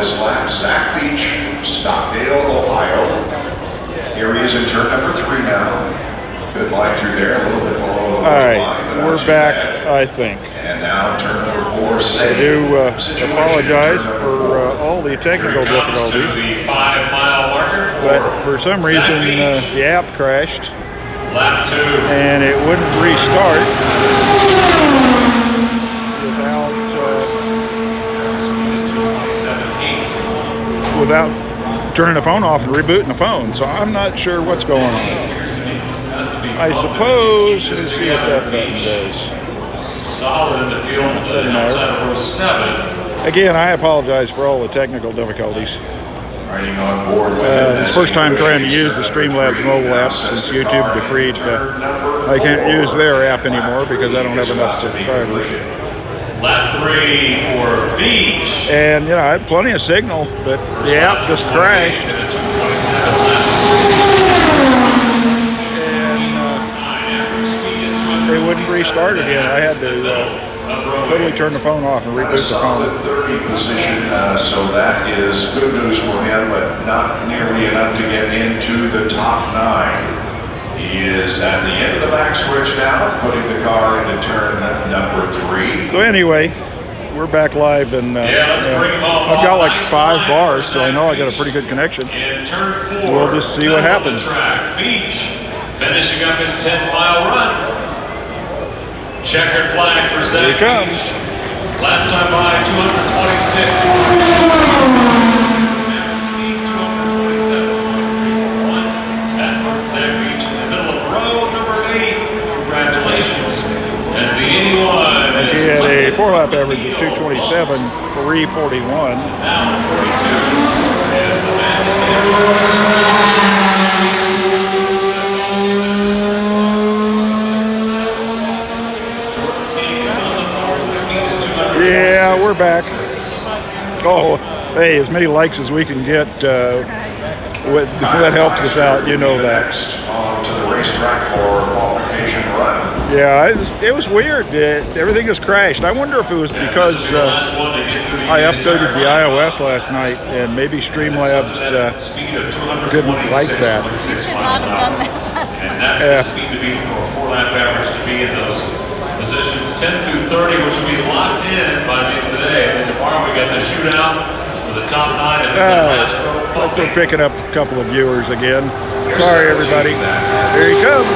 this lap, Zach Beach, Stockdale, Ohio. Here he is in turn number 3 now. Good line through there, a little bit below the line. All right, we're back, I think. And now turn number 4, I do apologize for all the technical difficulties. The 5-mile marker. But for some reason, the app crashed. Lap 2. And it wouldn't restart without turning the phone off and rebooting the phone. So I'm not sure what's going on. I suppose, let's see what that button does. Solid in the field. Doesn't matter. Again, I apologize for all the technical difficulties. It's the first time trying to use the Streamlabs mobile app since YouTube decreed I can't use their app anymore because I don't have enough subscribers. Lap 3 for Beach. And, you know, I had plenty of signal, but the app just crashed. And it wouldn't restart again. I had to totally turn the phone off and reboot the phone. 30th position, so that is good news for him, but not nearly enough to get into the top 9. He is at the end of the backstretch now, putting the car into turn number 3. So anyway, we're back live, and I've got like 5 bars, so I know I got a pretty good connection. We'll just see what happens. Beach finishing up his 10-mile run. Checkered flag for Zach. Here he comes. Last time by 226. That puts Zach Beach in the middle of the row, number 8. Congratulations. As the 81. And he had a 4-lap average of 227, 341. Now 42 is the man. Yeah, we're back. Oh, hey, as many likes as we can get, that helps us out. You know that. On to the racetrack for qualification run. Yeah, it was weird. Everything just crashed. I wonder if it was because I updated the iOS last night, and maybe Streamlabs didn't like that. You should not have done that last night. And that's the speed to be for a 4-lap average to be in those positions 10 through 30, which will be locked in by the end of the day. And then tomorrow we got the shootout for the top 9 and the last row. We're picking up a couple of viewers again. Sorry, everybody. Here he comes.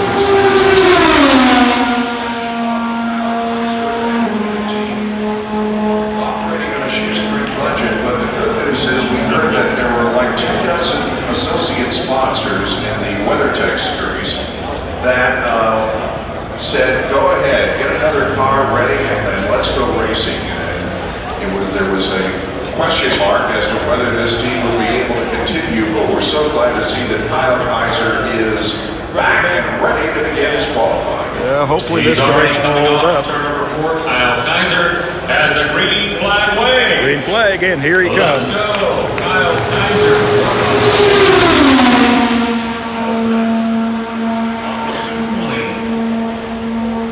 Operating on a shoestring budget, but the good news is we heard that there were like 2 dozen associate sponsors in the WeatherTech series that said, go ahead, get another car ready, and then let's go racing. And there was a question mark as to whether this team would be able to continue, but we're so glad to see that Kyle Kaiser is back and ready to begin his qualifying. Yeah, hopefully this connection will hold up. Kyle Kaiser has a green flag wave. Green flag, and here he comes. Let's go, Kyle Kaiser.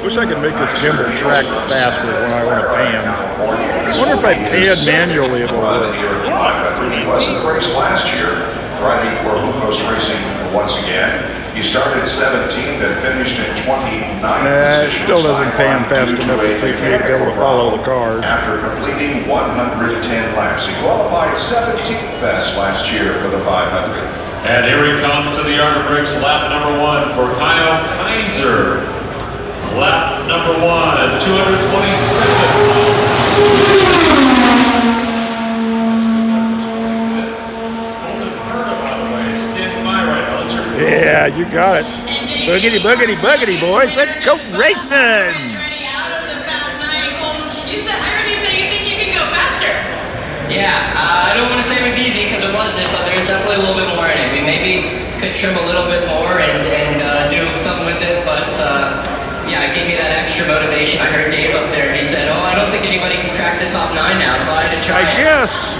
Wish I could make this gimbal track faster when I want to pan. I wonder if I pan manually it will work. He was in the race last year, driving for Lucas Racing once again. He started 17th and finished in 29th. It still doesn't pan fast enough to suit me to be able to follow the cars. After completing 110 laps, he qualified 17th best last year for the 500. And here he comes to the yard of bricks, lap number 1 for Kyle Kaiser. Lap number 1 at 227. Yeah, you got it. Boogity, boogity, boogity, boys. Let's go racing. Yeah, I don't want to say it was easy because it wasn't, but there's definitely a little bit more in it. We maybe could trim a little bit more and do something with it, but yeah, it gave me that extra motivation. I heard Dave up there, and he said, oh, I don't think anybody can crack the top 9 now, so I had to try it. I guess.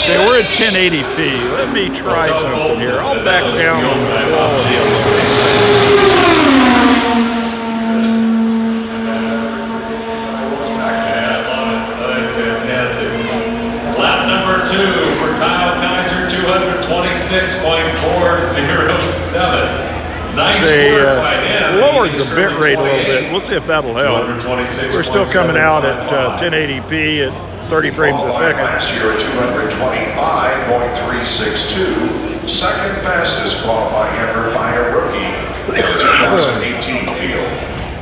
Say, we're at 1080p. Let me try something here. I'll back down on the quality of it. Lap 2 for Kyle Kaiser, 226.407. Nice They work by him. lowered the bit rate a little bit. We'll see if that'll help. 226.75. We're still coming out at 1080p at 30 frames a second. Last year, 225.362. Second fastest qualifying ever by a rookie in the 2018 field.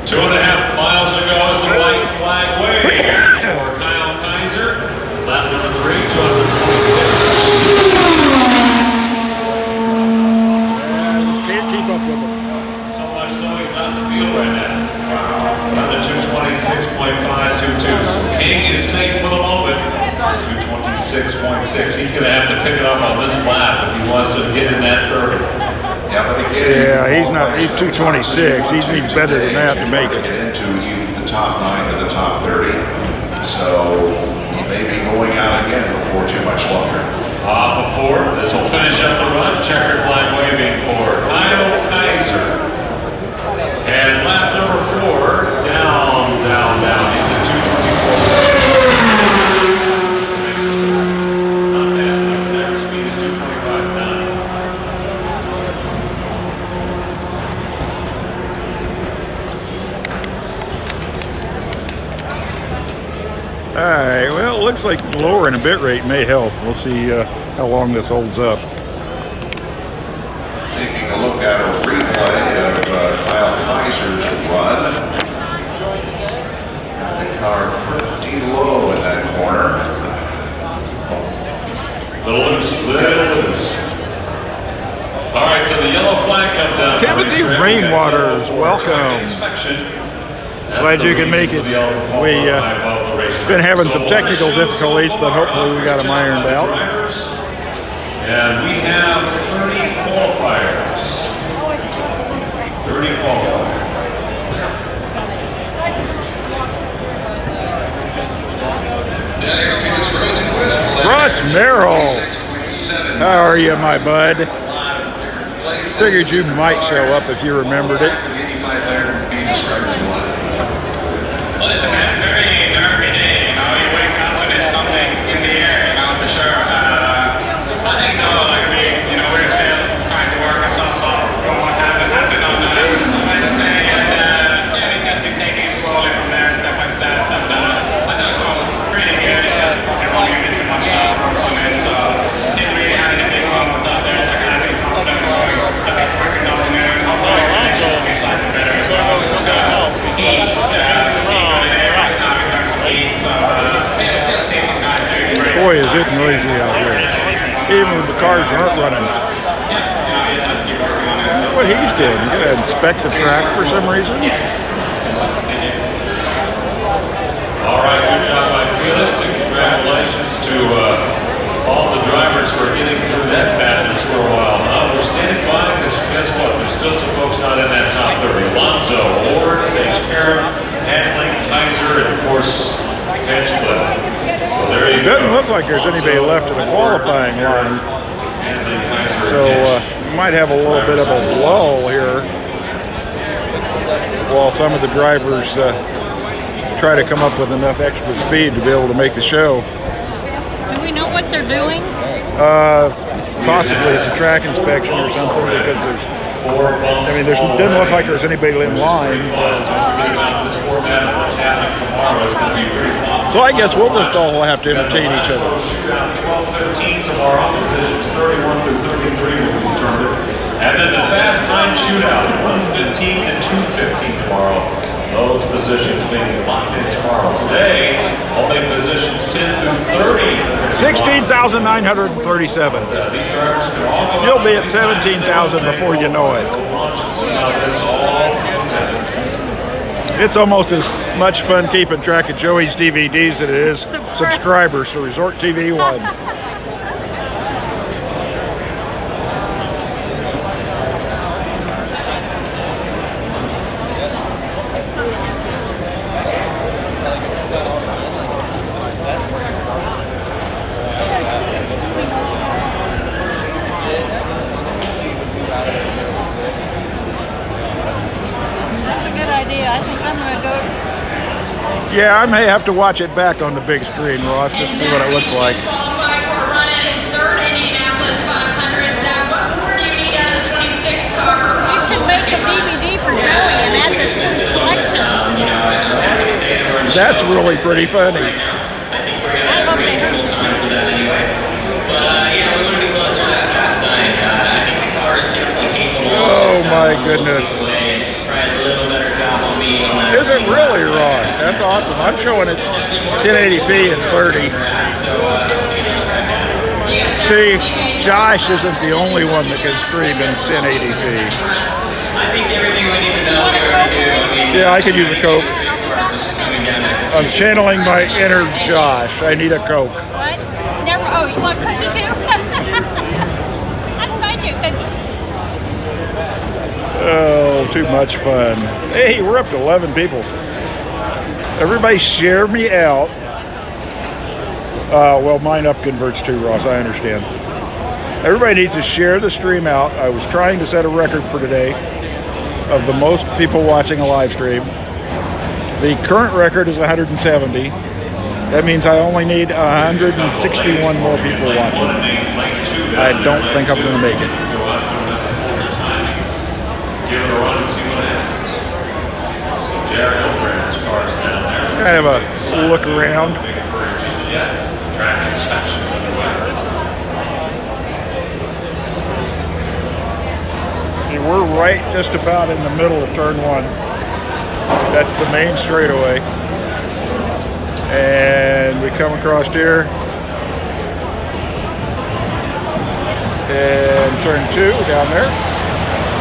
2.5 miles to go as the white flag waves for Kyle Kaiser. Lap number 3, 226. Just can't keep up with them. So much so he's not in the field right now. Another 226.522. King is safe for the moment. 226.6. He's going to have to pick it up on this lap if he wants to get in that 30. Yeah, but again, Yeah, he's not. He's 226. He needs better than that to make it. Get into the top 9 to the top 30. So he may be going out again before too much longer. Before this will finish up the run. Checkered flag waving for Kyle Kaiser. And lap number 4, down. He's at 224. Not fast enough. His average speed is 225.9. All right, well, it looks like lowering a bit rate may help. We'll see how long this holds up. Taking a look at a replay of Kyle Kaiser's run. The car pretty low in that corner. Little loose. All right, so the yellow flag comes out. Timothy Rainwaters, welcome. Glad you can make it. We've been having some technical difficulties, but hopefully we got them ironed out. And we have 30 qualifiers. 30 qualifiers. Russ Merrill, how are you, my bud? Figured you might show up if you remembered it. Well, listen, man, every day, you wake up and it's something in the air, for sure. I think, though, we're still trying to work on some sort of what happened on Wednesday, and we just been taking it slowly from there, step by step, and I thought it was pretty good. It wasn't even too much from in, so didn't really have any big moments out there, so I kind of been confident going a bit quicker this afternoon. Hopefully, it'll be slightly better as well. Boy, is it noisy out here. Even when the cars aren't running. What he's doing, you gotta inspect the track for some reason. All right, good job by Felix, and congratulations to all the drivers for getting through that madness for a while. We're standing by because guess what? There's still some folks not in that top 30. Alonso, Ward, Karen, Hadley, Kaiser, and of course, Hedgeput. So there you go. Doesn't look like there's anybody left in the qualifying line. So we might have a little bit of a lull here while some of the drivers try to come up with enough extra speed to be able to make the show. Do we know what they're doing? Possibly it's a track inspection or something because there's, didn't look like there's anybody in line. So I guess we'll just all have to entertain each other. 12:15 tomorrow, positions 31 through 33 will be determined. And then the fast time shootout, 1:15 and 2:15 tomorrow. Those positions being locked in tomorrow. Today, only positions 10 through 30. 16,937. You'll be at 17,000 before you know it. It's almost as much fun keeping track of Joey's DVDs as it is subscribers to Resort TV One. I think I'm gonna go. Yeah, I may have to watch it back on the big screen, Ross, just to see what it looks like. make a DVD for Joey and add this to his collection. That's really pretty funny. I hope they heard. Yeah, we want to be closer to that fast nine. I think the car is definitely capable of Oh my goodness. Try a little better job on me on that. Is it really, Ross? That's awesome. I'm showing it 1080p and 30. See, Josh isn't the only one that can stream in 1080p. I think everything we need to know. Want a Coke or anything? Yeah, I could use a Coke. I'm channeling my inner Josh. I need a Coke. What? Never. Oh, you want a cookie too? I can find you a cookie. Oh, too much fun. Hey, we're up to 11 people. Everybody share me out. Well, mine up converts too, Ross. I understand. Everybody needs to share the stream out. I was trying to set a record for today of the most people watching a live stream. The current record is 170. That means I only need 161 more people watching. I don't think I'm going to make it. Give it a run and see what happens. So Jared O'Brien's car's down there. Kind of a look around. Yeah, track inspection underway. See, we're right just about in the middle of turn one. That's the main straightaway. And we come across here. And turn two down there.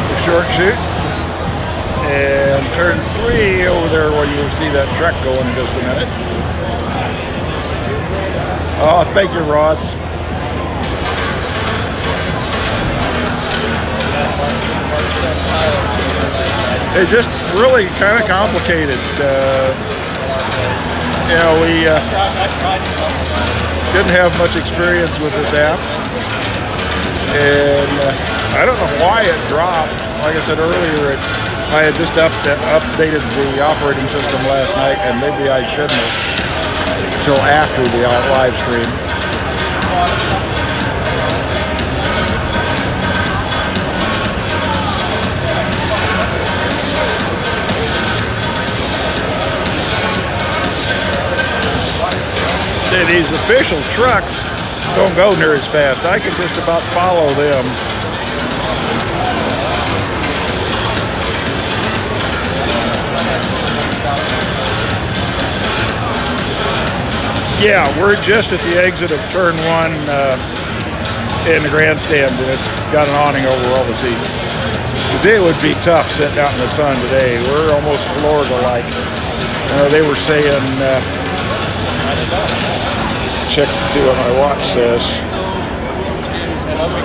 The short shoot. And turn three over there where you'll see that truck going in just a minute. Oh, thank you, Ross. It just really kind of complicated. We didn't have much experience with this app, and I don't know why it dropped. Like I said earlier, I had just updated the operating system last night, and maybe I shouldn't have until after the live stream. These official trucks don't go near as fast. I can just about follow them. Yeah, we're just at the exit of turn one in the grandstand, and it's got an awning over all the seats. Because it would be tough sitting out in the sun today. We're almost Florida-like. They were saying... check to see what my watch says.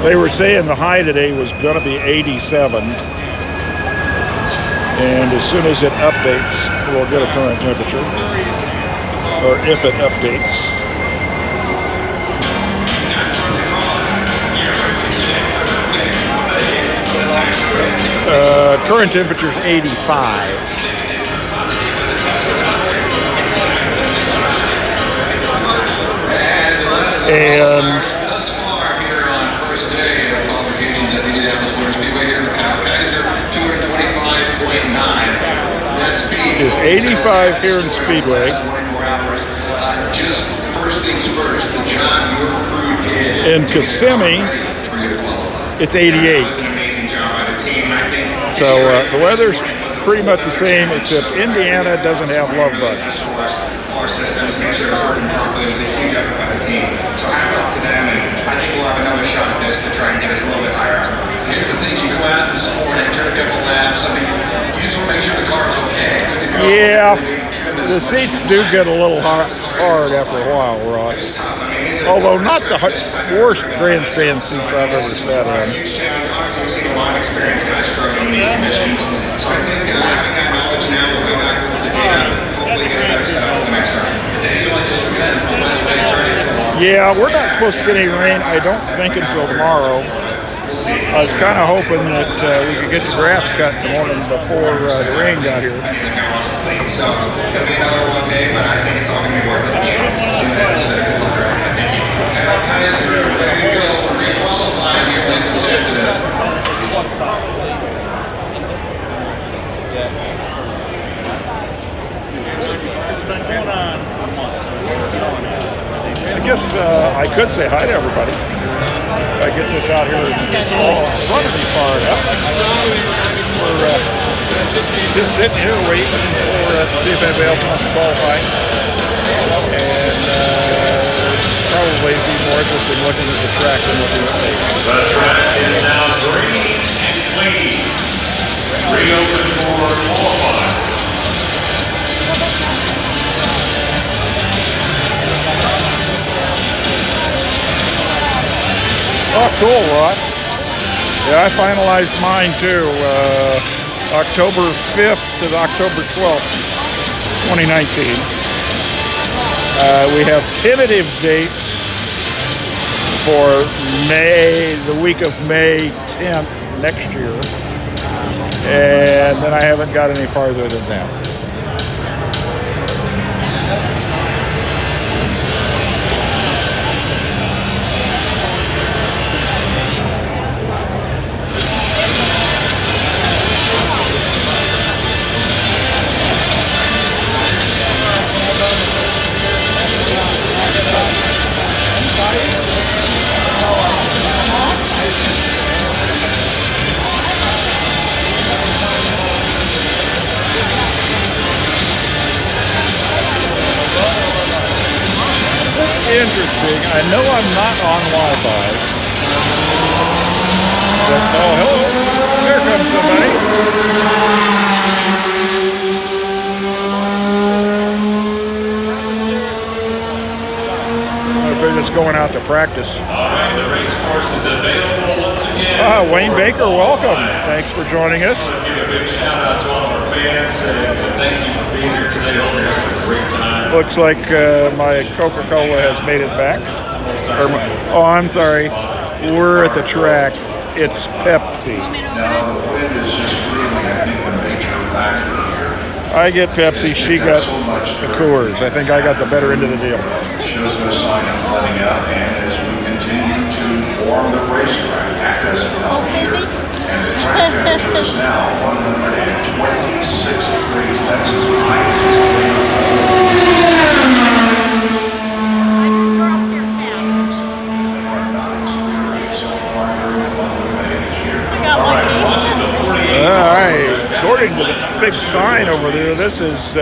They were saying the high today was going to be 87, and as soon as it updates, we'll get a current temperature, or if it updates. Current temperature is 85. And thus far here on first day of qualifications at the Indianapolis Motor Speedway here in the guys are 225.9. That speed. it's 85 here in Speedway. 24 hours. Just first things first, the job your crew did. In Kissimmee, it's 88. An amazing job by the team. I think So the weather's pretty much the same, except Indiana doesn't have love bugs. our systems, make sure it's working properly. It was a huge effort by the team. So hats off to them, and I think we'll have another shot at this to try and get us a little bit higher. Here's the thing, you go out this morning, turn a couple laps, you just want to make sure the car's okay. Good to go. Yeah, the seats do get a little hard after a while, Ross. Although not the worst grandstand seats I've ever sat in. Huge challenge. Obviously, we've seen a lot of experienced guys struggling in these conditions. So I think having that knowledge now, we'll go back over the data, hopefully get a better setup for the next round. Today's only just begun. By the way, it's already been a long. Yeah, we're not supposed to get any rain, I don't think, until tomorrow. I was kind of hoping that we could get the grass cut in the morning before the rain got here. I need to go on sleep. So it'll be another one day, but I think it's all going to be worth it. See you later. Good luck, right? Thank you. Guys, we're ready to go. We're requalifying here, ladies and gentlemen. guess I could say hi to everybody. If I get this out here and it's all in front of me far enough. We're just sitting here waiting for to see if anybody else wants to qualify. And probably be more interested in looking at the track than looking at me. The track is now green and clean. Reopened for qualifying. Oh, cool, Ross. Yeah, I finalized mine too. October 5th to October 12th, 2019. We have tentative dates for the week of May 10th next year. And then I haven't got any farther than that. Interesting. I know I'm not on Wi-Fi. But, oh, hello. Here comes somebody. If they're just going out to practice. All right, the race course is available once again. Wayne Baker, welcome. Thanks for joining us. I want to give a big shout out to all of our fans and thank you for being here today. Hope you're having a great time. Looks like my Coca-Cola has made it back. I'm sorry. We're at the track. It's Pepsi. Now, the wind is just really, I think, the major factor here. I get Pepsi. She got the Coors. I think I got the better end of the deal. Shows no sign of letting up, and as we continue to warm the racetrack, act as a here, and the track temperature is now 126 degrees. That's as high as it's going up. All right. According to this big sign over there, this is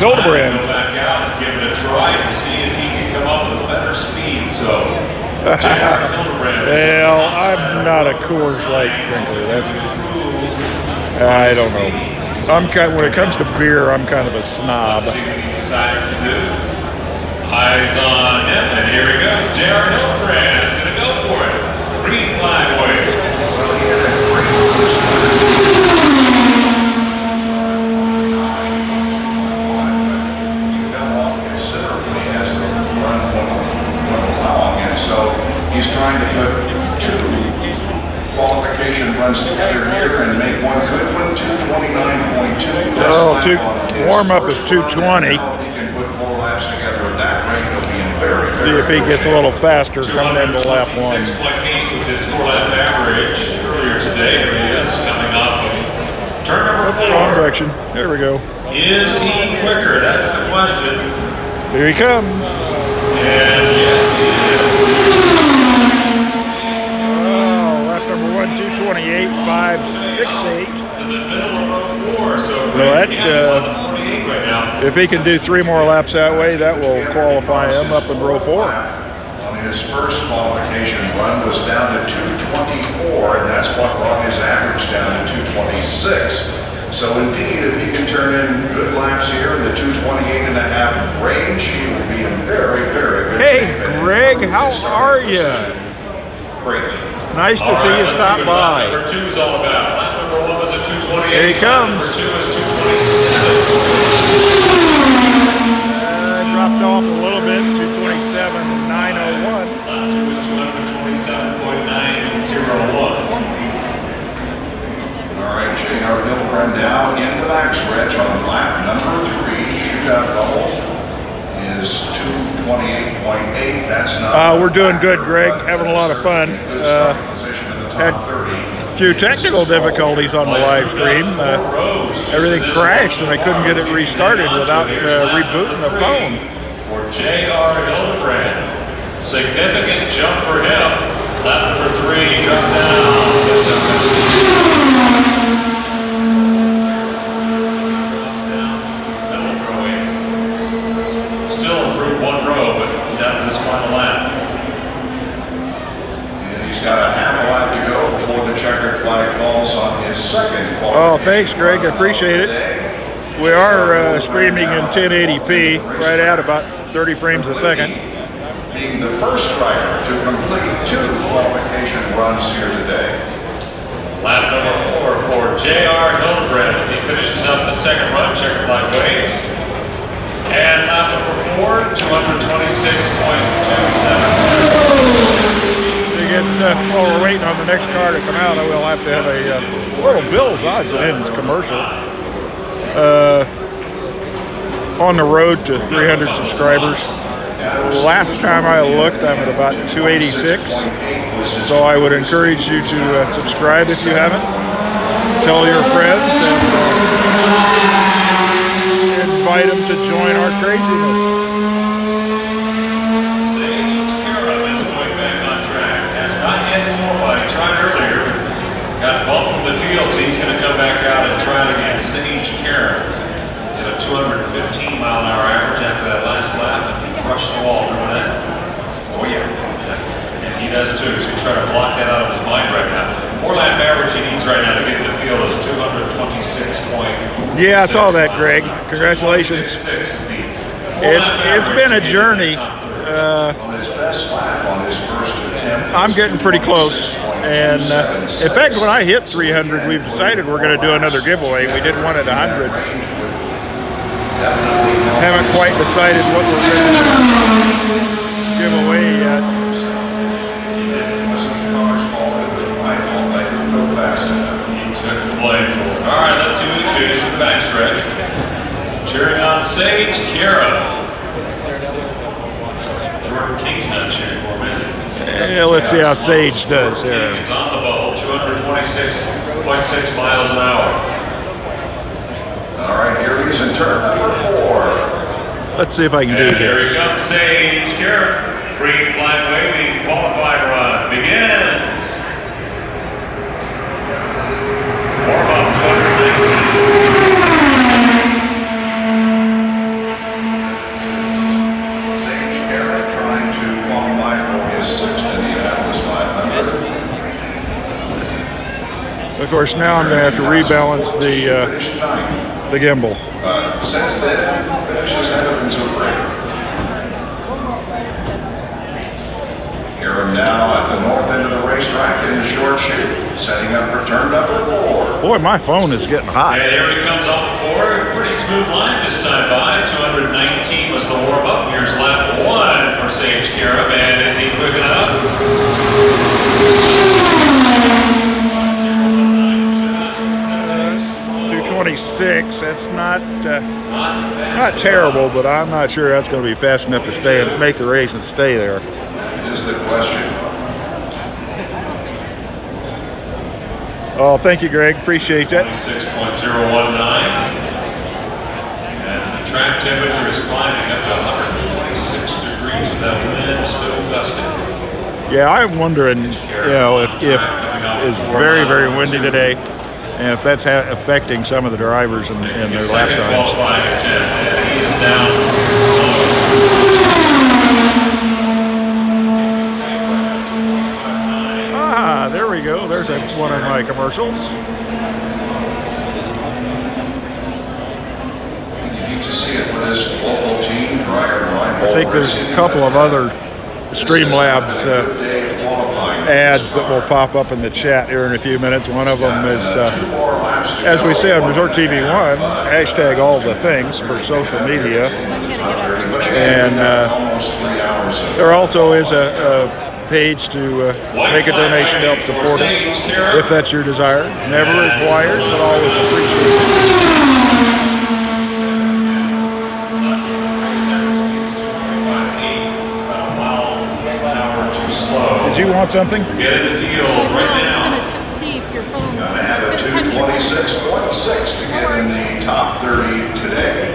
Hildebrand. Back out and give it a try to see if he can come up with better speed. So, Hildebrand. Well, I'm not a Coors Light drinker. I don't know. When it comes to beer, I'm kind of a snob. See what he decides to do. Eyes on him, and here he goes. J.R. Hildebrand is going to go for it. Green flag wave. He's trying to put two qualification runs together here and make one good one, 229.2. Oh, warm-up is 220. He can put 4 laps together at that rate. He'll be in very, See if he gets a little faster coming into lap 1. 6.8 was his 4-lap average earlier today. Here he is coming off of turn number 4. Wrong direction. There we go. Is he quicker? That's the question. Here he comes. And yes, he is. Oh, lap number 1, 228.568. To the middle of row 4. So that, 148 right now. if he can do 3 more laps that way, that will qualify him up in row 4. On his first qualification run was down to 224, and that's what brought his average down to 226. So indeed, if he can turn in good laps here in the 228.5 range, he will be in very, very good Hey, shape. Greg, how are you? Greatly. Nice to see you stop Lap by. number 2 is all about. Lap number 1 was a 228. Here he comes. Lap number 2 is 227. Dropped off a little bit, 227.901. Lap 2 is 227.901. All right, J.R. Hildebrand now in the backstretch on lap number 3. Shootout goal is 228.8. That's not. We're doing good, Greg. Having a lot of fun. Had a few technical difficulties on the live stream. Everything crashed and I couldn't get it restarted without rebooting the phone. For J.R. Significant jump for him. Lap number 3, drop down. Middle throwing. Still improved 1 row, but down to this final lap. And he's got a half a lap to go before the checkered flag falls on his second qualification. Oh, thanks, Greg. I appreciate it. We are streaming in 1080p, right at about 30 frames a second. Being the first driver to complete 2 qualification runs here today. Lap number 4 for J.R. Hildebrandt as he finishes up the second run, checkered flag waves. And lap number 4, 226.277. While we're waiting on the next car to come out, I will have to have a little Bill's Odds and Ends commercial. On the road to 300 subscribers. Last time I looked, I'm at about 286. So I would encourage you to subscribe if you haven't. Tell your friends and invite them to join our craziness. Got bumped from the field, so he's going to come back out and try it again. Sage Karen did a 215-mile-an-hour average after that last lap, and he crushed the wall. Remember that? Oh, yeah. And he does too, so he's trying to block that out of his mind right now. 4-lap average he needs right now to get in the field is 226 points. Yeah, I saw that, Greg. Congratulations. It's been a journey. On his best lap on his first attempt. I'm getting pretty close. And in fact, when I hit 300, we've decided we're going to do another giveaway. We did one at 100. Haven't quite decided what we're going to give away yet. All right, let's see what we can do. This is the backstretch. Cheering on Sage Kira. Jordan King's not cheering for him, is he? Yeah, let's see how Sage does here. He's on the bubble, 226.6 miles an hour. All right, here he is in turn number 4. Let's see if I can do And here he this. comes, Sage Kira. Green flag waving, qualifying run begins. Warm up 219. Sage Karen trying to qualify for his 6th Indianapolis 500. Of course, now I'm going to have to rebalance Finished 9th. the gimbal. Since then, finishes ahead of Missouri. Karen now at the north end of the racetrack in the short chute, setting up for turn number 4. Boy, my phone is getting hot. And here he comes off the 4. Pretty smooth line this time by. 219 was the warm up. Here's lap 1 for Sage Kira. And is he quick enough? 226. That's not terrible, but I'm not sure that's going to be fast enough to stay and make the race and stay there. Is the question. Oh, thank you, Greg. Appreciate that. 26.019. And the track temperature is climbing up to 126 degrees with that wind still gusting. Yeah, I'm wondering, if it's very, very windy today, and if that's affecting some of the drivers and their lap Second times. qualifying attempt, and he is down. There we go. There's one of my commercials. You need to see it for this local team, Dryer Line. I think there's a couple of other Streamlabs ads that will pop up in the chat here in a few minutes. One of them is, as we say on Resort TV 1, hashtag all the things for social media. And there also is a page to make a donation to help support us, if that's your desire. Never required, but always appreciated. Did you want something? Get in the field right now. I'm going to see if your phone. Gonna have a 226.6 to get in the top 30 today,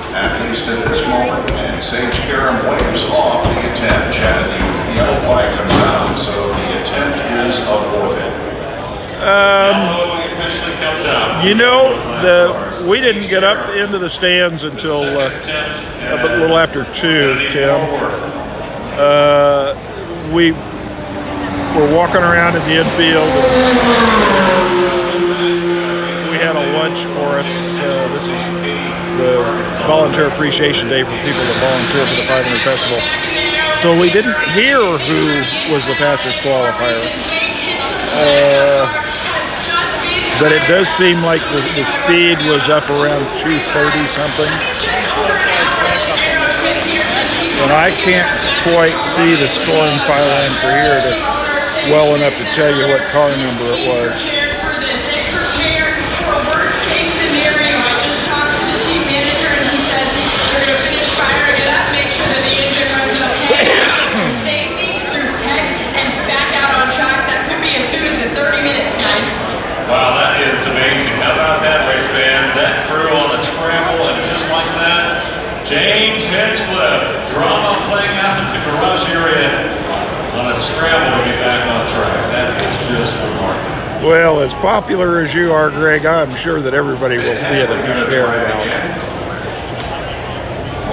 at least at this moment. And Sage Karam waves off the attempt, Chad. You know, we didn't get up into the stands until a little after 2, Tim. We were walking around in the infield. We had a lunch for us. This is the Volunteer Appreciation Day for people that volunteer for the 500 Festival. So we didn't hear who was the fastest qualifier. But it does seem like the speed was up around 230 something. And I can't quite see the scoring pile in for here well enough to tell you what car number it was. Wow, that is amazing. How about that, race fans? That crew on a scramble, and just like that, James Hinchcliffe, drama playing out at the garage area on a scramble to get back on track. That is just remarkable. Well, as popular as you are, Greg, I'm sure that everybody will see it if you share it out.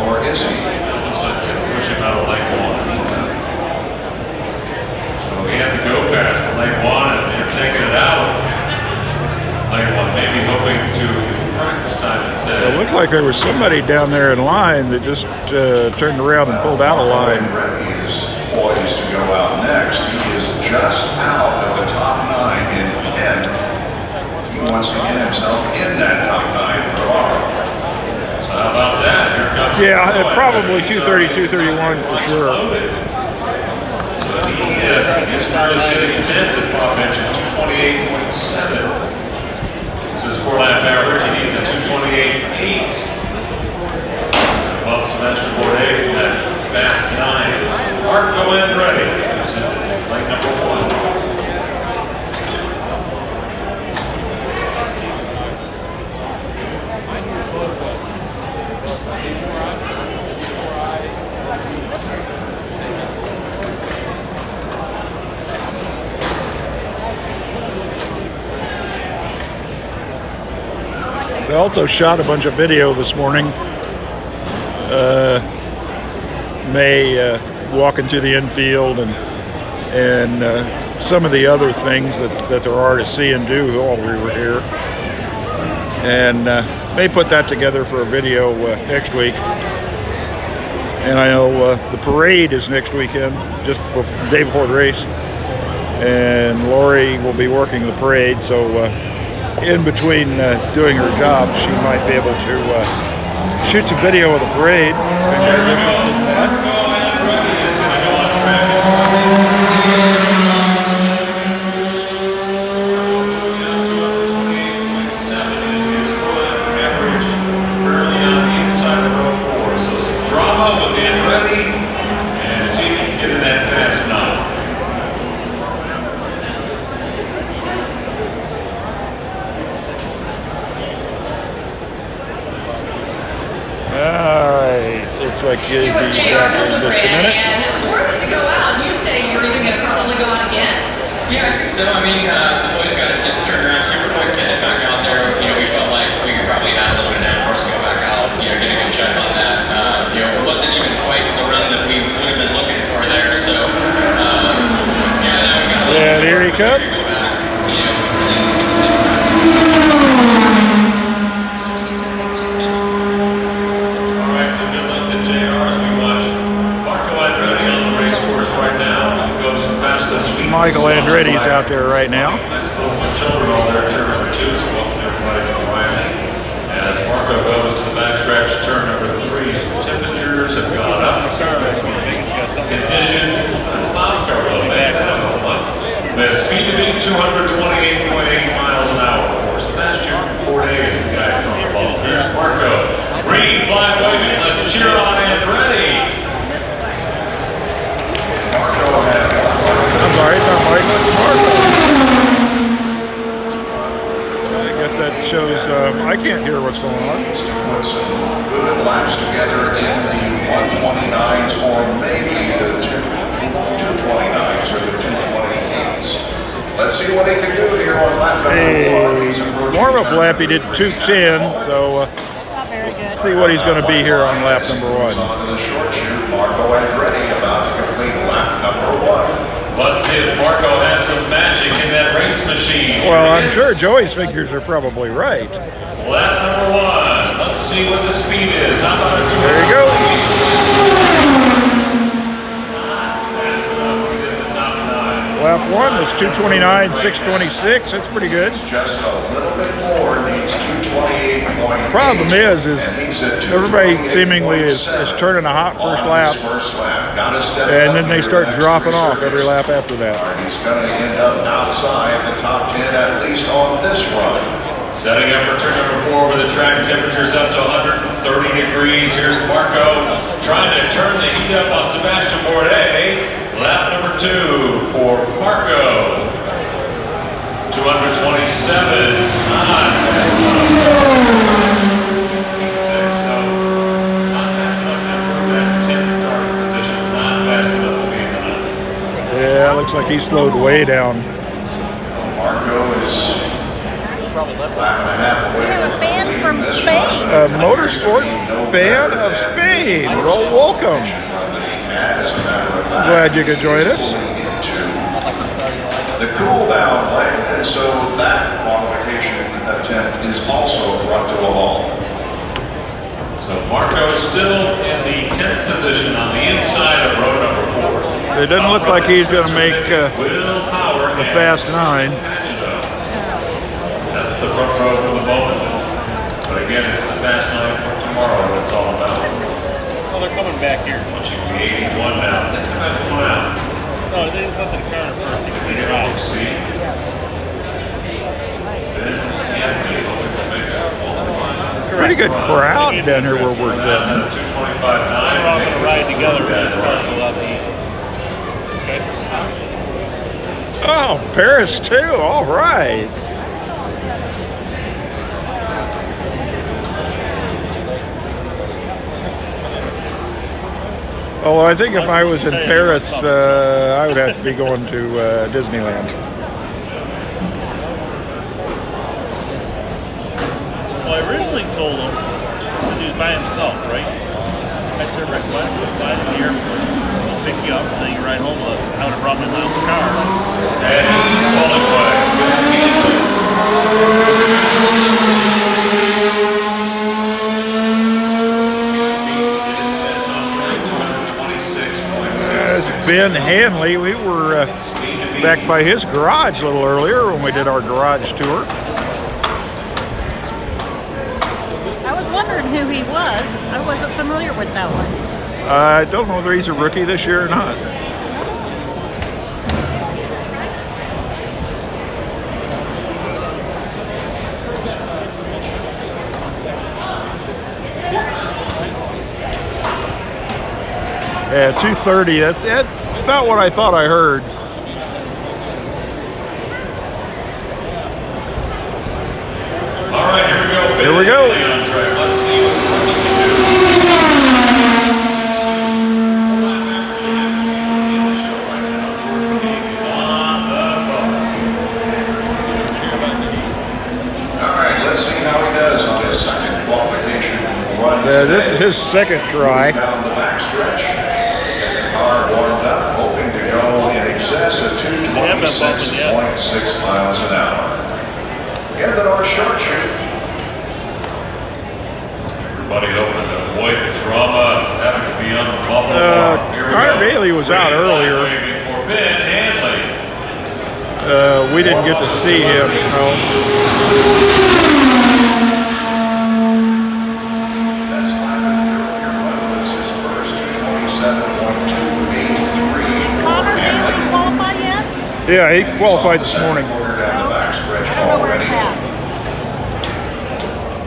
Or is he? Looks like they're pushing out of lane 1. So we have to go past lane 1, and they're taking it out. Lane 1, maybe hoping to practice time instead. It looked like there was somebody down there in line that just turned around and pulled out a line. He is poised to go out next. He is just out of the top 9 in 10. He wants to get himself in that top 9 for tomorrow. So how about that? Here comes Yeah, probably 230, 231 for sure. But he's probably sitting 10th, as Bob mentioned, 228.7. His 4-lap average, he needs a 228.8. Well, some extra 4.8 from that fast 9. Marco Andretti is in lane number 1. I also shot a bunch of video this morning. May walking through the infield and some of the other things that there are to see and do while we were here. And may put that together for a video next week. And I know the parade is next weekend, just the day before the race. And Lori will be working the parade, so in between doing her job, she might be able to shoot some video of the parade if anybody's interested in that. Like you'd be back in just a minute. And it was worth it to go out. And you say you're even going to probably go out again. Yeah, I think so. I mean, the boys got to just turn around super quick to head back out there. You know, we felt like we could probably add a little bit of downforce, go back out, you know, get a good check on that. You know, it wasn't even quite the run that we would have been looking for there. So, yeah, now we got a little and here he comes. you know, Michael Andretti's out there right now. Children all there, turn number 2, so welcome everybody to Miami. As Marco goes to the backstretch, turn number 3, temperatures have gone up. Conditions, cloud cover a little bit. The speed to be 228.8 miles an hour for Sebastian 4 days. Guys on the ball. Here's Marco. Green flag waving. Let's cheer on Andretti. I'm sorry, it's not Michael, it's Marco. I guess that shows, I can't hear what's going on. Put some good laps together in the 129s or maybe the 229s or the 228s. Let's see what he can do here on lap number 4. More of a warm-up lap, he did 2:10, so Not very good. see what he's going to be here on lap number 1. On to the short chute, Marco Andretti about to complete lap number 1. Let's see if Marco has some magic in that race machine. Well, I'm sure Joey's figures are probably right. Lap number 1. Let's see what the speed is. How about a There he goes. Lap 1 was 2:29.626. That's pretty good. Just a little bit more, needs 228.8. Problem is And he's at everybody seemingly is 228.7 turning a hot first on lap, his first lap. Gotta step and up then they here start next dropping off resurface. every lap after that. He's going to end up outside the top 10, at least on this run. Setting up for turn number 4 with the track temperatures up to 130 degrees. Here's Marco trying to turn the heat up on Sebastian Bourdais. Lap number 2 for Marco. 227. Not fast enough. So, not fast enough to improve that 10th starting position. Not fast enough to be in the 9th. Yeah, looks like he slowed way down. Marco is lap and a half away. We have a fan from this Spain. run. A motorsport fan of Spain. Well, welcome. Glad you could join us. The cool down lane, and so that qualification attempt is also brought to a halt. So Marco still in the 10th position on the inside of row number 4. It doesn't look like he's going to make Will Power the Fast 9. That's the front row for the moment. But again, it's the Fast 9 for tomorrow that it's all about. Oh, they're coming back here. Once you can be 81 now, think about going out. No, they just went to the corner first. You can lead her out. See? Pretty good crowd down here where we're sitting. We're all going to ride together when this car's allowed to eat. Okay? Oh, Paris too. All right. Although I think if I was in Paris, I would have to be going to Disneyland. Well, I originally told him, because he was by himself, right? I said, Rick, why don't you fly to the airport? We'll pick you up, and then you ride home with us. I would have brought my mom's car. And he's falling away. As Ben Hanley, we were back by his garage a little earlier when we did our garage tour. I was wondering who he was. I wasn't familiar with that one. I don't know whether he's a rookie this year or not. Yeah, 230. That's about what I thought I heard. All right, here we go. Here we go. Let's see what he can do. All right, let's see how he does on his second qualification run. This is his second try. Down the backstretch. Get the car warmed up, hoping to go in excess of 226.6 miles an hour. Get our short chute. Everybody hoping to avoid the drama of having to be on the bubble. Here we Connor go. Daly was out Green flag earlier. waving for Ben Hanley. We didn't get to see him, so That's your run was his first 27.283. Did Connor Daly qualify yet? yeah, he qualified this morning. Down the backstretch I don't know where it's already.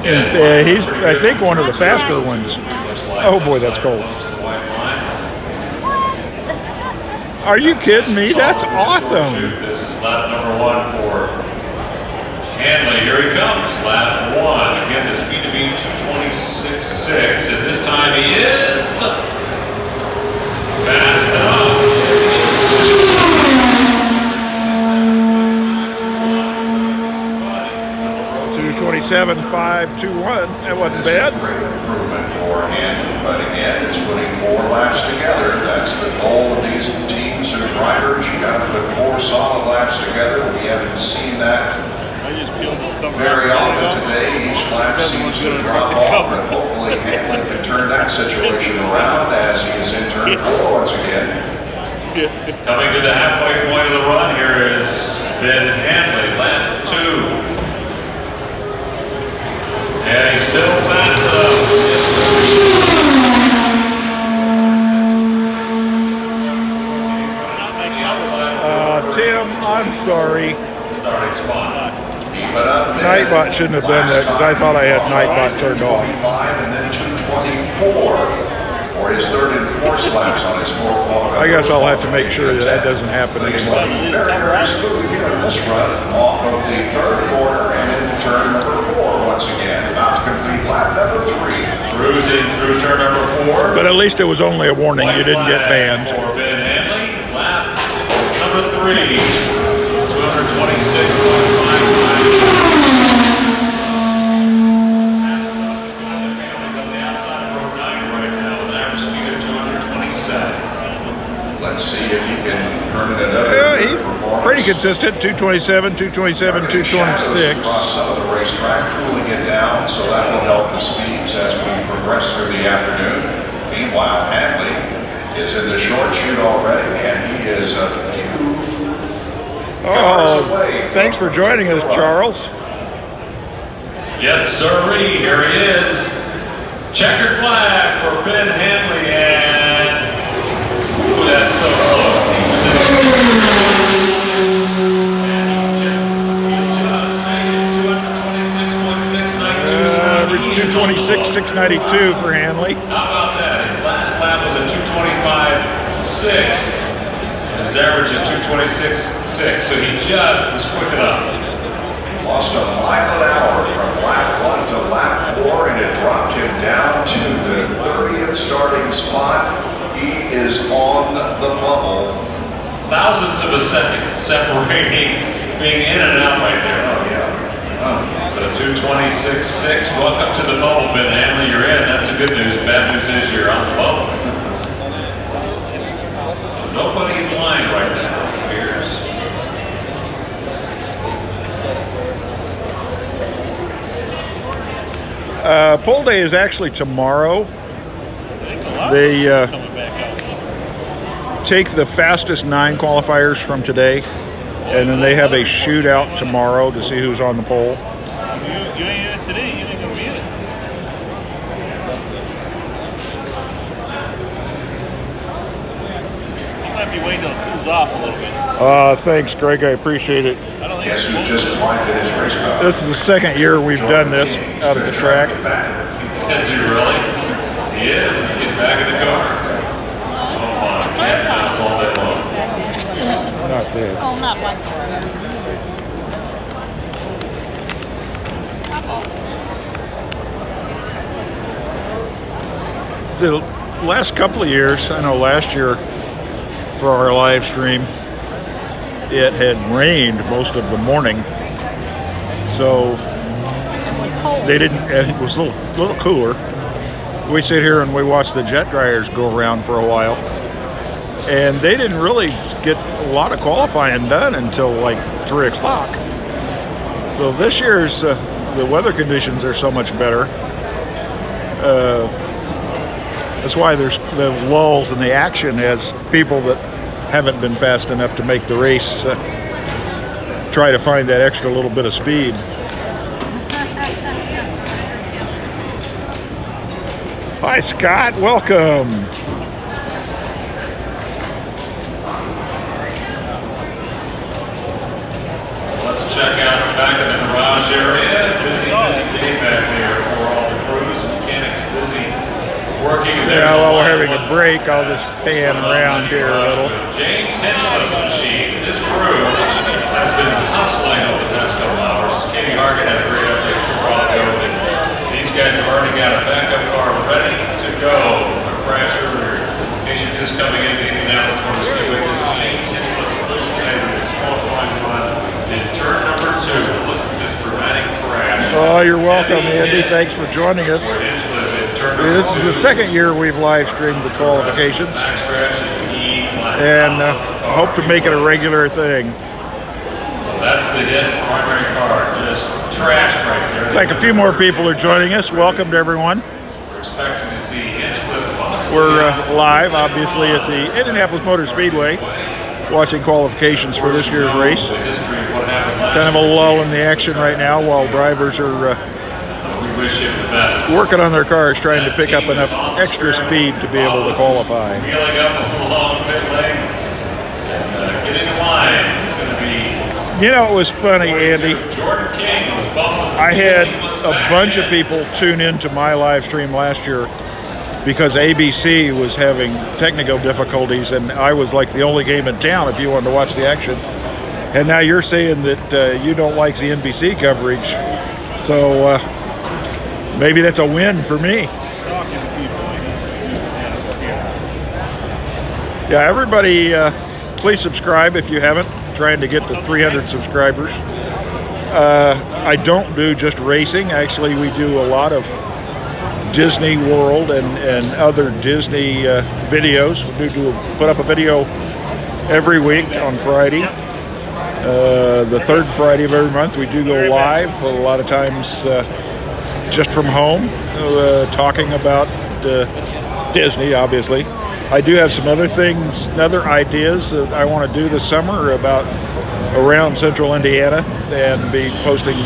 at. He's, I think, one of the faster ones. Oh boy, that's cold. Are you kidding me? That's awesome. This is lap number 1 for Hanley. Here he comes. Lap 1. Again, the speed to be 226.6. And this time he is fast enough. 227.2. 2:27.521. That wasn't bad. Great improvement for Hanley, but again, it's putting 4 laps together. That's the goal of these teams and drivers. You got to put 4 solid laps together. We haven't seen that I just peeled this cover very off. often today. Each lap seems to drop off, but hopefully Hanley can turn that situation around as he is in turn 4 once again. Coming to the halfway point of the run here is Ben Hanley, lap 2. And he's still fast Tim, I'm sorry. starting spot. Nightbot shouldn't have done that because I thought I had Nightbot turned off. And then 2:24 for his third and fourth laps on his 4 qualifying. I guess I'll have to make sure that that doesn't happen anymore. Very smooth here in this run off of the third quarter and into turn number 4 once again. About to complete lap number 3. Cruising through turn number 4. But at least it was only a warning. You didn't get banned. For Ben Hanley, lap number 3, 226.55. Let's see if he can turn it another. Yeah, he's pretty consistent. 227, 227, 226. Across some of the racetrack, cooling it down, so that will help the speeds as we progress through the afternoon. Meanwhile, Hanley is in the short chute already, and he is a few cars away. Thanks for joining us, Charles. Yes, sirree, here he is. Checkered flag for Ben Hanley, and ooh, that's so close. He was in Average 226.692 for Hanley. How about that? His last lap was a 225.6. His average is 226.6, so he just was quick enough. Lost a mile an hour from lap 1 to lap 4, and it dropped him down to the 30th starting spot. He is on the bubble. Thousandths of a second separating being in and out right there. Oh, yeah. So 226.6. Welcome to the bubble, Ben Hanley. You're in. That's the good news. Bad news is you're on the bubble. So nobody in line right now. Here's Pole day is actually tomorrow. They take the fastest 9 qualifiers from today, and then they have a shootout tomorrow to see who's on the pole. You ain't in it today, you ain't gonna be in it. You might be waiting till it cools off a little bit. Thanks, Greg. I appreciate it. I don't think Guess it's who supposed just winded his race car? This is the second year we've done this out at the track. Is he really? He is. He's getting back in the car. Oh my, can't pass all day long. Not this. Oh, not one. The last couple of years, I know last year for our live stream, it had rained most of the morning, so It was cold. they didn't, and it was a little cooler. We sit here and we watch the jet dryers go around for a while, and they didn't really get a lot of qualifying done until like 3 o'clock. So this year's the weather conditions are so much better. That's why there's the lulls in the action as people that haven't been fast enough to make the race try to find that extra little bit of speed. Hi, Scott. Welcome. Let's check out the back of the garage area. Busy day back there for all the crews and mechanics. Busy working. Yeah, while we're having a break, I'll just pan around here a little. James Tench's machine. This crew has been hustling over the past couple hours. Katie Hargan had a great update for a while ago. These guys have already got a backup car ready to go. A crash earlier. In case you're just coming into Indianapolis Motor Speedway, this is James Tench. Qualifying run in turn number 2. Look at this dramatic crash. Oh, you're welcome, Andy. Thanks for joining us. This is the second year we've live streamed the qualifications, and I hope to make it a regular thing. That's the hit primary car, just trash right there. It's like a few more people are joining us. Welcome to everyone. We're expecting to see Hinchcliffe possibly. We're live, obviously, at the Indianapolis Motor Speedway, watching qualifications for this year's race. Kind of a lull in the action right now while drivers are working on their cars, trying to pick up enough extra speed to be able to qualify. Wheeling up a little long pit lane and getting in line. It's going to be. You know, it was funny, Andy. Jordan King was bumping. I had a bunch of people tune into my live stream last year because ABC was having technical difficulties, and I was like the only game in town if you wanted to watch the action. And now you're saying that you don't like the NBC coverage, so maybe that's a win for me. Yeah, everybody, please subscribe if you haven't. Trying to get to 300 subscribers. I don't do just racing. Actually, we do a lot of Disney World and other Disney videos. We do put up a video every week on Friday. The third Friday of every month we do go live, a lot of times just from home, talking about Disney, obviously. I do have some other things, other ideas that I want to do this summer about around central Indiana and be posting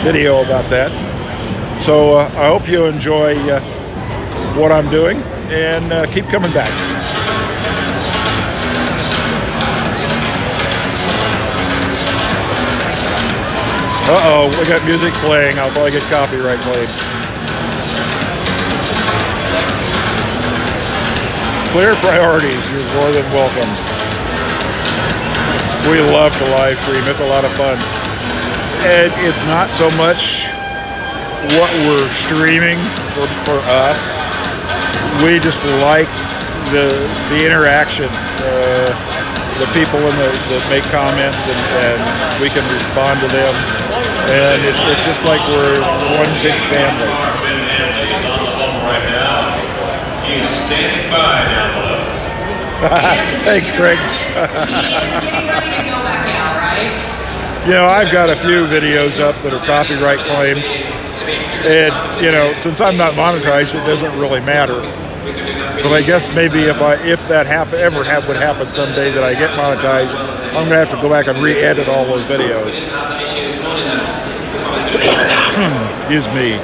video about that. So I hope you enjoy what I'm doing and keep coming back. Uh-oh, we got music playing. I'll probably get copyright claimed. Clear priorities, you're more than welcome. We love to live stream. It's a lot of fun. And it's not so much what we're streaming for us. We just like the interaction, the people that make comments, and we can respond to them. And it's just like we're one big family. He's standing by down below. Thanks, Craig. You know, I've got a few videos up that are copyright claimed. And, you know, since I'm not monetized, it doesn't really matter. But I guess maybe if that would happen someday that I get monetized, I'm going to have to go back and re-edit all those videos. Excuse me.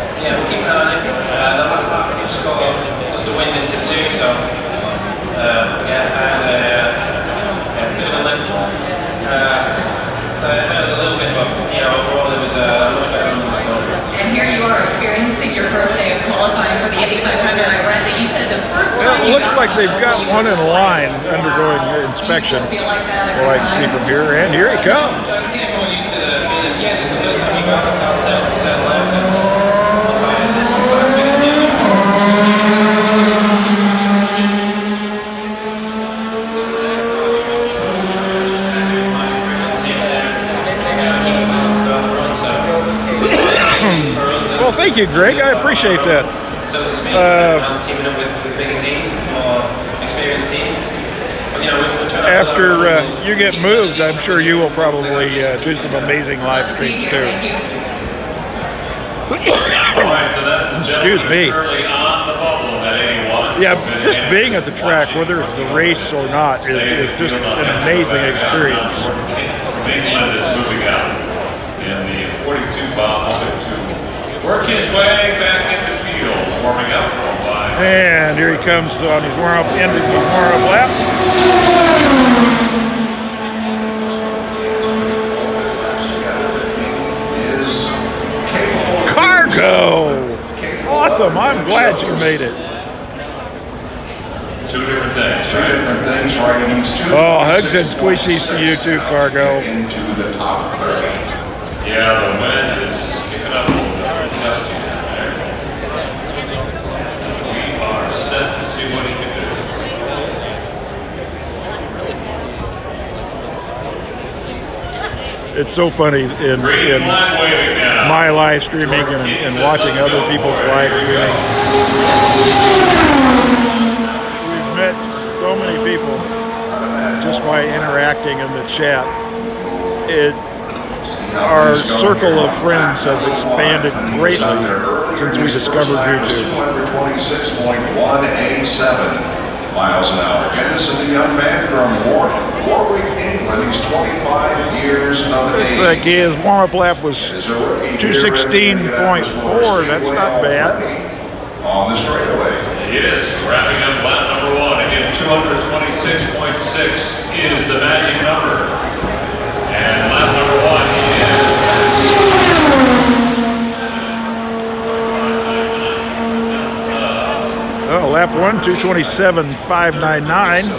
And here you are experiencing your first day of qualifying for the 8500. I read that you said the first time. It looks like they've got one in line undergoing inspection. Well, I can see from here, and here he comes. Well, thank you, Greg. I appreciate that. After you get moved, I'm sure you will probably do some amazing live streams too. Excuse me. Yeah, just being at the track, whether it's the race or not, is just an amazing experience. England is moving out in the 42 bomb to work his way back in the field, warming up for a while. And here he comes on his warm-up lap. Cargo! Awesome, I'm glad you made it. Two different things, Two right? different things, right? It needs two. Oh, hugs and squishies to you too, Cargo. Into the top 30. Yeah, the wind is kicking up a little bit. Dusty down there. We are set to see what he can do. It's so funny in Green flag waving now. my live streaming and watching other people's live streaming. We've met so many people just by interacting in the chat. Our circle of friends has expanded greatly since we discovered YouTube. 226.187 miles an hour. Again, this is a young man from Warwick, England. He's 25 years of age. It's like his warm-up lap was 216.4. That's not bad. On the straightaway. He is wrapping up lap number 1. Again, 226.6 is the magic number. And lap number 1 Oh, lap 1, 227.599.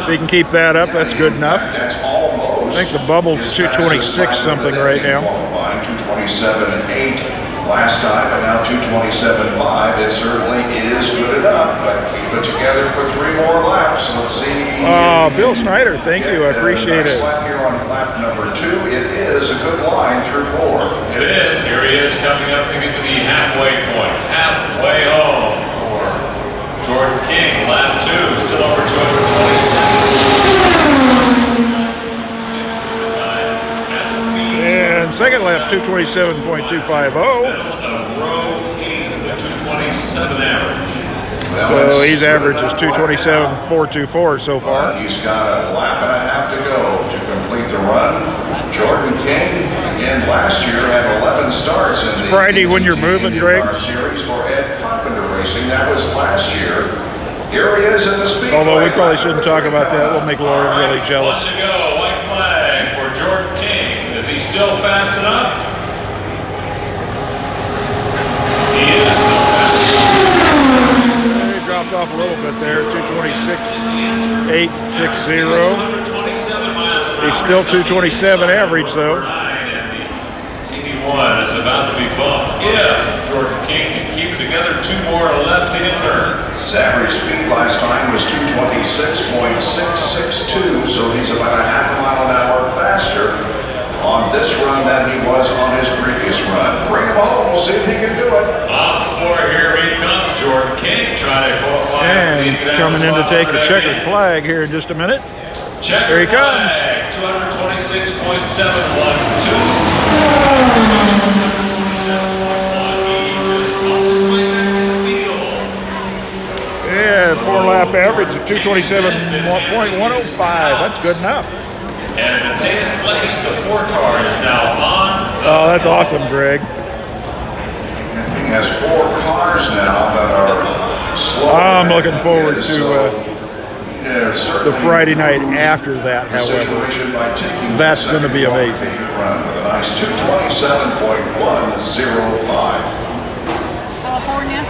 If he can keep that up, that's good enough. I think the bubble's 226 something right now. 227.8 last time, but now 227.5. It certainly is good enough, but keep it together for 3 more laps. Let's see. Bill Snyder, thank you. I appreciate it. Lap here on lap number 2. It is a good line through 4. It is. Here he is coming up to get to the halfway point. Halfway home for Jordan King. Lap 2, still over 227. And second lap's 227.250. So he's averages 227.424 so far. He's got a lap and a half to go to complete the run. Jordan King, again, last year had 11 starts in the Friday when you're moving, Greg. Series for Ed Carpenter Racing. That was last year. Here he is in the Speedway. Although we probably shouldn't talk about that. We'll make Lauren really jealous. One to go. White flag for Jordan King. Is he still fast enough? He is still fast enough. He dropped off a little bit there, 226.860. He's still 227 average though. 81 is about to be bumped. If Jordan King can keep it together, 2 more left-hand turns. His average speed last time was 226.662, so he's about a half a mile an hour faster on this run than he was on his previous run. Bring him home, we'll see if he can do it. Off the floor, here he comes, Jordan King, trying to qualify. And coming in to take a checkered flag here in just a minute. Here he comes. 226.712. Yeah, 4-lap average of 227.105. That's good enough. And in today's place, the 4 car is now on. Oh, that's awesome, Greg. He has 4 cars now that are slow. I'm looking forward to the Friday night after that, however. That's going to be amazing. A nice 227.105. California.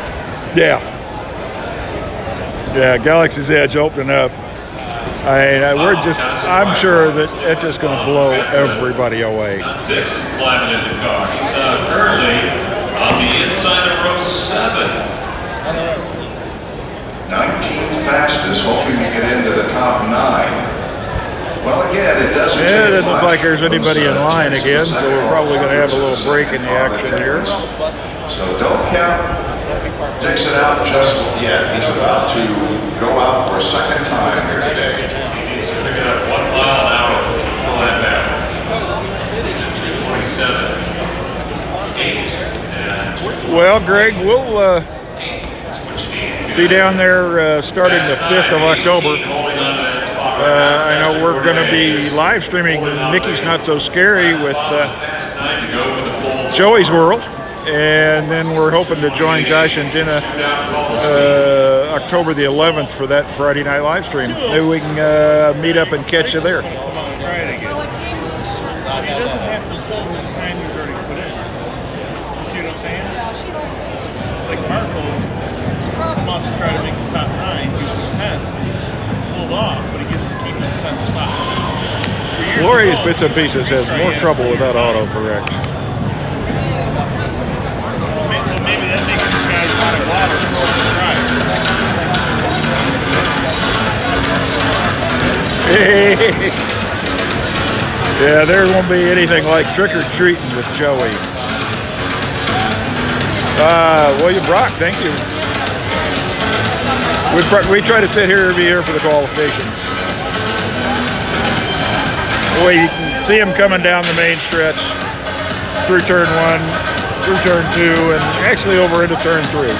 Yeah. Yeah, Galaxy's Edge opening up. I'm sure that it's just going to blow everybody away. Dixon climbing in the car. He's currently on the inside of row 7. 19th fastest, hoping to get into the top 9. Well, again, it doesn't. Yeah, it doesn't look like there's anybody in line again, so we're probably going to have a little break in the action here. So don't count Dixon out just yet. He's about to go out for a second time here today. He's picking up 1 mile an hour for that average. He's at 227.8. Well, Greg, we'll be down there starting the 5th of October. I know we're going to be live streaming Mickey's Not So Scary with Joey's World, and then we're hoping to join Josh and Jenna October the 11th for that Friday night live stream. Maybe we can meet up and catch you there. Come on, try it again. He doesn't have to pull his time he's already put in. You see what I'm saying? Like Marco, come out to try to make the top 9, he was 10th, pulled off, but he gets to keep his 10th spot. Glorious Bits and Pieces has more trouble with that autocorrect. Maybe that makes these guys want to go out and go to try. Yeah, there won't be anything like trick-or-treating with Joey. William Brock, thank you. We try to sit here every year for the qualifications. Well, you can see him coming down the main stretch through turn 1, through turn 2, and actually over into turn 3.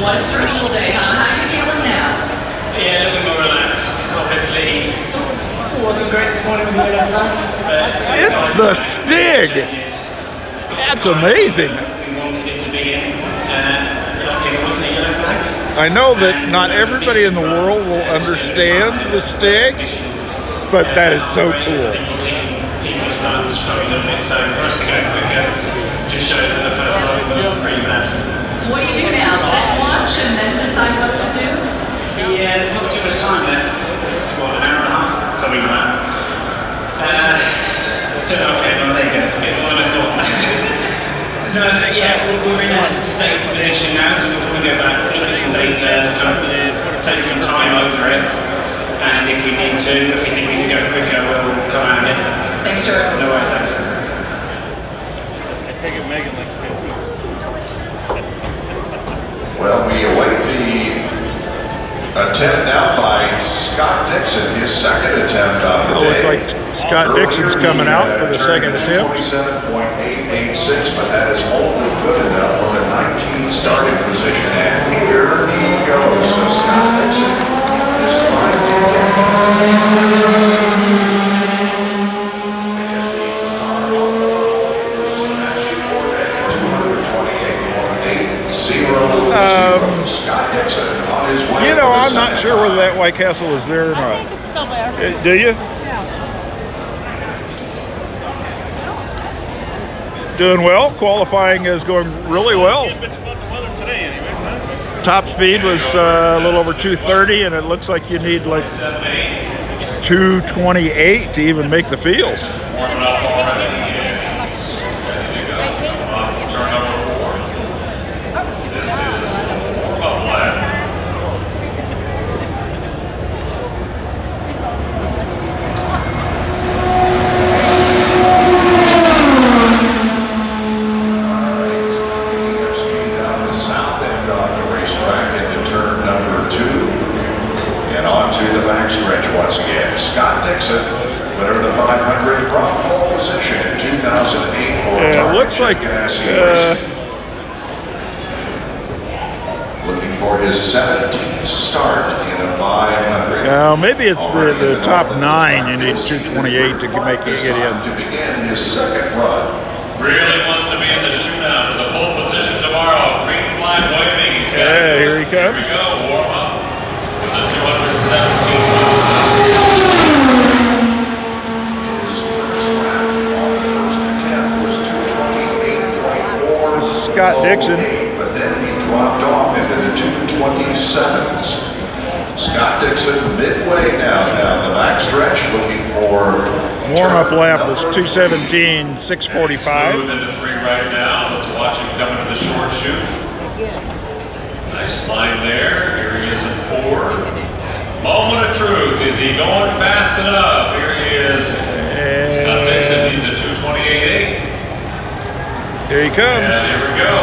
What a stressful day, huh? How are you feeling now? Yeah, a little bit more relaxed. Obviously, it wasn't great this morning with the yellow flag, but It's the Stig! That's amazing. we wanted it to be in. Luckily, it wasn't a yellow flag. I know that not everybody in the world will understand the Stig, but that is so cool. You see people are starting to struggle a little bit, so for us to go quicker just shows that the first run was pretty bad. What do you do now? Set watch and then decide what to do? Yeah, there's not too much time left. It's what, an hour and a half? Something like that. Okay, well there you go. It's a bit more than I thought. No, yeah, we're in a safe position now, so we'll probably go back, look at some data, take some time over it, and if we need to, if we think we can go quicker, we'll come out of it. Thanks, Stuart. No worries, thanks. I take it Megan likes to. Well, we await the attempt now by Scott Dixon, his second attempt on the It looks day. like Scott Dixon's coming out for the second attempt. 27.886, but that is only good enough for the 19th starting position. And here he goes. So Scott Dixon is trying to get Scott Dixon on his way. You know, I'm not sure whether that White Castle is there or I not. think it's still there. Do you? Yeah. Doing well. Qualifying is going really well. It's about the weather today anyway, huh? Top speed was a little over 230, and it looks like you need like 228 to even make the field. Warming up already. There you go. Turn number 4. This is warm-up lap. Down the south end on the racetrack into turn number 2. And on to the backstretch once again. Scott Dixon, winner of the 500 from pole position in 2008. Yeah, it looks like looking for his 17th start in a 500. maybe it's the top 9 you need 228 to make you get in. To begin his second run. Really wants to be in the shootout for the pole position tomorrow. Green flag waving. He's got Yeah, it. here he Here we comes. go. Warm up. With the 217. His first lap on the first attempt was 228.4. This is Scott Dixon. But then he dropped off into the 227s. Scott Dixon midway down the backstretch looking for Warm-up turn lap was number 217, 645. Smooth into 3 right now. Let's watch him coming to the short chute. Nice line there. Here he is at 4. Moment of truth. Is he going fast enough? Here he is. Scott Dixon needs a 228.8. Here he And comes. here we go.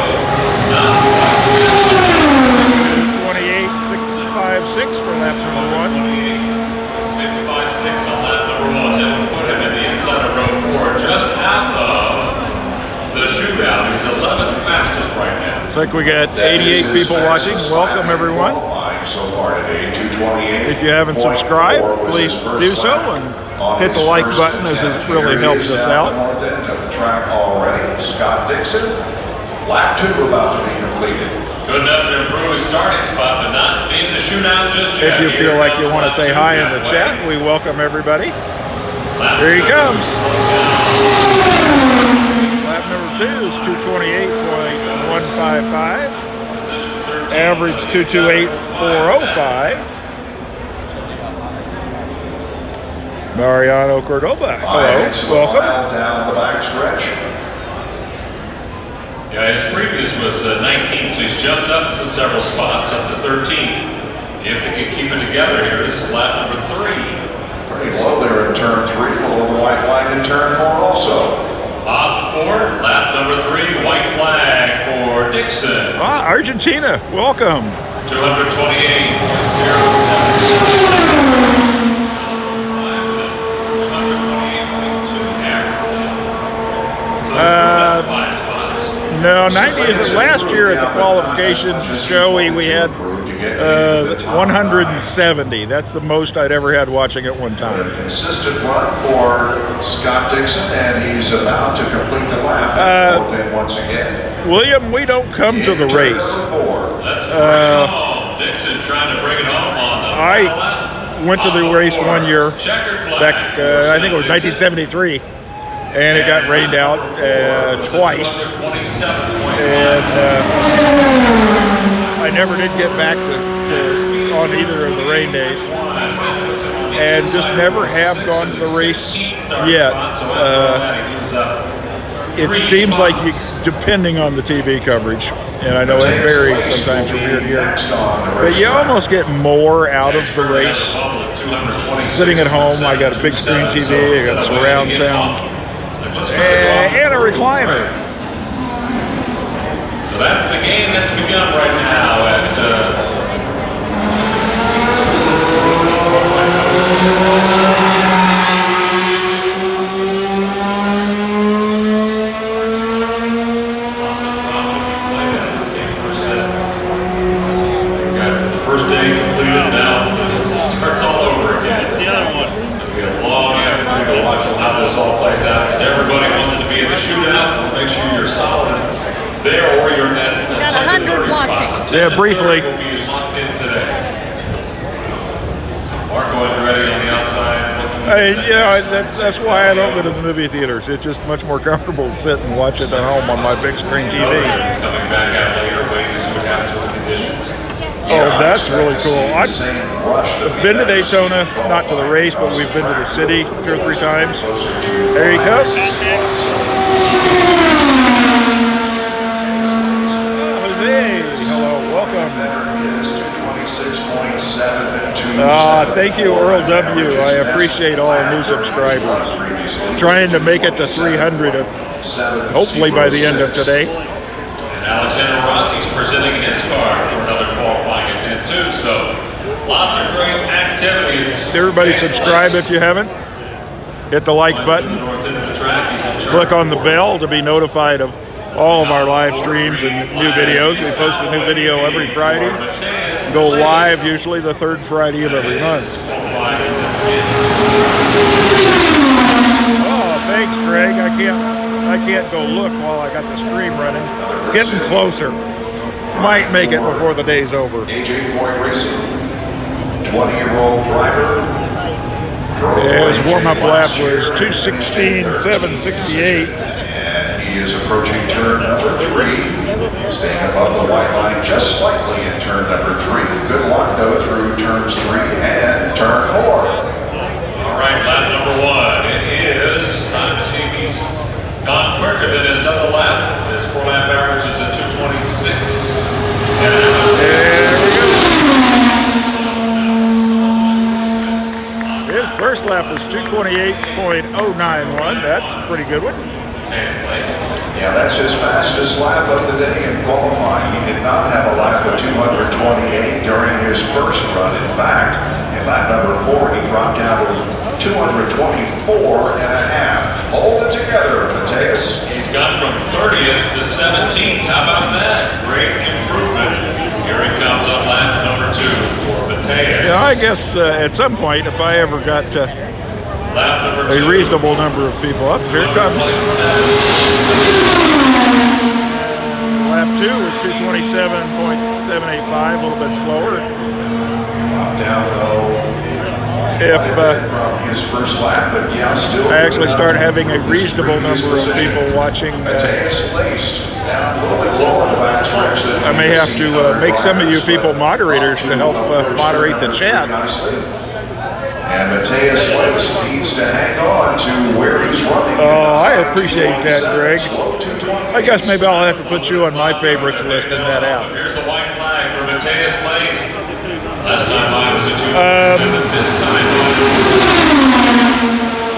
228.656 for lap number 1. 656 on lap number 1. That would put him in the inside of row 4, just out of the shootout. He's 11th fastest right now. Looks like we got 88 people watching. Welcome, everyone. So far today, 228. If you haven't subscribed, please do so and hit the like button as it really helps us out. North end of the track already. Scott Dixon, lap 2 about to be completed. Good enough to improve his starting spot, but not be in the shootout just yet. If you feel like you want to say hi in the chat, we welcome everybody. Here he comes. Lap number 2 is 228.155. Position 13 Average 228.405. Mariano Cordoba. Hello. Welcome. Down the back stretch. Yeah, his previous was 19th, so he's jumped up several spots, up to 13th. If they can keep it together here, this is lap number 3. Pretty low there in turn 3, below the white line in turn 4 also. Off 4, lap number 3, white flag for Dixon. Ah, Argentina. Welcome. 228.07. No, 90 isn't. Last year at the qualifications show, we had 170. That's the most I'd ever had watching at one time. A consistent run for Scott Dixon, and he's about to complete the lap. Once again, William, we don't come to the race. Dixon trying to bring it home on the I went to the race one year back, I think it was 1973. And it got rained out twice, and I never did get back to on either of the rain days, and just never have gone to the race yet. It seems like depending on the TV coverage, and I know it varies sometimes from year to year, but you almost get more out of the race sitting at home. I got a big screen TV, I got surround sound. And a recliner. So that's the game that's begun right now at got the first day completed now. Starts all over again. The other one. We have a long afternoon to watch how this all plays out. Everybody wants to be in the shootout, so make sure you're solid there or you're at the Got 100 watching. Yeah, briefly. Will be locked in today. Marco Andretti on the outside. That's why I don't go to the movie theaters. It's just much more comfortable to sit and watch it at home on my big screen TV. Coming back out later, waiting to see what happens with the conditions. Oh, that's really cool. I've been to Daytona, not to the race, but we've been to the city 2 or 3 times. There you go. Oh, Jose, hello, welcome. Thank you, Earl W. I appreciate all new subscribers. Trying to make it to 300, hopefully by the end of today. And Alexander Rossi's presenting his car for another qualifying attempt too, so lots of great activities. Everybody subscribe if you haven't. Hit the like button. Click on the bell to be notified of all of our live streams and new videos. We post a new video every Friday. Go live usually the 3rd Friday of every month. Oh, thanks, Greg. I can't go look while I got the stream running. Getting closer. Might make it before the day's over. AJ Foy Racing, 20-year-old driver. His warm-up lap was 2:16.768. And he is approaching turn number 3. Staying above the white line just slightly in turn number 3. Good luck though through turns 3 and turn 4. All right, lap number 1. It is time to see if he's gone quicker than his other lap. His 4-lap average is at 2:26. There we go. His first lap was 2:28.091. That's a pretty good one. Yeah, that's his fastest lap of the day in qualifying. He did not have a lap of 228 during his first run. In fact, in lap number 4, he dropped down to 224 and a half. Hold it together, Mateus. He's gone from 30th to 17th. How about that? Great improvement. Here he comes on lap number 2 for Mateus. Yeah, I guess at some point, if I ever got Lap number 2. a reasonable number of people up, here it comes. Lap 2 was 227.785, a little bit slower. Down low. If his first lap, but yeah, still. I actually start having a reasonable number of people watching, Mateus laced down a little bit lower the back stretch than may have to make some of you people moderators to help moderate the chat. And Mateus Lewis needs to hang on to where he's running. Oh, I appreciate that, Greg. I guess maybe I'll have to put you on my favorites list and that out. Here's the white flag for Mateus Lewis. Last time I was a 227. This time.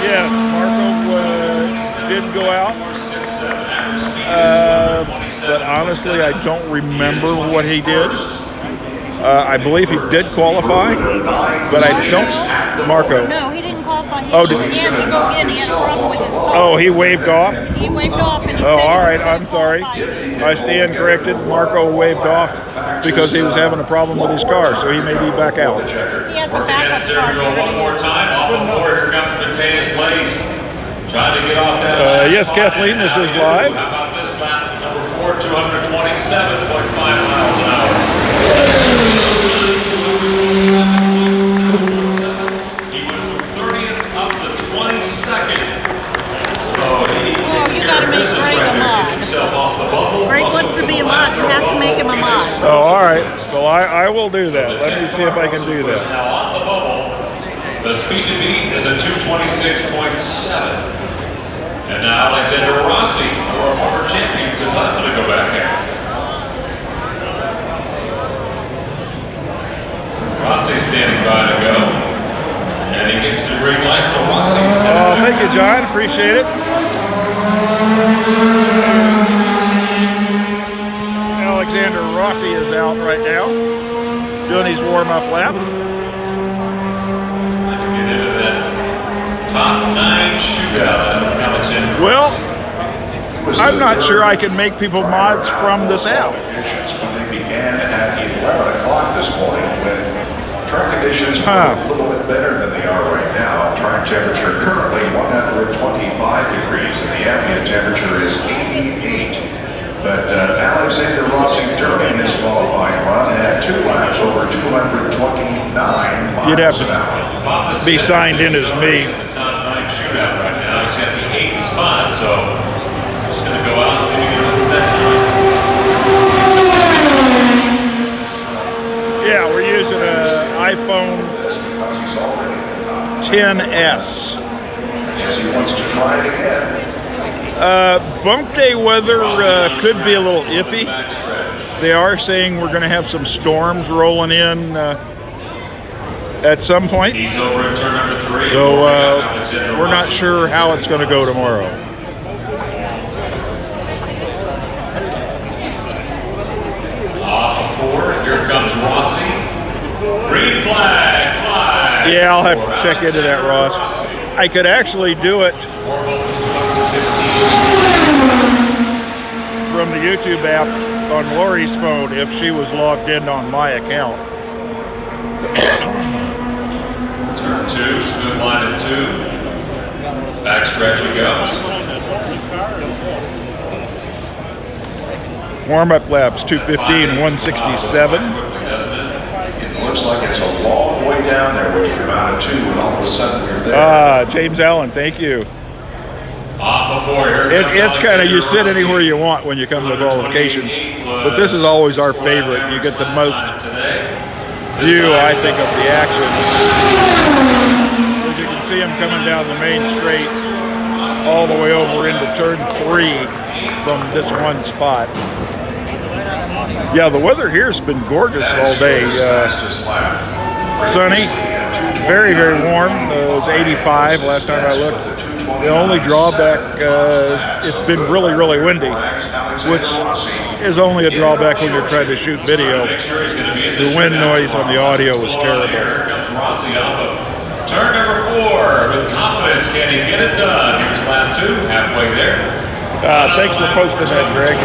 Yes, Marco did go out. But honestly, I don't remember what he did. I believe he did qualify, but I don't. Marco. No, he didn't qualify. Oh, did he had to go in. He had a problem with his car. Oh, he waved off? He waved off. And he Oh, said all he right. was gonna I'm sorry. qualify. I stand corrected. Marco waved off because he was having a problem with his car, so he may be back out. He has a Working backup at the steering wheel car. one more time. Off the board. Here comes Mateus Lewis. Trying to get off that. Yes, Kathleen, this is live. How about this lap? Number 4, 227.5 miles an hour. He went from 30th up to 22nd. So he takes you care gotta of make business Greg right a here. mod. Gets himself off the bubble. Greg wants to be a mod. You have to make him a mod. Oh, all right. Well, I will do that. Let me see if I can do that. Now on the bubble, the speed to beat is a 226.7. And now Alexander Rossi, our former champion, says I'm going to go back in. Rossi standing by to go. And he gets the green light, so Rossi is Oh, thank you, John. Appreciate it. Alexander Rossi is out right now, doing his warm-up lap. Get into that top 9 shootout, Alexander. Well, I'm not sure I can make people mods from this app. When they began at 11 o'clock this morning, when track conditions were a little bit better than they are right now. Track temperature currently 125 degrees, and the ambient temperature is 88. But Alexander Rossi during his qualifying run had 2 laps over 229 miles You'd have an hour. to be signed in as me. The top 9 shootout right now. He's got the 8th spot, so just going to go out and see if he can look at that time. Yeah, we're using an iPhone 10s. I guess he wants to try it again. Bump day weather could be a little iffy. They are saying we're going to have some storms rolling in at some point. He's over at turn number 3. So we're not sure how it's going to go tomorrow. Off of 4, here comes Rossi. Green flag, flag. Yeah, I'll have to check into that, Ross. I could actually do it from the YouTube app on Lori's phone if she was logged in on my account. Turn 2, smooth line at 2. Back stretch we go. Warm-up laps, 2:15, 167. It looks like it's a long way down there when you come out of 2 and all of a sudden you're there. James Allen, thank you. Off of 4, here It's kind of, you sit anywhere you want when you come to qualifications, but this is always our favorite. You get the most view, I think, of the action. As you can see him coming down the main straight all the way over into turn 3 from this one spot. Yeah, the weather here has been gorgeous all day. Sunny, very, very warm. It was 85 last time I looked. The only drawback is it's been really, really windy, which is only a drawback when you're trying to shoot video. The wind noise on the audio was terrible. Here comes Rossi off of turn number 4 with confidence. Can he get it done? Here's lap 2, halfway there. Thanks for posting that, Greg.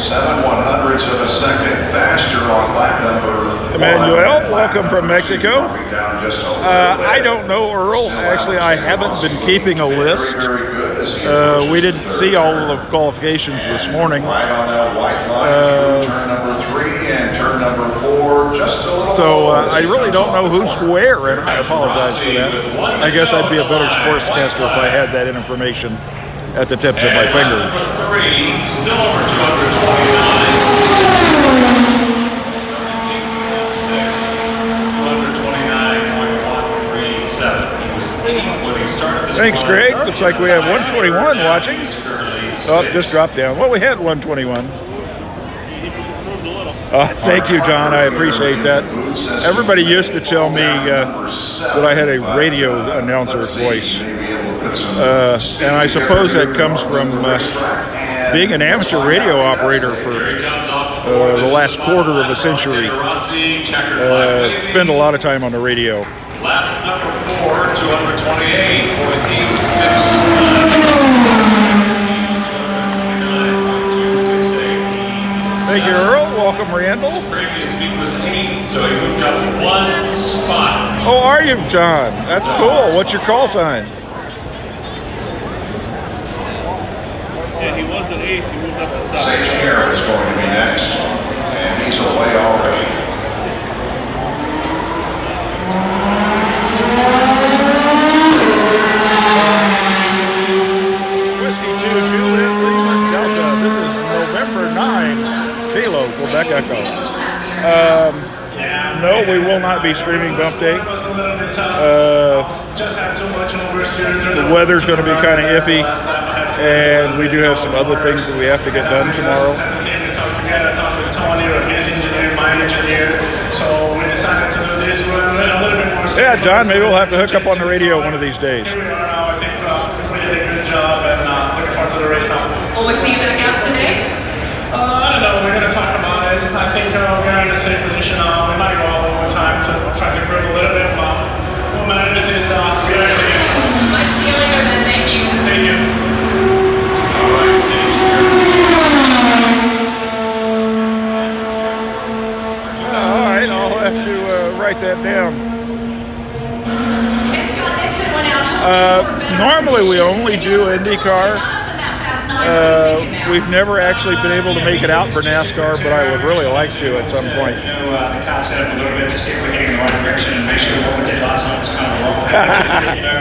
7/100ths of a second faster on lap number. Emmanuel, welcome from Mexico. I don't know, Earl. Actually, I haven't been keeping a list. We didn't see all of the qualifications this morning. Right on that white line, turn number 3 and turn number 4. for just a little So while. I really don't know who's where, and I apologize for that. I guess I'd be a better sportscaster if I had that information at the tips of my fingers. Number 3, still over 229. 229.137. He was 8 when he started this. Thanks, Greg. Looks like we have 121 watching. Oh, just dropped down. Well, we had 121. Thank you, John. I appreciate that. Everybody used to tell me that I had a radio announcer's voice. And I suppose that comes from being an amateur radio operator for the last quarter of a century. Spend a lot of time on the radio. Lap number 4, 228.869. Thank you, Earl. Welcome, Randall. Previous speed was 8, so he moved up 1 spot. Oh, are you, John? That's cool. What's your call sign? Yeah, he was at 8th, he moved up to 7th. Sage Karen is going to be next, and he's away already. Whiskey 2, Juliet Lima Delta. This is November 9, Kilo, Quebec Echo. No, we will not be streaming Bump Day. The weather's going to be kind of iffy, and we do have some other things that we have to get done tomorrow. Yeah, John, maybe we'll have to hook up on the radio one of these days. Will we see you back out today? I don't know, we're going to talk about it. I think we're in the same position. We might go all one more time to try to improve a little bit. What matters is we are here. Might see you later then, thank you. Thank you. All right, I'll have to write that down. And Scott Dixon went out. Normally we only do IndyCar. We've never actually been able to make it out for NASCAR, but I would really like to at some point. The concept a little bit to see if we're getting in the right direction and make sure what we did last time was kind of wrong.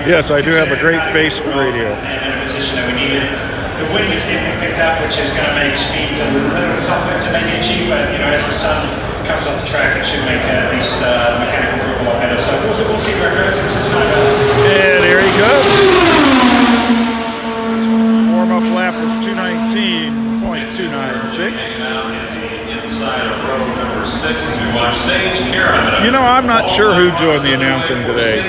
Yes, I do have a great face for radio. In a position that we needed. The wind is getting picked up, which is going to make speeds a little bit tougher to maybe achieve, but as the sun comes off the track, it should make at least the mechanical group a lot better. So we'll see where it goes. Just kind of And here he comes. Warm-up lap was 219.296. You know, I'm not sure who joined the announcing today.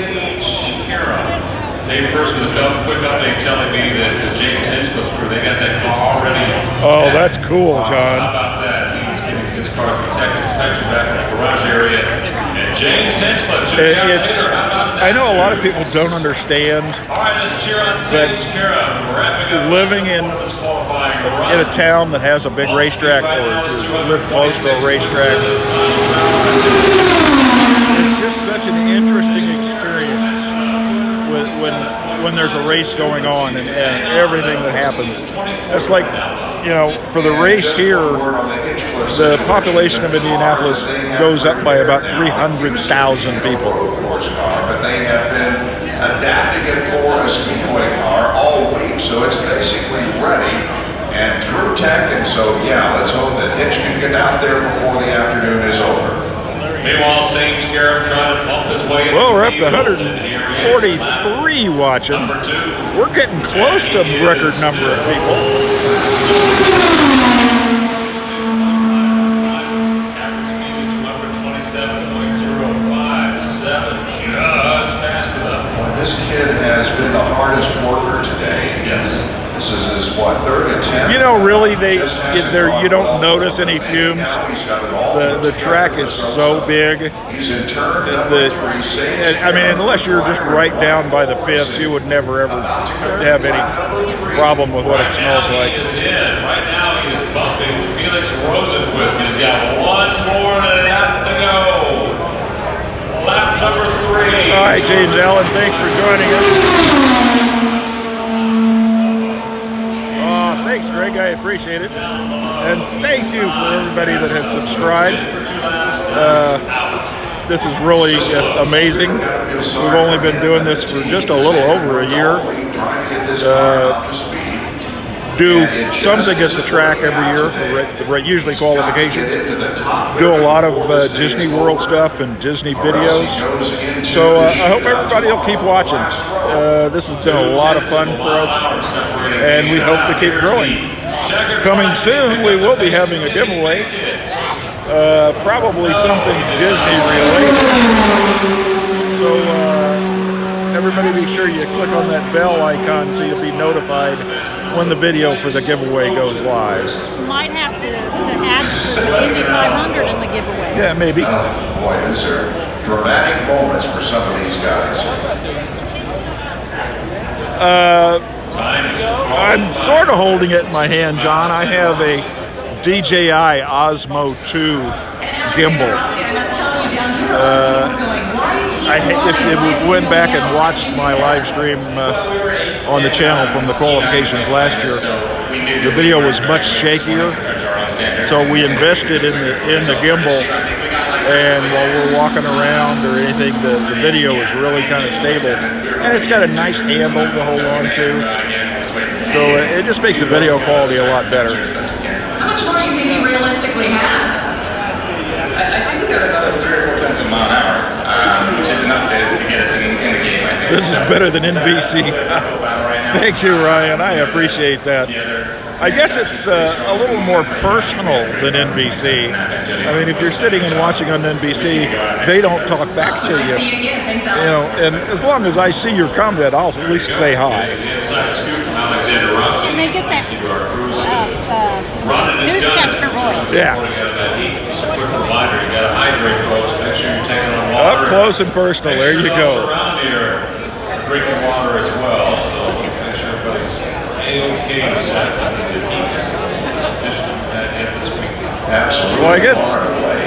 Dave first with a quick update telling me that James Hinchcliffe's crew, they got that car already. Oh, that's cool, How John. about that? He's getting his car through tech inspection back in the garage area. And James Hinchcliffe should be out later. How about that? I know a lot of people don't understand All right, let's cheer on But Sage Kara. We're wrapping up living in a town that has a big racetrack or live close to a racetrack. It's just such an interesting experience when there's a race going on and everything that happens. It's like, you know, for the race here, the population of Indianapolis goes up by about 300,000 people. But they have been adapting it for a speedway car all week, so it's basically ready and through tech. And so, yeah, let's hope that Hitch can get out there before the afternoon is over. Meanwhile, Sage Kara trying to bump his way. Well, we're up to 143 watching. We're getting close to a record number of people. This kid has been the hardest worker today. Yes. This is his, what, third attempt? You know, really, you don't notice any fumes. The track is so big. He's in turn I mean, unless you're just right down by the pits, you would never ever have any problem with what it smells like. Right now he is bumping Felix Rosenquist. He's got one more lap to go. Lap number 3. All right, James Allen, thanks for joining us. Thanks, Greg. I appreciate it. And thank you for everybody that has subscribed. This is really amazing. We've only been doing this for just a little over a year. Do something at the track every year for usually qualifications. Do a lot of Disney World stuff and Disney videos. So I hope everybody will keep watching. This has been a lot of fun for us, and we hope to keep growing. Coming soon, we will be having a giveaway. Probably something Disney related. So everybody be sure you click on that bell icon so you'll be notified when the video for the giveaway goes live. Might have to add some Indy 500 in the giveaway. Yeah, maybe. Boy, these are dramatic moments for some of these guys. I'm sort of holding it in my hand, John. I have a DJI Osmo 2 gimbal. If you went back and watched my live stream on the channel from the qualifications last year, the video was much shakier. So we invested in the gimbal, and while we're walking around or anything, the video is really kind of stable, and it's got a nice handle to hold on to. So it just makes the video quality a lot better. How much more do you think you realistically have? I think we got about 3 or 4 tenths of a mile an hour, which is enough to get us in the game, I think. This is better than NBC. Thank you, Ryan. I appreciate that. I guess it's a little more personal than NBC. I mean, if you're sitting and watching on NBC, they don't talk back to you. You know, and as long as I see your comment, I'll at least say hi. And they get that newscaster voice. Yeah. Up close and personal. There you go. Drinking water as well, so make sure everybody's A-OK with that. Absolutely. Well, I guess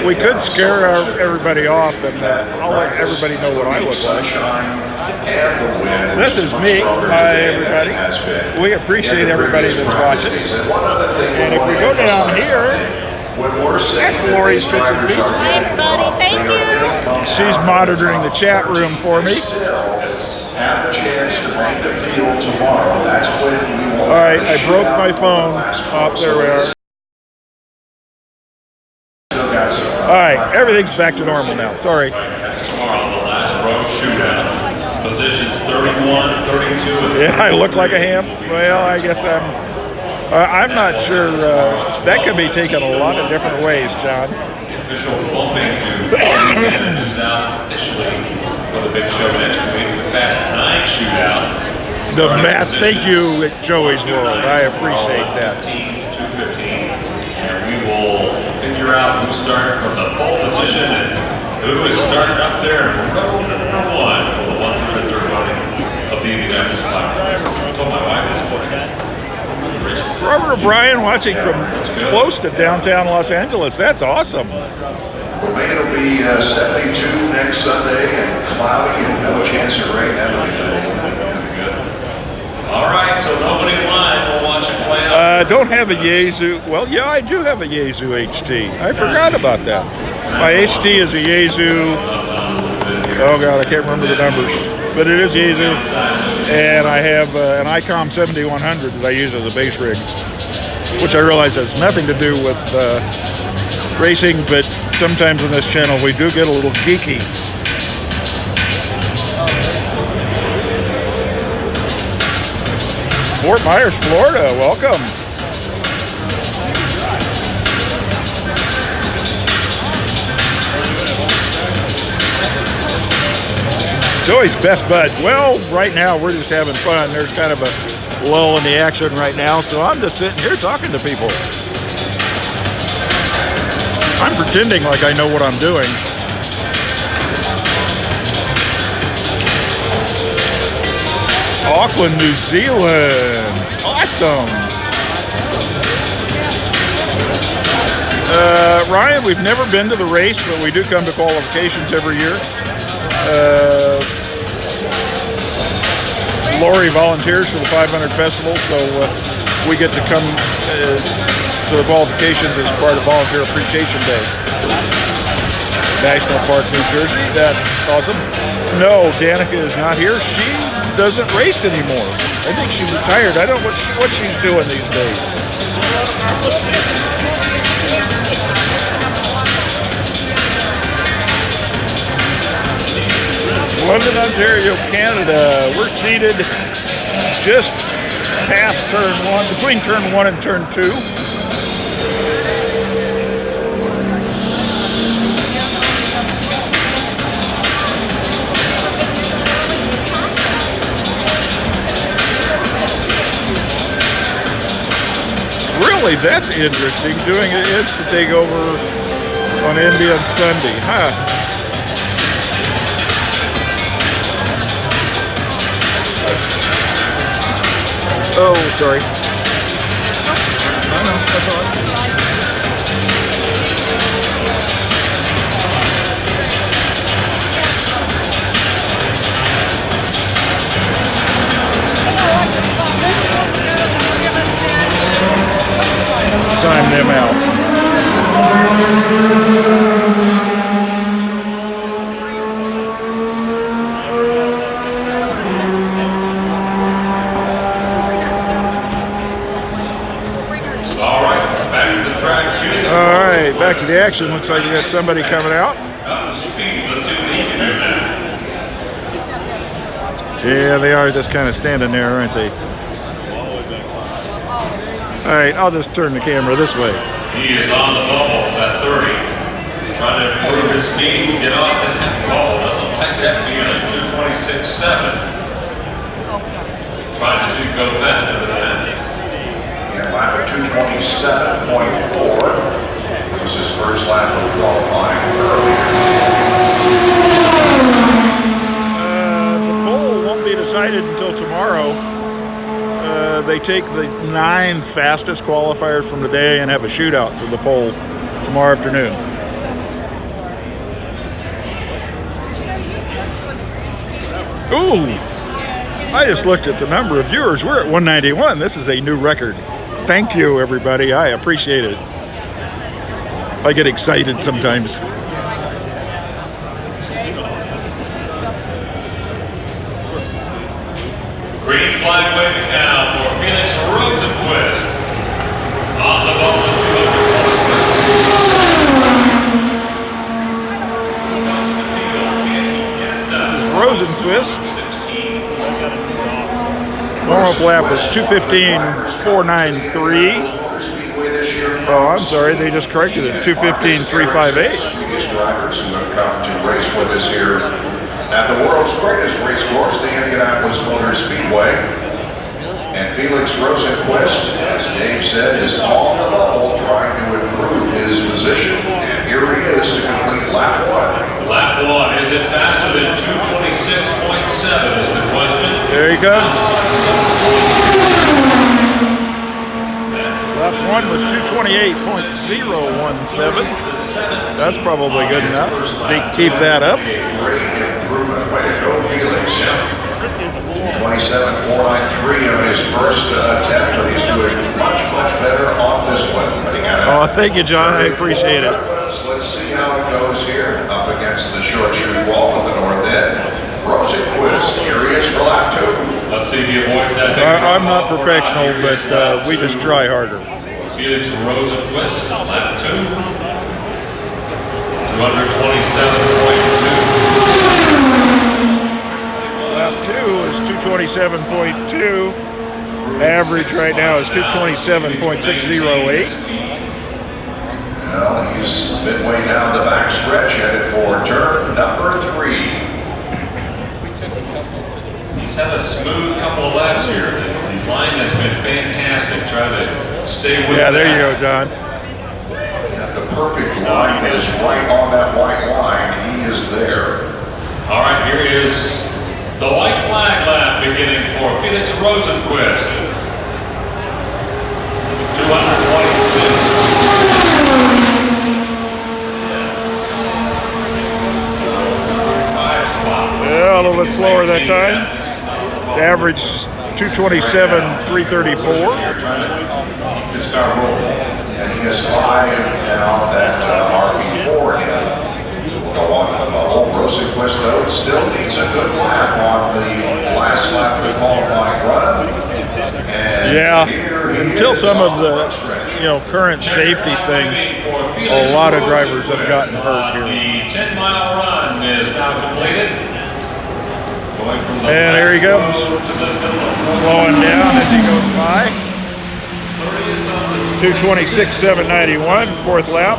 we could scare everybody off, and I'll let everybody know what I look like. This is me. Hi, everybody. We appreciate everybody that's watching. And if we go down here, that's Lori's Bits and Pieces. Hi, everybody. Thank you. She's monitoring the chat room for me. Have the chance to make the field tomorrow. That's when we will. All right, I broke my phone. Oh, there we are. All right, everything's back to normal now. Sorry. Tomorrow, the last row shootout. Positions 31, 32. Yeah, I look like a ham. Well, I guess I'm not sure. That could be taken a lot of different ways, John. The official bumping to is out officially for the big show next week. The Fast 9 shootout. The mass. Thank you at Joey's World. I appreciate that. 2:15, and we will figure out who's starting from the pole position and who is starting up there from row number 1 for the 103rd running of the Indianapolis Motor Speedway. I told my wife this morning. Robert O'Brien watching from close to downtown Los Angeles. That's awesome. Well, it'll be 72 next Sunday and cloudy and no chance of rain. That'll be good. All right, so nobody in line will watch it play out. Don't have a Yaesu. Well, yeah, I do have a Yaesu HT. I forgot about that. My HT is a Yaesu. Oh God, I can't remember the numbers, but it is Yaesu. And I have an ICOM 7100 that I use as a base rig, which I realize has nothing to do with racing, but sometimes on this channel we do get a little geeky. Fort Myers, Florida, welcome. Joey's best bud. Well, right now we're just having fun. There's kind of a lull in the action right now, so I'm just sitting here talking to people. I'm pretending like I know what I'm doing. Auckland, New Zealand. Awesome. Ryan, we've never been to the race, but we do come to qualifications every year. Lori volunteers for the 500 Festival, so we get to come to the qualifications as part of Volunteer Appreciation Day. National Park, New Jersey. That's awesome. No, Danica is not here. She doesn't race anymore. I think she's retired. I don't know what she's doing these days. London, Ontario, Canada. We're seated just past turn 1, between turn 1 and turn 2. Really, that's interesting, doing it is to take over on Indian Sunday, huh? Oh, sorry. I know, that's all right. Time them out. Back to the action. Looks like we got somebody coming out. Yeah, they are just kind of standing there, aren't they? All right, I'll just turn the camera this way. He is on the bubble at 30. Trying to improve his speed, get off the bubble. Doesn't like that feeling. 226.7. Trying to see go faster than that. Yeah, lap of 227.4. This is his first lap of qualifying earlier. The pole won't be decided until tomorrow. They take the 9 fastest qualifiers from the day and have a shootout for the pole tomorrow afternoon. Ooh! I just looked at the number of viewers. We're at 191. This is a new record. Thank you, everybody. I appreciate it. I get excited sometimes. Green flag waving now for Felix Rosenquist. On the ball. This is Rosenquist. Warm-up lap was 2:15.493. Oh, I'm sorry, they just corrected it. 2:15.358. These drivers who have come to race with us here at the world's greatest race course, the Indianapolis Motor Speedway. And Felix Rosenquist, as Dave said, is on the bubble trying to improve his position. And here he is to complete lap 1. Lap 1, is it faster than 226.7 is the question. There he comes. Lap 1 was 228.017. That's probably good enough. If he can keep that up. Great improvement. Way to go, Felix. 27.493 on his first attempt, but he's doing much better on this one. Oh, thank you, John. I appreciate it. Let's see how it goes here up against the short chute wall of the north end. Rosenquist, here he is for lap 2. Let's see if he avoids that. I'm not professional, but we just try harder. Felix Rosenquist, lap 2. 227.2. Lap 2 is 227.2. Average right now is 227.608. Well, he's midway down the back stretch, headed for turn number 3. He's had a smooth couple of laps here. The line has been fantastic. Try to stay with Yeah, there that. you go, John. The perfect line is right on that white line. He is there. All right, here is the white flag lap beginning for Felix Rosenquist. 226. Yeah, a little bit slower that time. The average 227.334. This car rolling, and he has 5 now that are before him. go on the bubble. Rosenquist, still needs a good lap on the last lap of the qualifying run. And Yeah, here he until is some on of the the front stretch. current safety things, a lot of drivers have gotten hurt here. The 10-mile run is now completed. Going from the And here he comes, slowing down as he goes by. 226.791, fourth lap.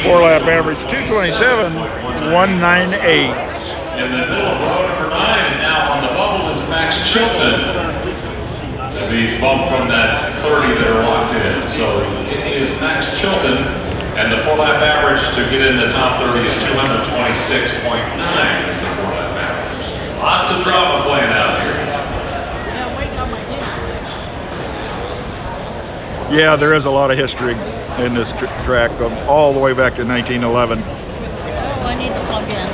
4-lap average 227.198. In the middle of row number 9, and now on the bubble is Max Chilton. To be bumped from that 30 that are locked in. So it is Max Chilton, and the 4-lap average to get in the top 30 is 226.9 is the 4-lap average. Lots of drama playing out here. Yeah, there is a lot of history in this track, all the way back to 1911. Oh, I need to plug in.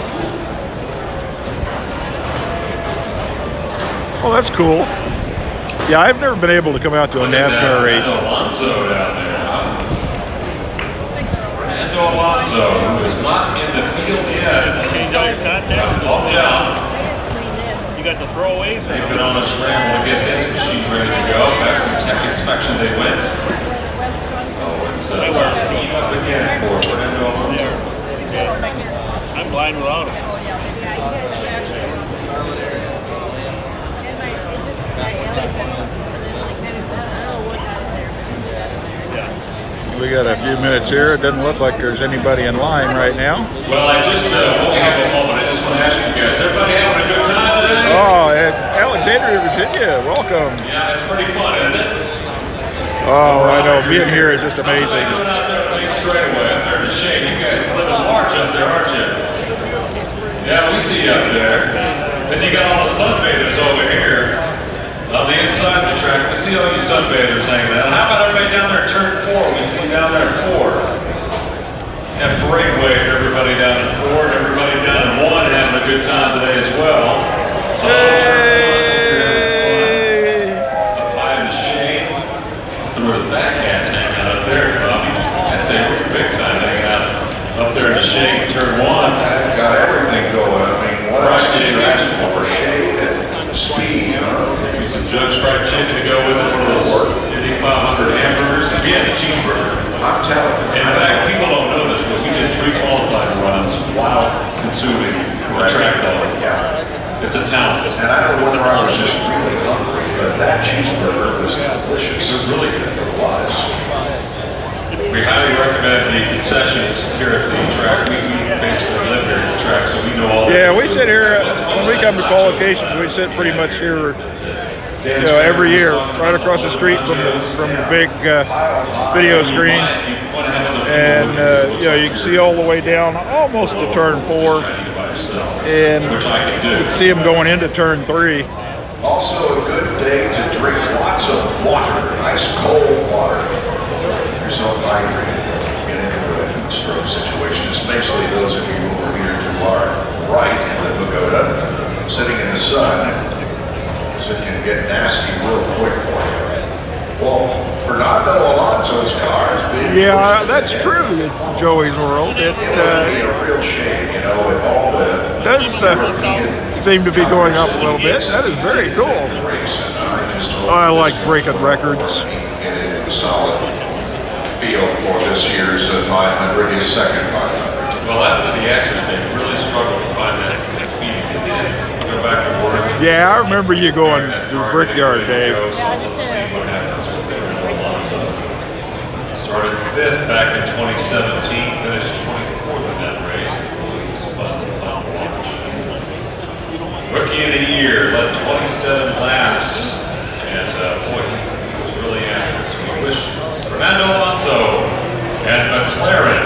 Oh, that's cool. Yeah, I've never been able to come out to a NASCAR race. Alonso down there. Fernando Alonso, who is not in the field yet. Change all your contact. Oh, yeah. You got the throwaways. They've been on a scramble to get his machine ready to go. Back from tech inspection they went. Oh, it's team up again for Fernando Alonso. I'm blind without them. We got a few minutes here. It doesn't look like there's anybody in line right now. Well, I just woke up a moment. I just want to ask you guys, everybody having a good time today? Oh, and Alexandria, Virginia, welcome. Yeah, it's pretty fun, isn't it? Oh, I know. Being here is just amazing. How's it doing out there at the straightaway up there in the shade? You guys live in March up there, aren't you? Yeah, we see you up there. Then you got all the sunbathers over here. On the inside of the track, we see all you sunbathers hanging out. How about everybody down there at turn 4? We see you down there at 4. Have a great wave, everybody down at 4, and everybody down at 1 having a good time today as well. Hey! Up high in the shade. Where the fat cats hang out up there, Bobby. They were big time hanging out up there in the shade, turn 1. I've got everything going. I mean, what else could you ask for? Shade and speed, you know? Maybe some Judge fried chicken to go with it, one of those 5,500 hamburgers. If you had a cheeseburger. I'm telling you. In fact, people don't know this, but we did 3 qualifying runs while consuming the track dog. Yeah. It's a talent. And I don't know whether I was just really hungry, but that cheeseburger was delicious. It was really good. It was. We highly recommend the concessions here at the track. We basically live here at the track, so we know all the. Yeah, we sit here, when we come to Qualifications, we sit pretty much here, every year, right across the street from the big video screen. And, you can see all the way down, almost to turn 4. And you can see them going into turn 3. Also a good day to drink lots of water, nice cold water. You're so hydrated, get into a heat stroke situation, especially those of you over here to our right in the pagoda, sitting in the sun, so it can get nasty real quick for you. Well, Fernando Alonso's car is being Yeah, that's true in Joey's world. It a real shame, with all the does seem to be going up a little bit. That is very cool. I like breaking records. Solid field for this year's 500, his second 500. Well, after the accident, they really struggled to find that speed. Go back to work. Yeah, I remember you going to the Brickyard, Dave. What happens with started 5th back in 2017, finished 24th in that race. Rookie of the year, led 27 laps, and boy, he was really accurate. So we wish Fernando Alonso and McLaren,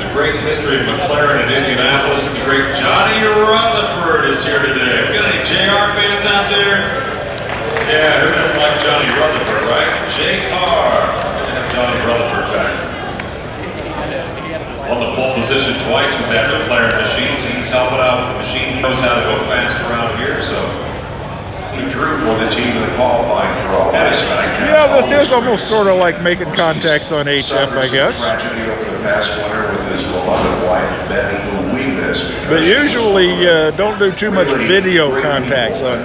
the great history of McLaren in Indianapolis, the great Johnny Rutherford is here today. We got any JR fans out there? Yeah, who doesn't like Johnny Rutherford, right? JR. Johnny Rutherford back. On the pole position twice with that McLaren machine, so he's helping out with the machine. He knows how to go fast around here, so He drew for the team in the qualifying for all this night. Yeah, Well, this is almost sort of like making contacts on HF, I guess. Tragedy over the past winter with his beloved wife, Betty, who we miss. But usually don't do too much video contacts on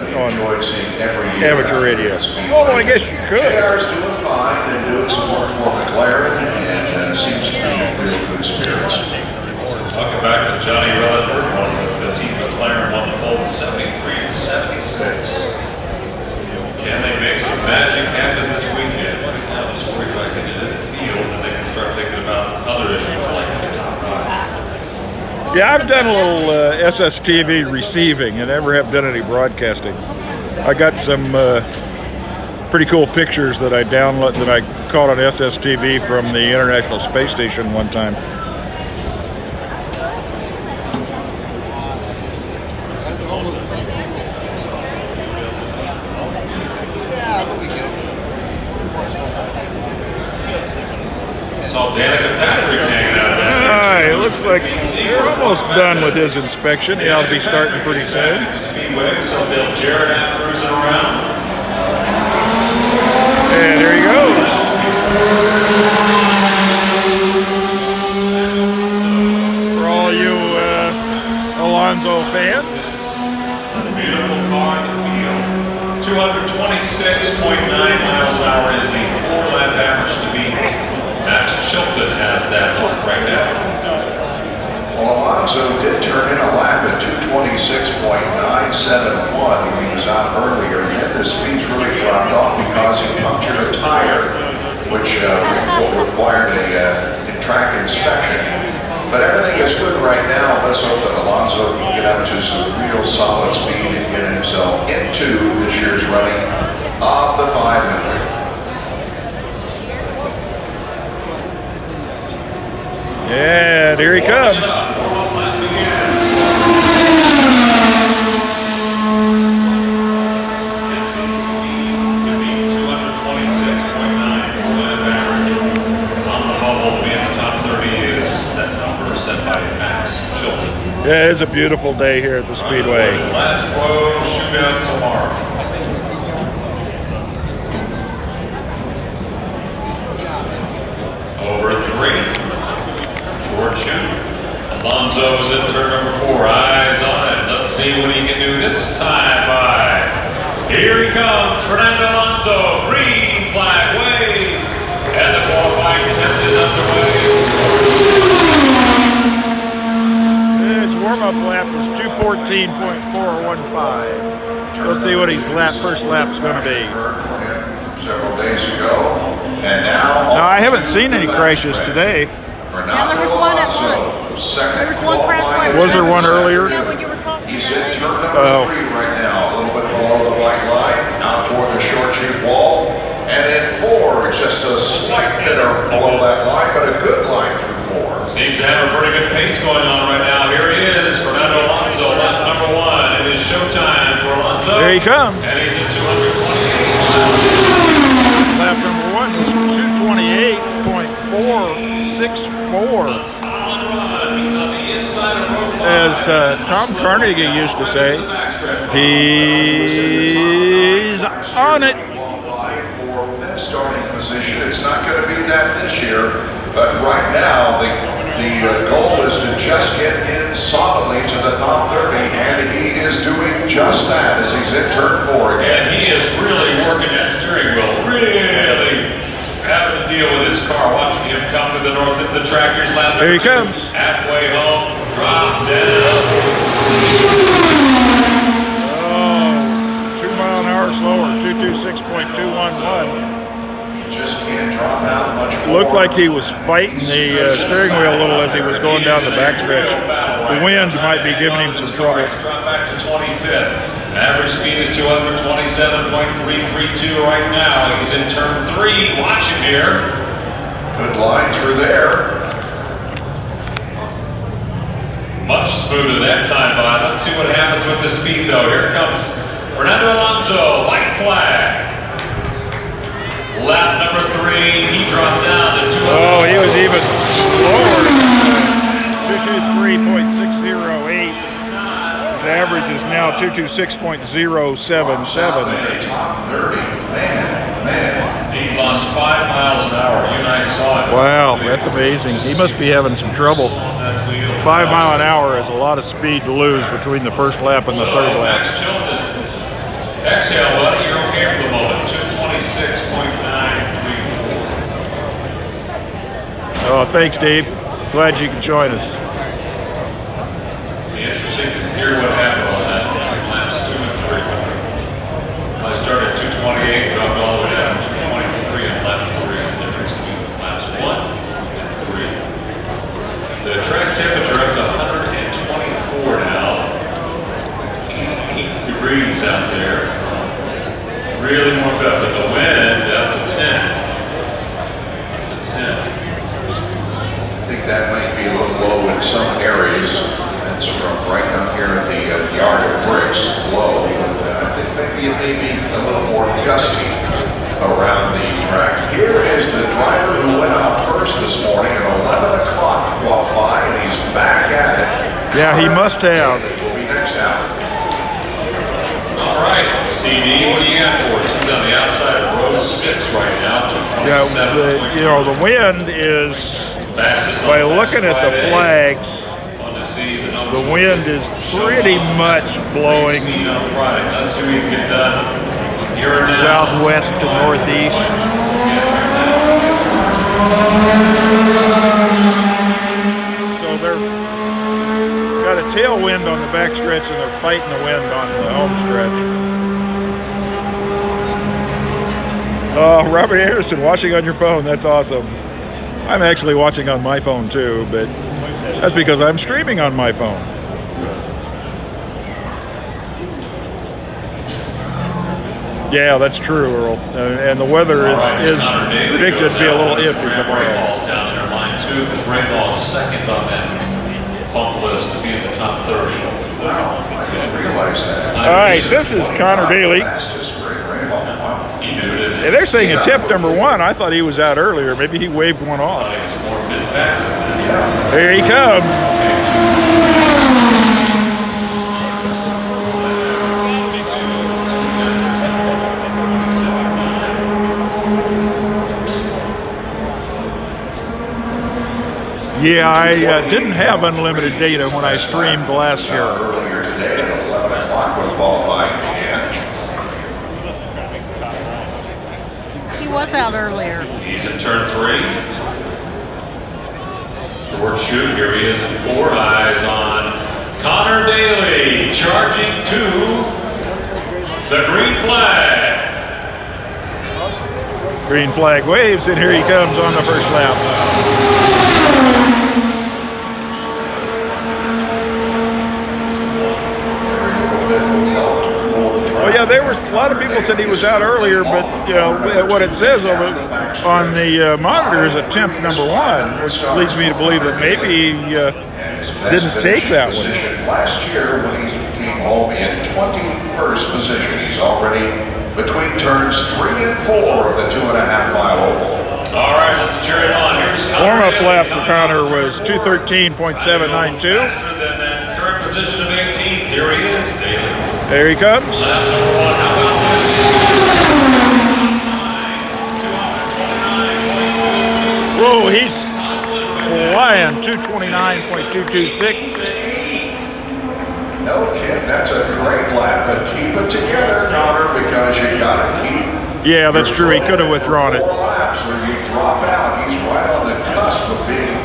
amateur radio. Although I guess you could. JR's doing fine and doing some work for McLaren, and seems to be a real good experience. Welcome back to Johnny Rutherford. The team McLaren won the pole 73 and 76. Can they make some magic happen this weekend? Right now, just worried about getting into the field, and they can start thinking about other issues like the top five. Yeah, I've done a little SSTV receiving and never have done any broadcasting. I got some pretty cool pictures that I caught on SSTV from the International Space Station one time. It looks like they're almost done with his inspection. He'll be starting pretty soon. And there he goes. For all you Alonso fans. Beautiful car in the field. 226.9 miles an hour is the 4-lap average to beat. Max Chilton has that right now. Well, Alonso did turn in a lap at 226.971 when he was out earlier, yet the speeds really dropped off because he punctured a tire, which required a track inspection. But everything is good right now. Let's hope that Alonso can get up to some real solid speed and get himself into this year's running of the 500. Yeah, here he comes. Yeah, it's a beautiful day here at the Speedway. Last row shootout tomorrow. Over 3. Short shoot. Alonso is in turn number 4. Eyes on it. Let's see what he can do this time by. Here he comes, Fernando Alonso. Green flag waves. And the qualifying attempt is underway. His warm-up lap was 2:14.415. Let's see what his first lap's going to be. Several days ago, and now I haven't seen any crashes today. Yeah, there was one at lunch. There was one crash right Was there one earlier? Yeah, when you were talking. he's in turn number 3 right now, a little bit below the white line, out toward the short shoot wall, and in 4, just a slight bit below that line, but a good line through 4. Seems to have a pretty good pace going on right now. Here he is, Fernando Alonso, lap number 1. It is showtime for Alonso. There he comes. And he's at 228 miles. Lap number 1 was 228.464. As Tom Carnegie used to say, he's on it. For fifth starting position, it's not going to be that this year, but right now the goal is to just get in solidly to the top 30, and he is doing just that as he's in turn 4 again. And he is really working that steering wheel, really having to deal with his car, watching him come to the north of the tractor's lap. There he comes. Halfway home, drop down. Oh, 2 mile an hour slower, 226.211. Just can't drop out much more. Looked like he was fighting the steering wheel a little as he was going down the backstretch. The wind might be giving him some trouble. Drop back to 25th. Average speed is 227.332 right now. He's in turn 3. Watch him here. Good line through there. Much smoother that time, but let's see what happens with the speed though. Here comes Fernando Alonso, white flag. Lap number 3, he dropped down to 2. Oh, he was even slower. 223.608. average is now 226.077. Top 30, man. He lost 5 miles an hour. You and I saw it. Wow, that's amazing. He must be having some trouble. 5 mile an hour is a lot of speed to lose between the first lap and the third lap. Max Chilton. Exhale, buddy. You're okay for the moment. 226.934. Oh, thanks, Dave. Glad you could join us. Be interesting to hear what happened on that between laps 2 and 3. I started at 228, dropped all the way down to 223 on lap 3. The difference between laps 1 and 3. The track temperature up to 124 now. 80 degrees out there. Really warmed up, but the wind up to 10. I think that might be a little low in some areas. That's from right down here at the yard of bricks, low. But I think maybe it may be a little more gusty around the track. Here is the driver who went out first this morning at 11 o'clock qualify, and he's back at it. Yeah, he must have. Will be next out. All right, CD, what do you got for us? He's on the outside of row 6 right now. Yeah, the wind is, by looking at the flags, the wind is pretty much blowing southwest to northeast. So they've got a tailwind on the backstretch and they're fighting the wind on the home stretch. Oh, Robert Anderson, watching on your phone. That's awesome. I'm actually watching on my phone too, but that's because I'm streaming on my phone. Yeah, that's true, Earl. And the weather is predicted to be a little iffy tomorrow. Down there, line 2, because Rainball is second on that bump list to be in the top 30. Wow, I didn't realize that. All right, this is Connor Daly. And they're saying attempt number 1. I thought he was out earlier. Maybe he waved one off. Here he comes. Yeah, I didn't have unlimited data when I streamed last year. Earlier today at 11 o'clock when qualifying began. He was out earlier. He's in turn 3. Short shoot, here he is in 4. Eyes on Connor Daly, charging to the green flag. Green flag waves, and here he comes on the first lap. Oh yeah, there was a lot of people said he was out earlier, but you know what it says on the monitor is attempt number 1, which leads me to believe that maybe he didn't take that one. Last year when he came home in 21st position, he's already between turns 3 and 4 of the 2.5-mile oval. All right, let's cheer it on. Here's Warm-up lap for Connor was 2:13.792. Faster than that current position of 18th. Here he is, Daly. There he comes. Lap number 1. How about this? Whoa, he's flying. 229.226. No kid, that's a great lap, but keep it together, Connor, because you got to keep. Yeah, that's true. He could have withdrawn it. 4 laps where you drop out. He's right on the cusp of being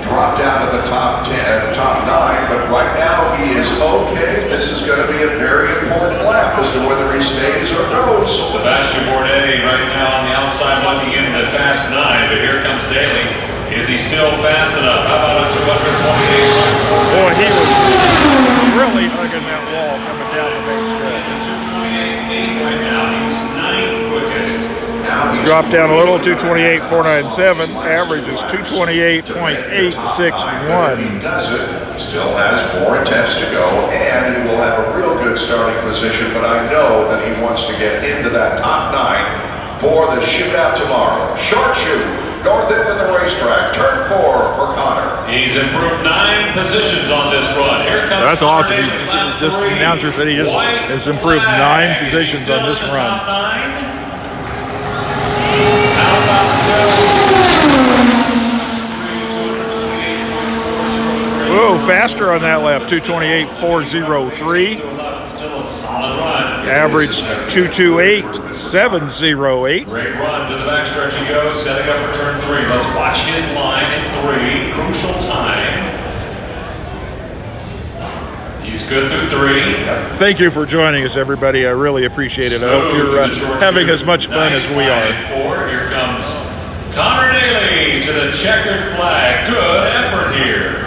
dropped down to the top 10, top 9, but right now he is okay. This is going to be a very important lap as to whether he stays or goes. Sebastian Bourdais right now on the outside looking into the fast 9, but here comes Daly. Is he still fast enough? How about a 228? Boy, he was really hugging that wall coming down the main stretch. 228.8 right now. He's 9th quickest. Now he's Dropped down a little, 228.497. Average is 228.861. He does it. He still has more attempts to go, and he will have a real good starting position, but I know that he wants to get into that top 9 for the shootout tomorrow. Short shoot north end of the racetrack. Turn 4 for Connor. He's improved 9 positions on this run. Here comes That's awesome. Connor. This announcer said he just has improved 9 positions on this run. Whoa, faster on that lap, 228.403. Average 228.708. Great run to the backstretch he goes, setting up for turn 3. Let's watch his line in 3. Crucial time. He's good through 3. Thank you for joining us, everybody. I really appreciate it. I hope you're having as much fun as we are. Here comes Connor Daly to the checkered flag. Good effort here.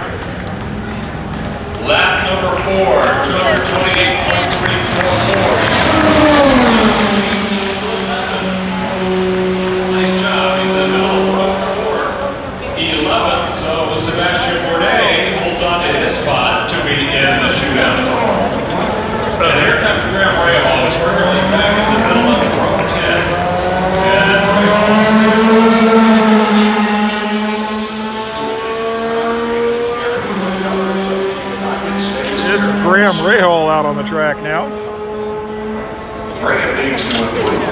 Lap number 4, 228.344. Nice job. He's in the middle of row 11, so Sebastian Bourdais holds on to his spot to be in the shootout tomorrow. And here comes Graham Rahal, who's currently back in the middle of row 10. This is Graham Rahal out on the track now. Graham needs to improve.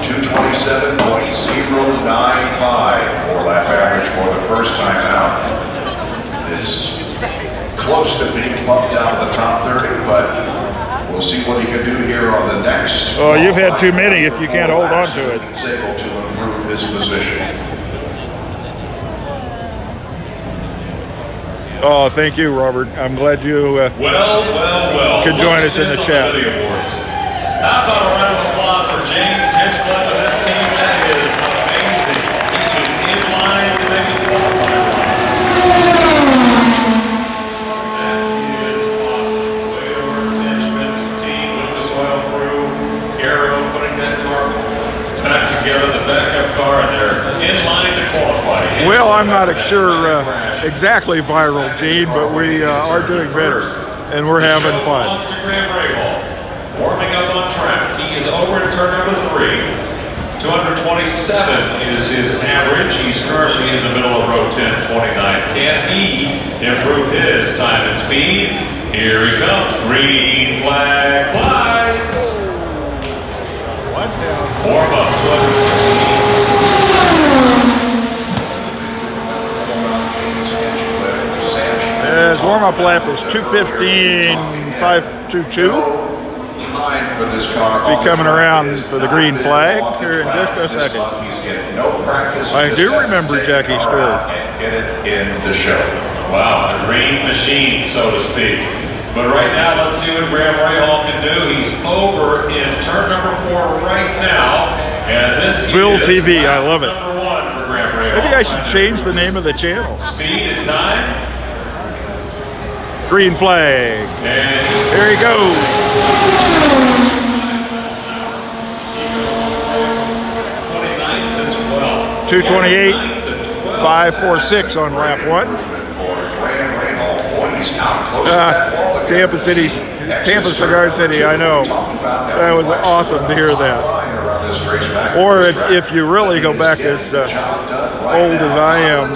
227.095 for lap average for the first time out. Is close to being bumped out of the top 30, but we'll see what he can do here on the next. Oh, you've had too many if you can't hold on to it. He's able to improve his position. Oh, thank you, Robert. I'm glad you could join us in the chat. How about a round of applause for James Hinchcliffe and this team? That is amazing. He is in line to make it qualify. That is awesome. Way to work, Sam Schmidt's team, Lucas Oil Crew, Arrow putting that car back together, the backup car, and they're in line to qualify. Well, I'm not sure exactly viral, Gene, but we are doing better, and we're having fun. Warming up on track. He is over to turn number 3. 227 is his average. He's currently in the middle of row 10, 29. Can he improve his time and speed? Here he comes. Green flag flies. Warm up 216. His warm-up lap is 2:15.522. Time for this car. Be coming around for the green flag here in just a second. I do remember Jackie Stewart. Get it in the show. Wow, a green machine, so to speak. But right now, let's see what Graham Rahal can do. He's over in turn number 4 right now. And this Bill is TV, I love it. Number 1 for Graham Rahal. Maybe I should change the name of the channel. Speed at 9. Green flag. And here he goes. 228.546 on lap 1. Tampa Cigar City, I know. That was awesome to hear that. Or if you really go back as old as I am,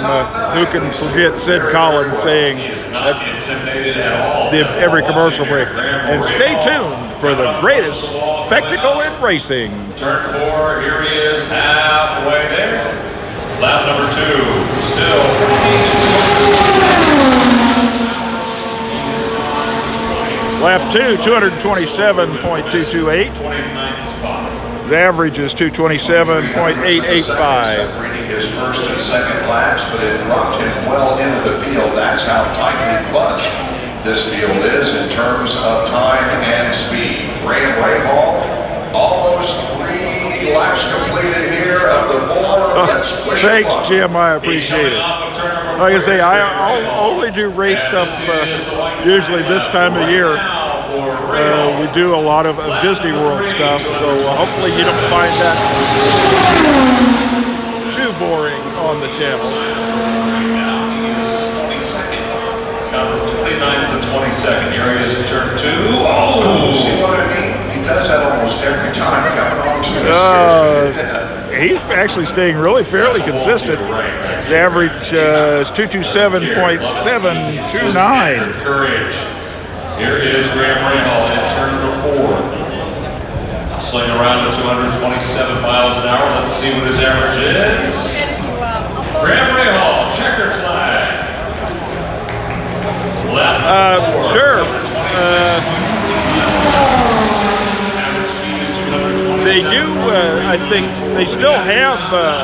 who can forget Sid Collins saying at every commercial break, and stay tuned for the greatest spectacle in racing. Turn 4, here he is, halfway there. Lap number 2, still. Lap 2, 227.228. His average is 227.885. His first and second laps, but it dropped him well into the field. That's how tightly bunched this field is in terms of time and speed. Graham Rahal, almost 3 laps completed here of the 4. Thanks, Jim. I appreciate it. Like I say, I'll only do race stuff usually this time of year. We do a lot of Disney World stuff, so hopefully you don't find that too boring on the channel. 29th to 22nd. Here he is in turn 2. Oh, see what I mean? He does that almost every time coming on to this. He's actually staying really fairly consistent. His average is 227.729. Courage. Here is Graham Rahal in turn number 4. Sling around to 227 miles an hour. Let's see what his average is. Graham Rahal, checker flag. Left. Sure. They do, I think, they still have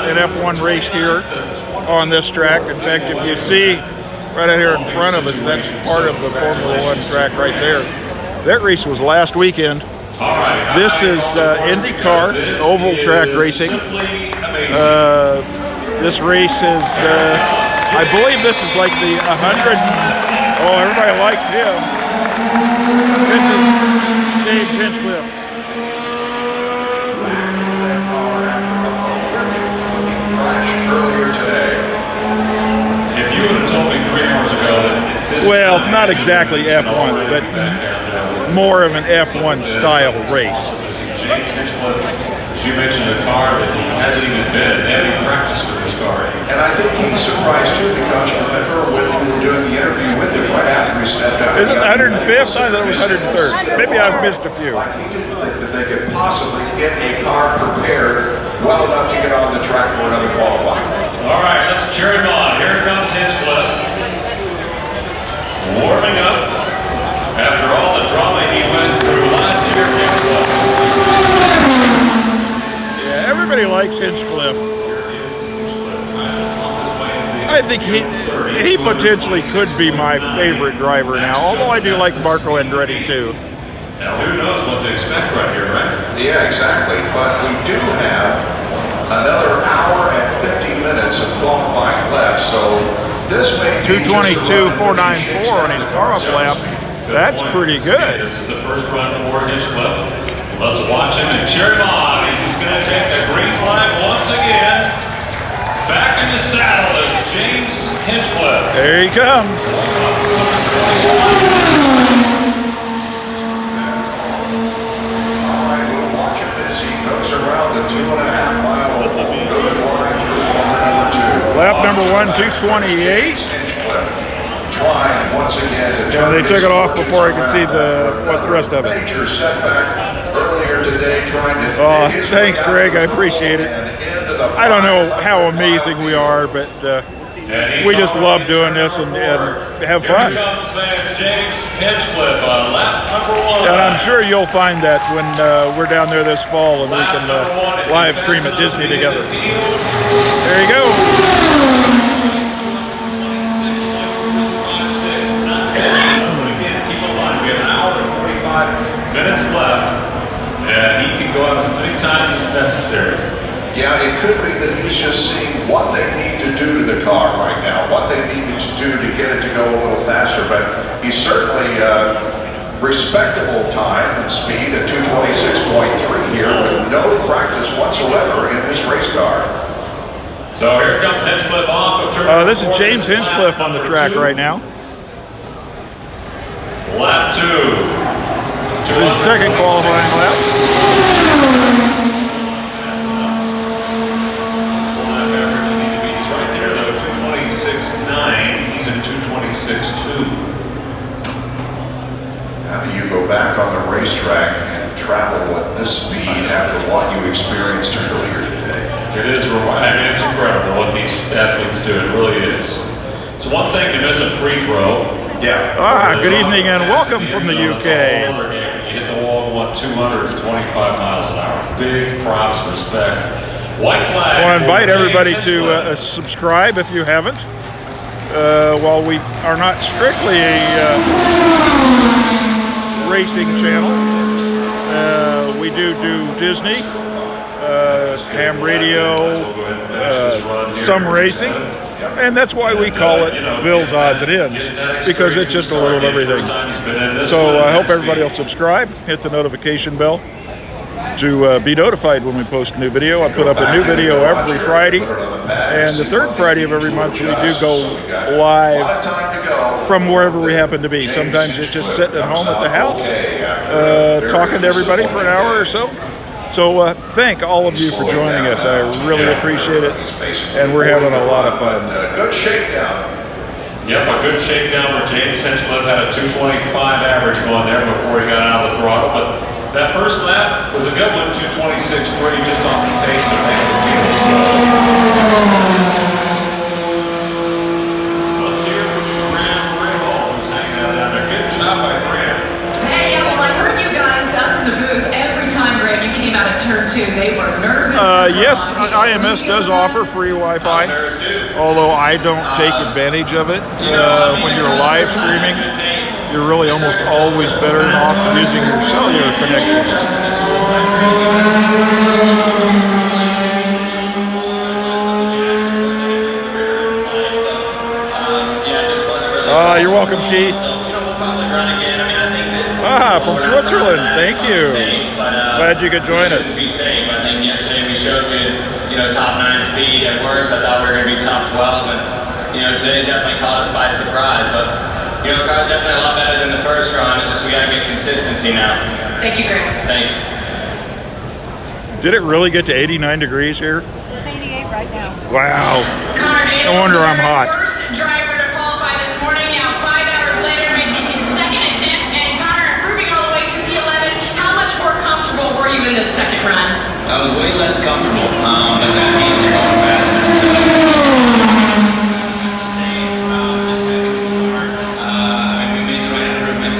an F1 race here on this track. In fact, if you see right out here in front of us, that's part of the Formula One track right there. That race was last weekend. This is IndyCar, oval track racing. This race is, I believe this is like the 100, oh, everybody likes him. This is James Hinchcliffe. Earlier today. If you would have told me 3 hours ago that this Well, not exactly F1, but more of an F1 style race. James Hinchcliffe, as you mentioned, a car that he hasn't even been in heavy practice for this car. And I think he's surprised too, because remember when we were doing the interview with him right after he stepped out. Is it the 105th? I thought it was 103rd. Maybe I've missed a few. Like he didn't think that they could possibly get a car prepared well enough to get on the track for another qualifying. All right, let's cheer him on. Here comes Hinchcliffe. Warming up after all the drama he went through last year. Yeah, everybody likes Hinchcliffe. I think he potentially could be my favorite driver now, although I do like Marco Andretti too. Now, who knows what to expect right here, right? Yeah, exactly. But we do have another hour and 50 minutes of qualifying left, so this may be 222.494 on his warm-up lap. That's pretty good. This is the first run for Hinchcliffe. Let's watch him and cheer him on. He's going to take the green flag once again. Back in the saddle is James Hinchcliffe. There he comes. All right, we'll watch him as he goes around the 2.5 mile good line through corner number 2. Lap number 1, 228. Trying once again to Yeah, they took it off before I could see the rest of it. Major setback earlier today trying to. Oh, thanks, Greg. I appreciate it. I don't know how amazing we are, but we just love doing this and have fun. Here comes James Hinchcliffe, lap number 1. And I'm sure you'll find that when we're down there this fall and we can live stream at Disney together. There you go. Minutes left, and he can go out as many times as necessary. Yeah, it could be that he's just seeing what they need to do to the car right now, what they need to do to get it to go a little faster. But he's certainly respectable time and speed at 226.3 here, with no practice whatsoever in this race car. So here comes Hinchcliffe off of turn. This is James Hinchcliffe on the track right now. Lap 2. This is his second qualifying lap. He's right there though, 226.9. He's in 226.2. How do you go back on the racetrack and travel at this speed after what you experienced earlier today? It is, I mean, it's incredible what these athletes do. It really is. It's one thing to miss a free throw. Yeah. Good evening and welcome from the UK. You hit the wall and won 225 miles an hour. Big props, respect. White flag. I want to invite everybody to subscribe if you haven't. While we are not strictly a racing channel, we do Disney, ham radio, some racing. And that's why we call it Bill's Odds and Ends, because it's just a little of everything. So I hope everybody will subscribe, hit the notification bell to be notified when we post a new video. I put up a new video every Friday, and the third Friday of every month we do go live from wherever we happen to be. Sometimes it's just sitting at home at the house, talking to everybody for an hour or so. So thank all of you for joining us. I really appreciate it, and we're having a lot of fun. Good shakedown. Yep, a good shakedown where James Hinchcliffe had a 225 average going there before he got out of the throttle. But that first lap was a good one, 226.3, just off the pace to make the field. So let's hear from Graham Graham, who's hanging out down there. Good job by Graham. Hey, yeah, well, I heard you guys up in the booth every time, Graham, you came out of turn 2. They were nervous. Yes, IMS does offer free Wi-Fi, although I don't take advantage of it. When you're live streaming, you're really almost always better off using your cellular connection. You're welcome, Keith. From Switzerland. Thank you. Glad you could join us. To be safe, I think yesterday we showed good, top 9 speed. At worst, I thought we were going to be top 12, and today's definitely caught us by surprise. But the car's definitely a lot better than the first run. It's just we got to get consistency now. Thank you, Graham. Thanks. Did it really get to 89 degrees here? It's 88 right now. Wow. No wonder I'm hot. First driver to qualify this morning. Now 5 hours later, making his second attempt, and Connor improving all the way to P11. How much more comfortable were you in this second run? I was way less comfortable, but that means you're going faster. Just having the car. We made the right improvements.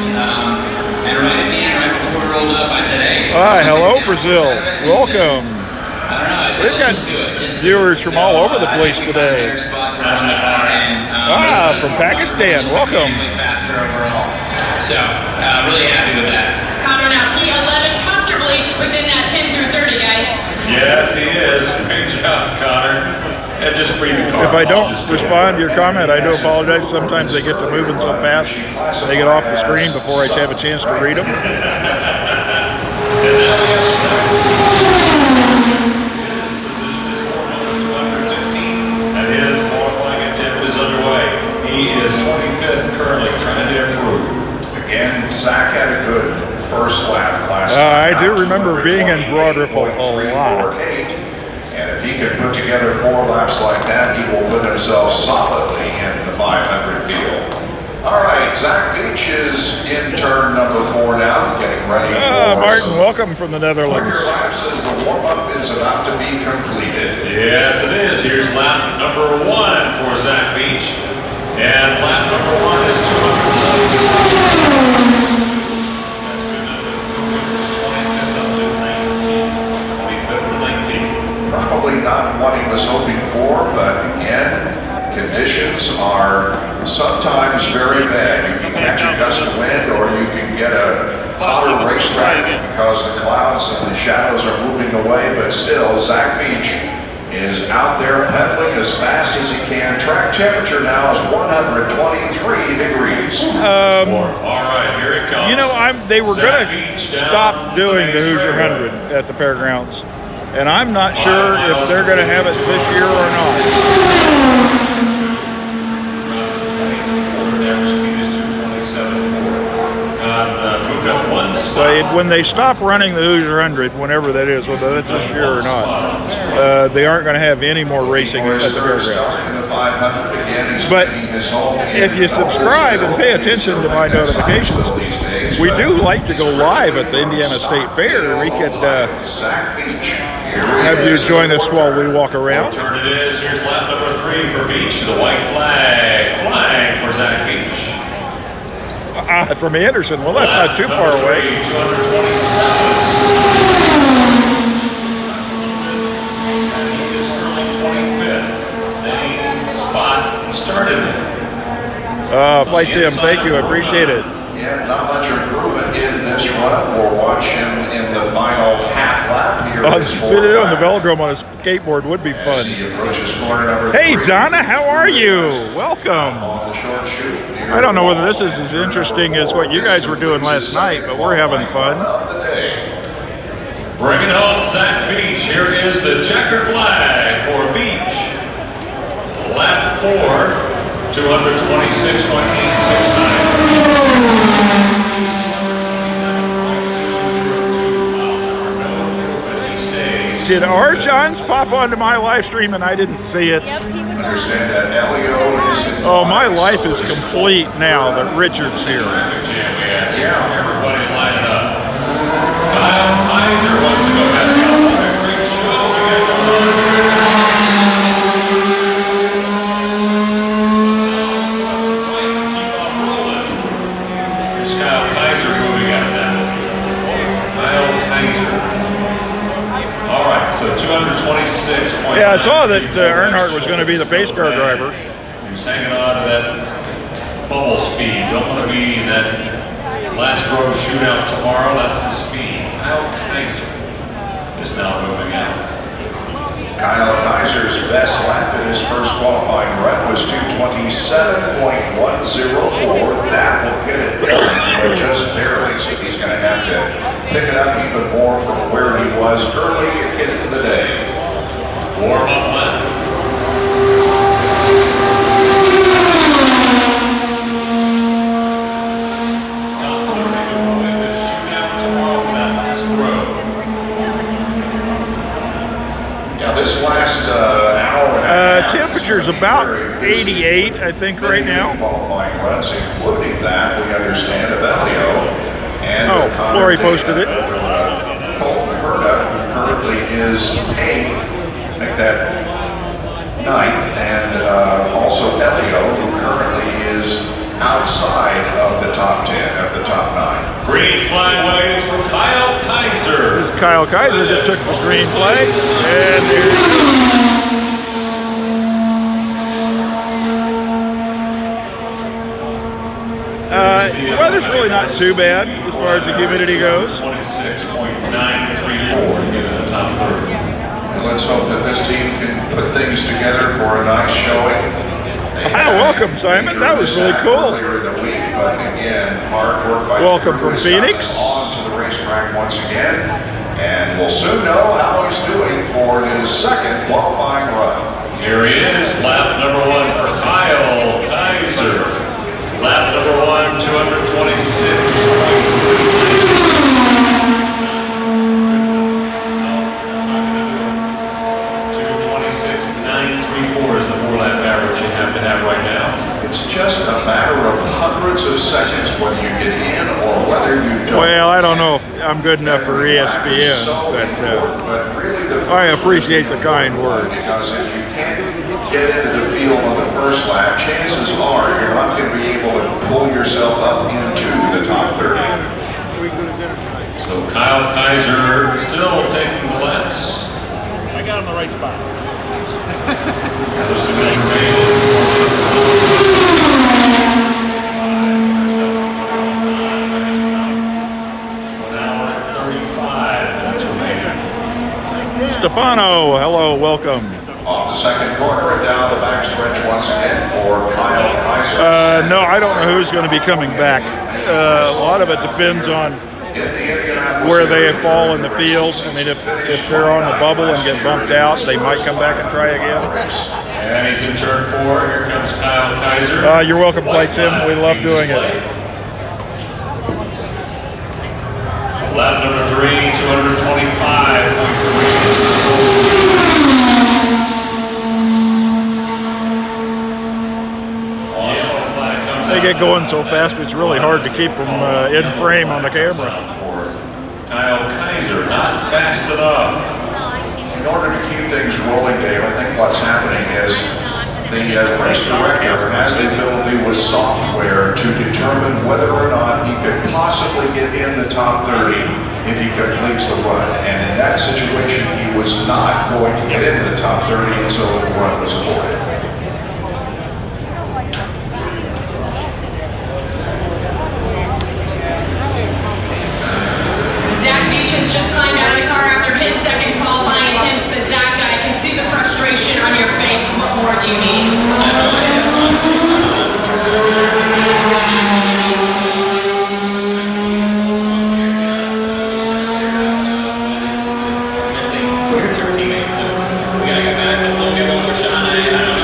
And right at the end, right before we rolled up, I said, hey. Hello, Brazil. Welcome. I don't know. I said, We've got let's just do it. viewers from all over the place today. From Pakistan. Welcome. Faster overall. So, really happy with that. Connor now P11 comfortably within that 10 through 30, guys. Yes, he is. Great job, Connor. And just free the car. If I don't respond to your comment, I do apologize. Sometimes they get to moving so fast, they get off the screen before I have a chance to read them. And his qualifying attempt is underway. He is 25th currently, trying to improve. Again, Zach had a good first lap last I do remember being in Broad Ripple a lot. And if he can put together 4 laps like that, he will put himself solidly in the 500 field. All right, Zach Beach is in turn number 4 now, getting ready for Martin, welcome from the Netherlands. your laps as the warm-up is about to be completed. Yes, it is. Here's lap number 1 for Zach Beach. And lap number 1 is 200. Probably not what he was hoping for, but again, conditions are sometimes very bad. You can catch a gust of wind or you can get a hotter racetrack because the clouds and the shadows are moving away, but still, Zach Beach is out there pedaling as fast as he can. Track temperature now is 123 degrees. All right, here it comes. They were going to stop doing the Hoosier 100 at the fairgrounds. And I'm not sure if they're going to have it this year or not. But when they stop running the Hoosier 100, whenever that is, whether that's this year or not, they aren't going to have any more racing at the fairgrounds. But if you subscribe and pay attention to my notifications, we do like to go live at the Indiana State Fair. We could have you join us while we walk around. Turn it is. Here's lap number 3 for Beach. The white flag. Flag for Zach Beach. From Anderson. Well, that's not too far away. 227. And he is currently 25th. Same spot started. Flight Sim, thank you. I appreciate it. Yeah, not much improvement in this run. We'll watch him in the final half lap here. This video on the velodrome on a skateboard would be fun. Hey, Donna, how are you? Welcome. I don't know whether this is as interesting as what you guys were doing last night, but we're having fun. Bring it home, Zach Beach. Here is the checkered flag for Beach. Lap 4, 226.869. Did our Johns pop onto my live stream and I didn't see it? Yep, he was on. Understand that Elio is in Oh, my line, life so is there's- complete now that Richard's here. Yeah, everybody lining up. Kyle Kaiser wants to go back out. What a great show we got going Keep on rolling. Here's Kyle Kaiser moving out now. Kyle Kaiser. All right, so 226. Yeah, I saw that Earnhardt was going to be the pace car driver. He's hanging on to that bubble speed. Don't want to be in that last row shootout tomorrow. That's the speed. Kyle Kaiser is now moving out. Kyle Kaiser's best lap in his first qualifying run was 227.104. That will get it but just barely, so he's going to have to pick it up even more from where he was early in the day. Warm-up lap. Now this last hour and a half, Temperature's about 88, I think, right now. Qualifying runs, including that, we understand, of Elio. And Oh, Lori posted it. Colton Herta, who currently is eighth, make that ninth, and also Elio, who currently is outside of the top 10, of the top 9. Green flag waves for Kyle Kaiser. This is Kyle Kaiser just took the green flag, and there he goes. The weather's really not too bad as far as the humidity goes. 26.934 to get in the top 30. And let's hope that this team can put things together for a nice showing. Hi, welcome, Simon. That was really cool. Earlier in the week, but again, hard work by Welcome from Cruz Phoenix. On to the racetrack once again, and we'll soon know how he's doing for his second qualifying run. Here he is, lap number 1 for Kyle Kaiser. Lap number 1, 226. 226.934 is the 4-lap average you have to have right now. It's just a matter of hundreds of seconds whether you get in or whether you don't. Well, I don't know if I'm good enough for ESPN, but I appreciate the kind words. Because if you can't get into the field on the first lap, chances are you're not going to be able to pull yourself up into the top 30. So Kyle Kaiser still taking the laps. I got him the right spot. There's some information. Stefano, hello, welcome. Off the second corner and down the backstretch once again for Kyle Kaiser. No, I don't know who's going to be coming back. A lot of it depends on where they fall in the field. I mean, if they're on the bubble and get bumped out, they might come back and try again. And he's in turn 4. Here comes Kyle Kaiser. You're welcome, Flight Sim. We love doing it. Lap number 3, 225.3. They get going so fast, it's really hard to keep them in frame on the camera. Kyle Kaiser, not fast enough. In order to keep things rolling, Dave, I think what's happening is the race director has the ability with software to determine whether or not he could possibly get in the top 30 if he completes the run. And in that situation, he was not going to get into the top 30 until the run was aborted. Zach Beach has just climbed out of the car after his second qualifying attempt. But Zach, I can see the frustration on your face. What more do you need? We're 13 teammates, so we gotta get back and we'll get one more shot at it. I don't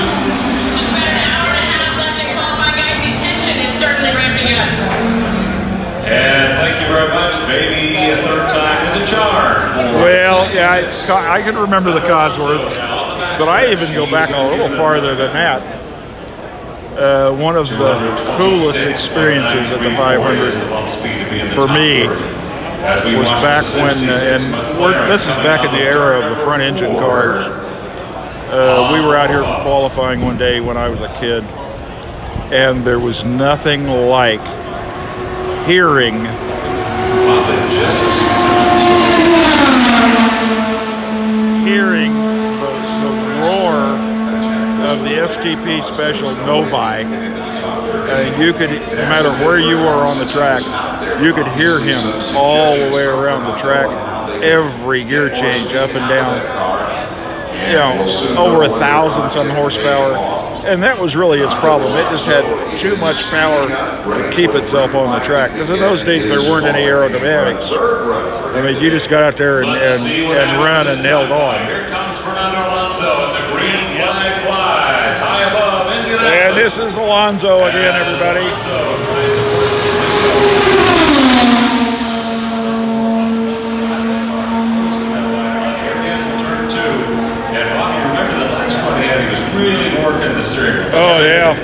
I can remember the Cosworths, but I even go back a little farther than that. One of the coolest experiences at the 500 for me was back when, this is back in the era of the front engine cars. We were out here for qualifying one day when I was a kid, and there was nothing like hearing the roar of the STP Special Novi. You could, no matter where you were on the track, you could hear him all the way around the track, every gear change up and down. You know, over 1,000 some horsepower, and that was really its problem. It just had too much power to keep itself on the track, because in those days there weren't any aerodynamics. I mean, you just got out there and run and held on. Here comes Fernando Alonso, and the green flag flies high above Indianapolis. And this is Alonso again, everybody. Really working the steering wheel. Oh, yeah.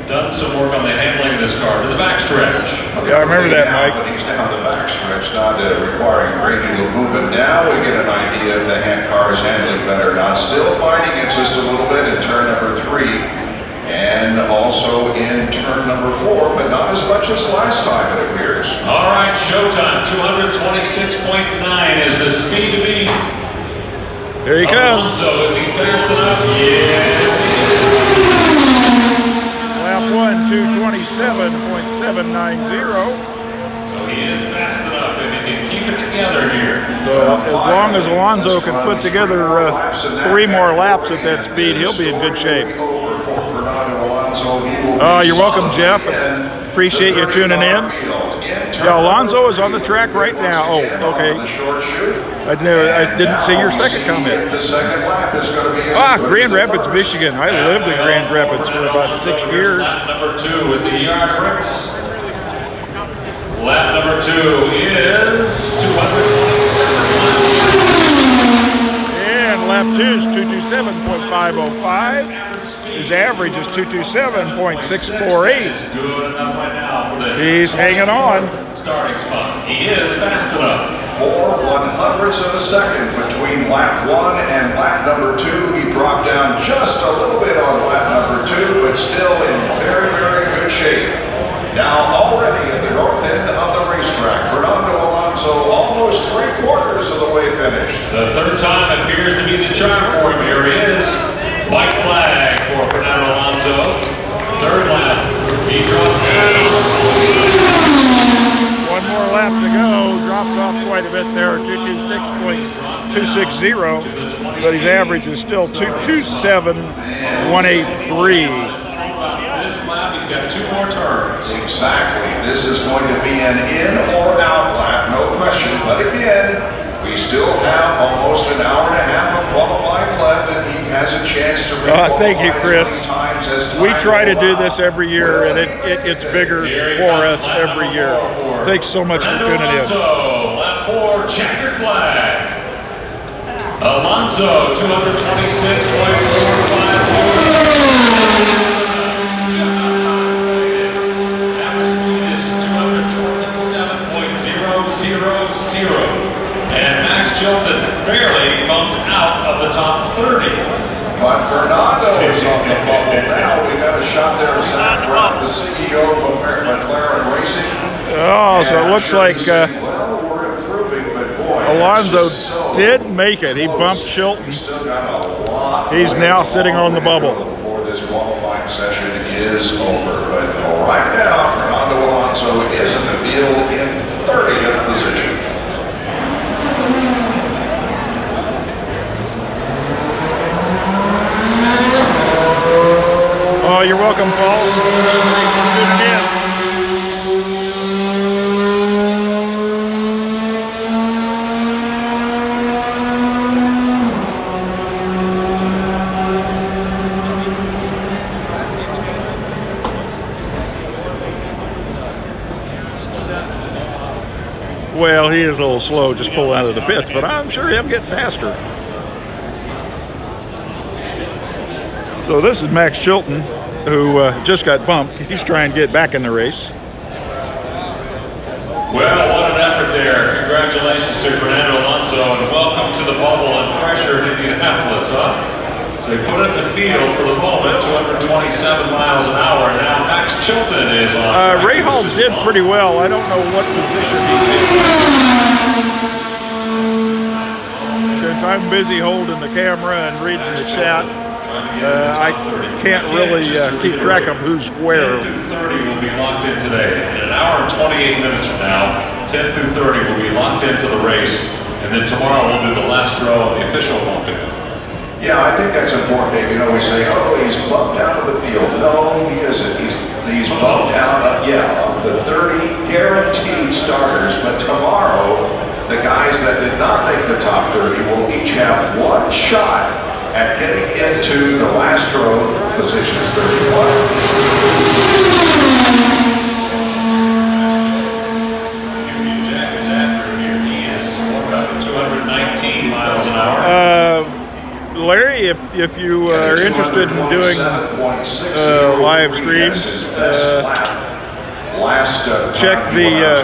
Done some work on the handling of this car to the backstretch. Yeah, I remember that, Mike. He's down the backstretch, not requiring a great deal of movement. Now we get an idea of the car is handling better. Now still fighting it just a little bit in turn number 3 and also in turn number 4, but not as much as last time, it appears. All right, showtime. 226.9 is the speed to beat. Here he comes. Alonso, is he fast enough? Yes. Lap 1, 227.790. So he is fast enough, and he can keep it together here. So as long as Alonso can put together 3 more laps at that speed, he'll be in good shape. You're welcome, Jeff. Appreciate you tuning in. Yeah, Alonso is on the track right now. Oh, okay. I didn't see your second comment. Grand Rapids, Michigan. I lived in Grand Rapids for about 6 years. Lap number 2 with the yard bricks. Lap number 2 is 227. And lap 2 is 227.505. His average is 227.648. He's hanging on. Starting spot. He is fast enough. 4/100ths of a second between lap 1 and lap number 2. He dropped down just a little bit on lap number 2, but still in very, very good shape. Now already at the north end of the racetrack, Fernando Alonso almost 3/4 of the way finished. The third time appears to be the charm for him. Here he is. White flag for Fernando Alonso. Third lap. He dropped down. 1 more lap to go. Dropped off quite a bit there, 226.260, but his average is still 227.183. This lap, he's got 2 more turns. Exactly. This is going to be an in or out lap, no question. But again, we still have almost an hour and a half of qualifying left, and he has a chance to Thank you, Chris. We try to do this every year, and it gets bigger for us every year. Thanks so much for tuning in. Lap 4, checkered flag. Alonso, 226.454. Average speed is 227.000. And Max Chilton barely bumped out of the top 30. But Fernando is on the bubble now. We got a shot there of Zach Brown, the CEO of McLaren Racing. Oh, so it looks like Alonso did make it. He bumped Chilton. He's now sitting on the bubble. Before this qualifying session is over. But right now, Fernando Alonso is in the field in 30th position. Oh, you're welcome, Paul. Thanks for tuning in. Well, he is a little slow just pulling out of the pits, but I'm sure he'll get faster. So this is Max Chilton, who just got bumped. He's trying to get back in the race. Well, what an effort there. Congratulations to Fernando Alonso, and welcome to the bubble and pressure in Indianapolis, huh? So they put it in the field for the moment, 227 miles an hour, and now Max Chilton is on. Ray Hall did pretty well. I don't know what position he's in. Since I'm busy holding the camera and reading the chat, I can't really keep track of who's where. 10:30 will be locked in today. In an hour and 28 minutes from now, 10 through 30 will be locked in for the race. And then tomorrow we'll do the last row of the official bumping. Yeah, I think that's important, Dave. You know, we say, oh, he's bumped out of the field. No, he isn't. He's bumped out of, of the 30 guaranteed starters. But tomorrow, the guys that did not make the top 30 will each have one shot at getting into the last row, positions 31. Jack is after here. He is about 219 miles an hour. Larry, if you are interested in doing live streams, check the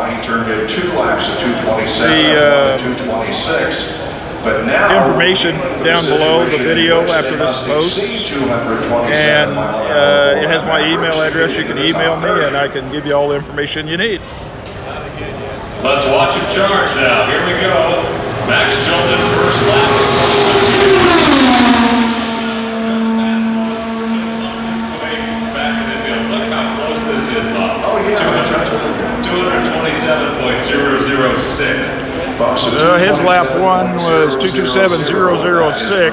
he turned in 2 laps at 227, 226. But now information down below the video after this posts, and it has my email address. You can email me and I can give you all the information you need. Let's watch him charge now. Here we go. Max Chilton, first lap. Back in the field. Look how close this is, Bob. Oh, yeah. 227.006. His lap 1 was 227.006.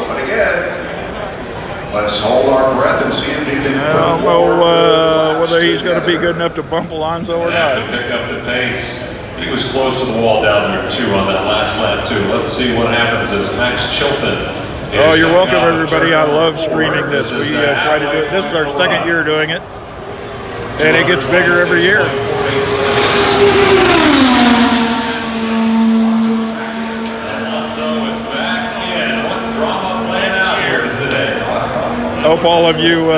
But again, let's hold our breath and see if he can. I don't know whether he's going to be good enough to bump Alonso or not. To pick up the pace. He was close to the wall down there too on that last lap too. Let's see what happens as Max Chilton. Oh, you're welcome, everybody. I love streaming this. We try to do it. This is our second year doing it, and it gets bigger every year. I hope all of you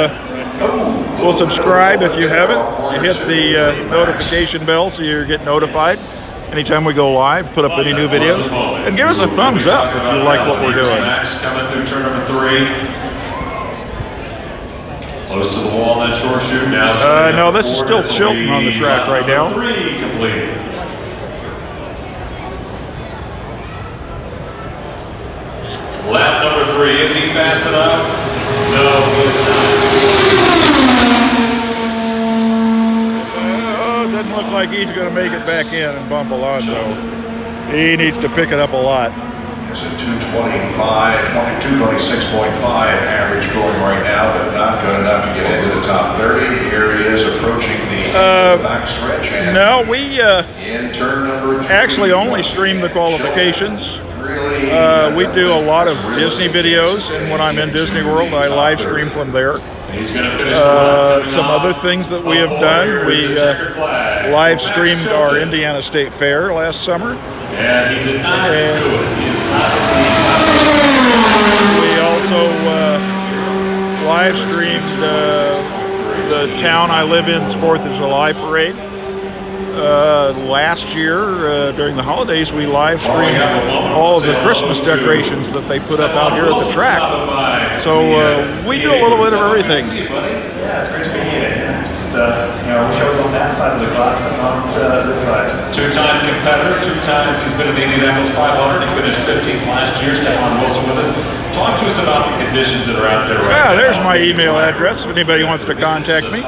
will subscribe if you haven't. You hit the notification bell so you get notified anytime we go live, put up any new videos, and give us a thumbs up if you like what we're doing. Max coming through turn number 3. Close to the wall in that short shoot now. No, this is still Chilton on the track right now. 3 completed. Lap number 3. Is he fast enough? No, he's not. Doesn't look like he's going to make it back in and bump Alonso. He needs to pick it up a lot. There's a 226.5 average going right now, but not good enough to get into the top 30. Here he is approaching the back stretch. No, we in turn number 3, actually only stream the qualifications. We do a lot of Disney videos, and when I'm in Disney World, I live stream from there. Some other things that we have done, we live streamed our Indiana State Fair last summer. And he did not do it. He is not we also live streamed the town I live in's 4th of July parade. Last year, during the holidays, we live streamed all of the Christmas decorations that they put up out here at the track. So we do a little bit of everything. Yeah, it's great to be here. Just, I wish I was on that side of the glass and not this side. 2-time competitor, 2 times he's been in the Indianapolis 500. He finished 15th last year. Stefan Wilson with us. Talk to us about the conditions that are out there right now. There's my email address if anybody wants to contact me.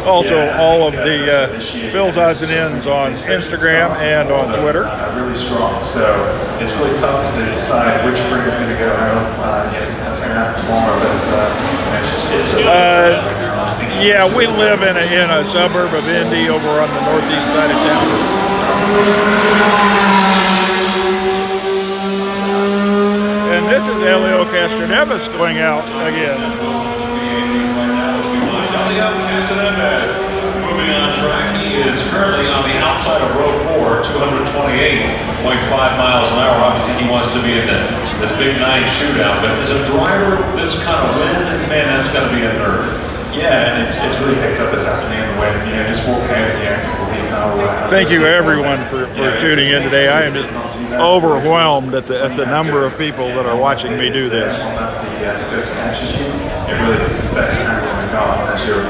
Also, all of the Bills Odds and Ends on Instagram and on Twitter. Really strong, so it's really tough to decide which frig is going to go. I don't know that's going to happen tomorrow, but yeah, we live in a suburb of Indy over on the northeast side of town. And this is Elio Castroneves going out again. Moving on track, he is currently on the outside of row 4, 228.5 miles an hour. Obviously, he wants to be in the this big 9 shootout. But as a driver, this kind of win, man, that's got to be a nerve. Yeah, and it's really picked up this afternoon when, just walking out here, Thank you everyone for tuning in today. I am just overwhelmed at the number of people that are watching me do this. It really affects everyone involved as you're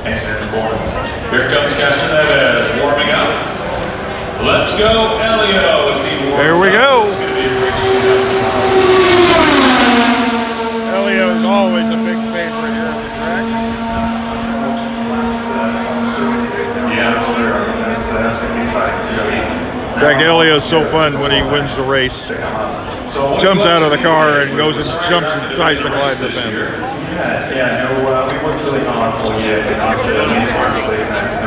entering performance. Here comes Castaneda warming up. Let's go, Elio. There we go. Elio is always a big favorite here at the track. That's going to be exciting to go in. In fact, Elio's so fun when he wins the race. Jumps out of the car and goes and jumps and tries to climb the fence. We worked really hard all year after the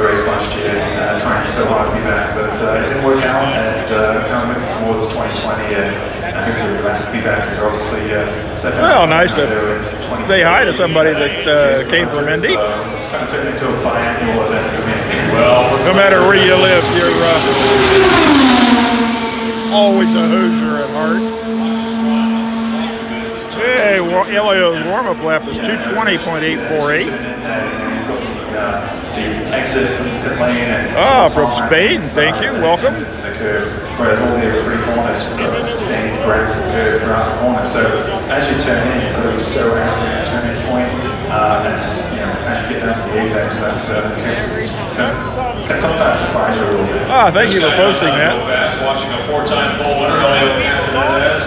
race last year, trying so hard to be back, but it didn't work out, and kind of moving towards 2020, and I think we're glad to be back. Obviously, well, nice to say hi to somebody that came from Indy. It's kind of turned into a biannual event for me. Well, no matter where you live, you're always a Hoosier at heart. Hey, Elio's warm-up lap is 2:20.848. Ah, from Spain. Thank you. Welcome. Whereas all the other 3 corners standing breaks and curve throughout the corner. So as you turn in, you've got to be so out at the turning point, and as you get down to the apex, that can sometimes surprise you a little bit. Ah, thank you for posting that. Watching a 4-time pole winner, Elio Castaneda,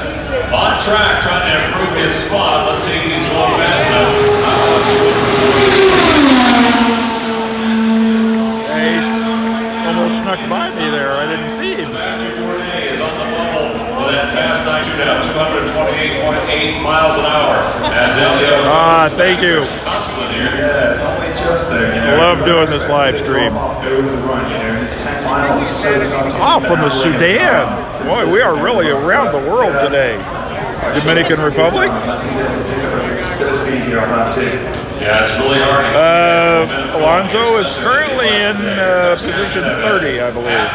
on track, trying to improve his spot. Let's see if he's going fast enough. He almost snuck by me there. I didn't see him. Matthew Bourdais is on the bubble with that fast 9 shootout, 228.8 miles an hour. Ah, thank you. Yeah, it's only just there. I love doing this live stream. Oh, from the Sudan. Boy, we are really around the world today. Dominican Republic. Yeah, it's really hard. Alonso is currently in position 30, I believe.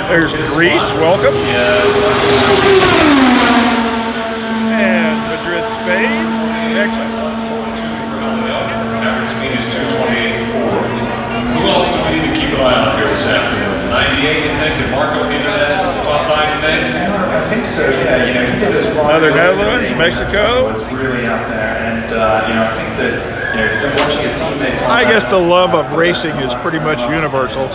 There's Greece, welcome. And Madrid, Spain, Texas. Average speed is 228.4. Who else do we need to keep an eye on here this afternoon? 98, you think? Did Marco get into that top 9, you think? I think so, yeah. Another Netherlands, Mexico. It's really out there, and I think that watching his teammate. I guess the love of racing is pretty much universal.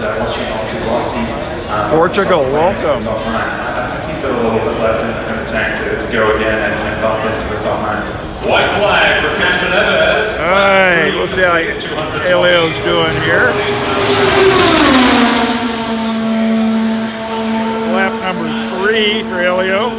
Portugal, welcome. He's got a little bit left in the tank to go again and pass into the top 9. White flag for Castaneda. All right, we'll see how Elio's doing here. It's lap number 3 for Elio.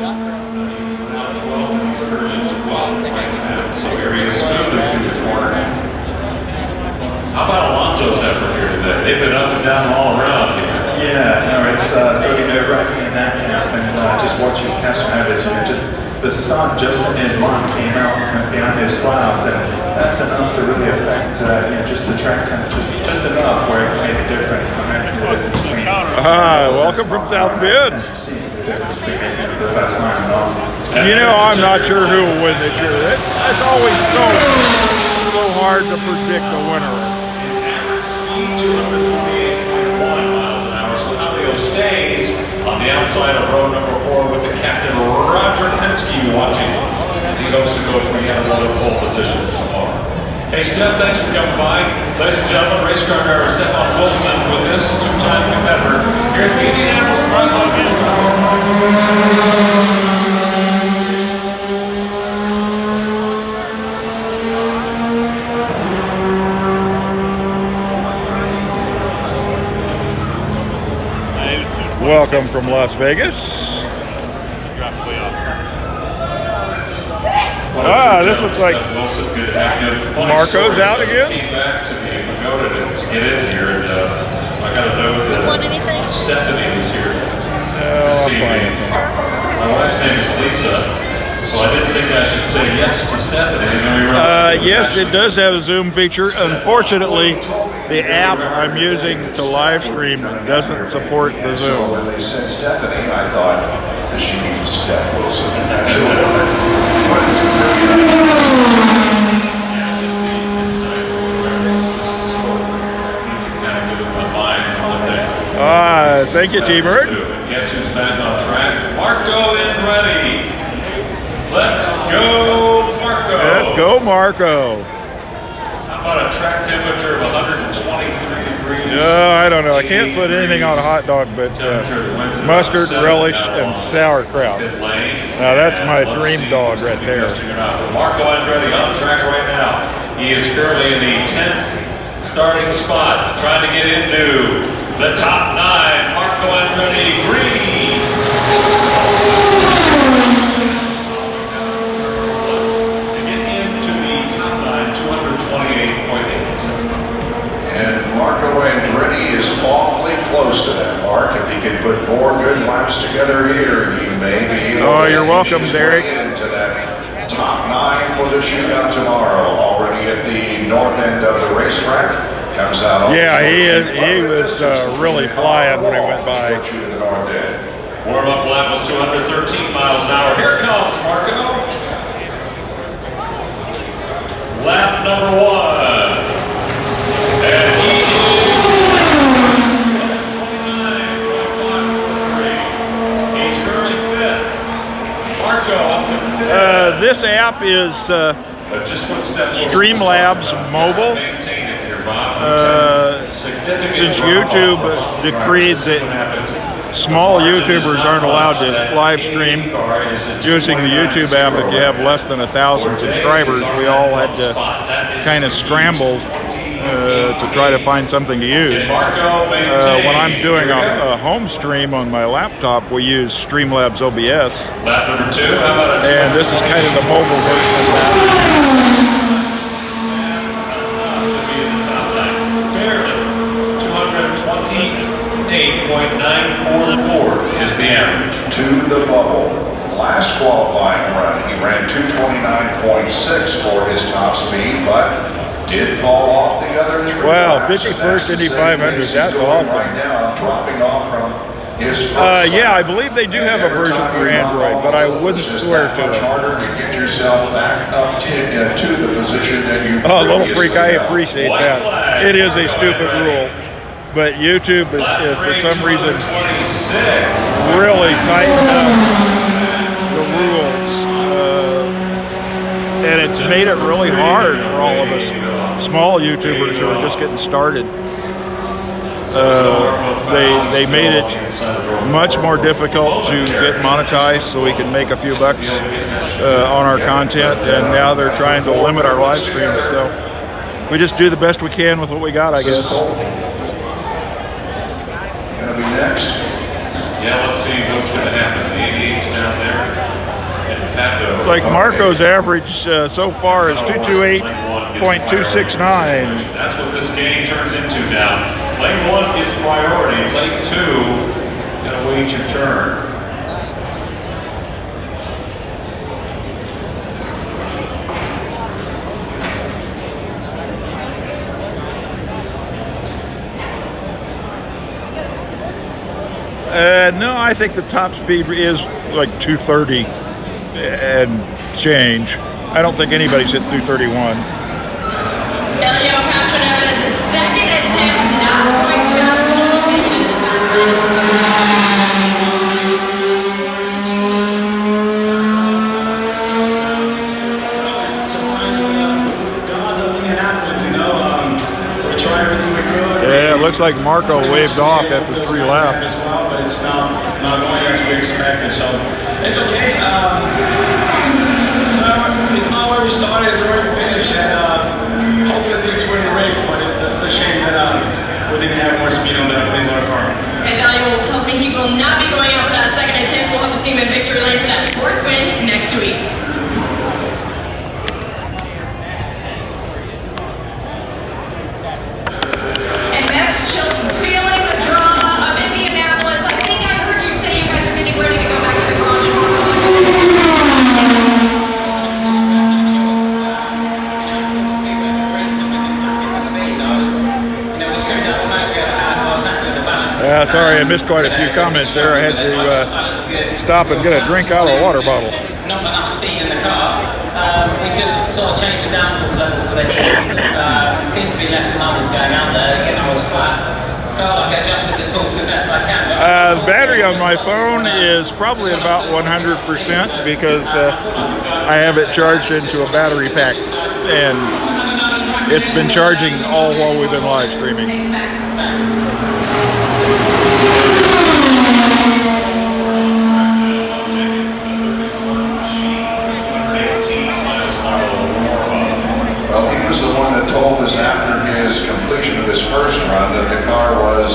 How about Alonso's effort here today? They've been up and down all around here. Yeah, it's really nerve-wracking in that camp, and just watching Castaneda, just the sun just in his mind came out behind his clouds, and that's enough to really affect just the track temperatures, just enough where it can make a difference. Welcome from South Bend. I'm not sure who will win this year. It's always so hard to predict a winner. 228.1 miles an hour, so Elio stays on the outside of row number 4 with the captain Roger Penske watching as he hopes to go for yet another pole position tomorrow. Hey Steph, thanks for coming by. Ladies and gentlemen, race car driver Stefan Wilson with this 2-time competitor here at the Indianapolis Motor Speedway. Welcome from Las Vegas. This looks like Marco's out again. Came back to me to get in here, and I got to know that Stephanie was here. No, I'm fine. My wife's name is Lisa, so I didn't think I should say yes to Stephanie. Yes, it does have a Zoom feature. Unfortunately, the app I'm using to live stream doesn't support the Zoom. So when they said Stephanie, I thought, Does she need to step, Wilson? That's Thank you, T-Bird. Guess who's back on track? Marco Andretti. Let's go, Marco. Let's go, Marco. How about a track temperature of 123 degrees? I don't know. I can't put anything on a hot dog but mustard, relish, and sauerkraut. Now that's my dream dog right there. Marco Andretti on track right now. He is currently in the 10th starting spot, trying to get into the top 9. Marco Andretti, green. To get into the top 9, 228.8. And Marco Andretti is awfully close to that mark. If he can put 4 good laps together here, he may be able Oh, you're welcome, Derek. into that top 9 for the shootout tomorrow. Already at the north end of the racetrack. Comes out. Yeah, he was really flying when I went by. Warm-up lap was 213 miles an hour. Here comes Marco. Lap number 1. And he is 29.53. He's currently 5th. Marco up to 5th. This app is Streamlabs Mobile. Since YouTube decreed that small YouTubers aren't allowed to live stream using the YouTube app if you have less than 1,000 subscribers, we all had to kind of scramble to try to find something to use. When I'm doing a home stream on my laptop, we use Streamlabs OBS. Lap number 2, how about and this is kind of the mobile version of that. Barely 228.944 is the average. To the bubble. Last qualifying run, he ran 229.6 for his top speed, but did fall off the other 3 Wow, laps. 51st Indy 500, that's awesome. Right now, dropping off from his yeah, I believe they do have a version for Android, but I wouldn't swear to much it. harder to get yourself back up to the position that you Oh, little freak, I previously appreciate that. It is a stupid rule, but YouTube is for some reason really tightened up the rules, and it's made it really hard for all of us small YouTubers who are just getting started. They made it much more difficult to get monetized so we can make a few bucks on our content, and now they're trying to limit our live streams, so we just do the best we can with what we got, I guess. Gonna be next. Yeah, let's see what's going to happen. The 88's down there. It's like Marco's average so far is 228.269. That's what this game turns into now. Lane 1 gets priority. Lane 2, gotta wait your turn. No, I think the top speed is like 230 and change. I don't think anybody's hit 231. Elio Castroneves' second attempt, not quite fast. Sometimes God's up in Indianapolis, you know, we try everything we could. Yeah, it looks like Marco waved off after 3 laps. As well, but it's not going as we expected, so it's okay. It's not where we started, it's where we finished, and hopefully things win the race, but it's a shame that we didn't have more speed on that things on our car. As Elio tells me he will not be going out for that second attempt. We'll have to see him in victory lane for that 4th win next week. And Max Schultz feeling the drama of Indianapolis. I think I heard you say you guys are getting ready to go back to the garage and work on it. Sorry, I missed quite a few comments there. I had to good. stop and get a drink out of a water bottle. Not enough speed in the car. We just sort of changed the downforce level for the heat. Seems to be less mumbles going out there. Again, I was flat. Felt like I adjusted the tools the best I can. The battery on my phone is probably at about 100% because I have it charged into a battery pack, and it's been charging all while we've been live streaming. Well, he was the one that told us after his completion of his first run that the car was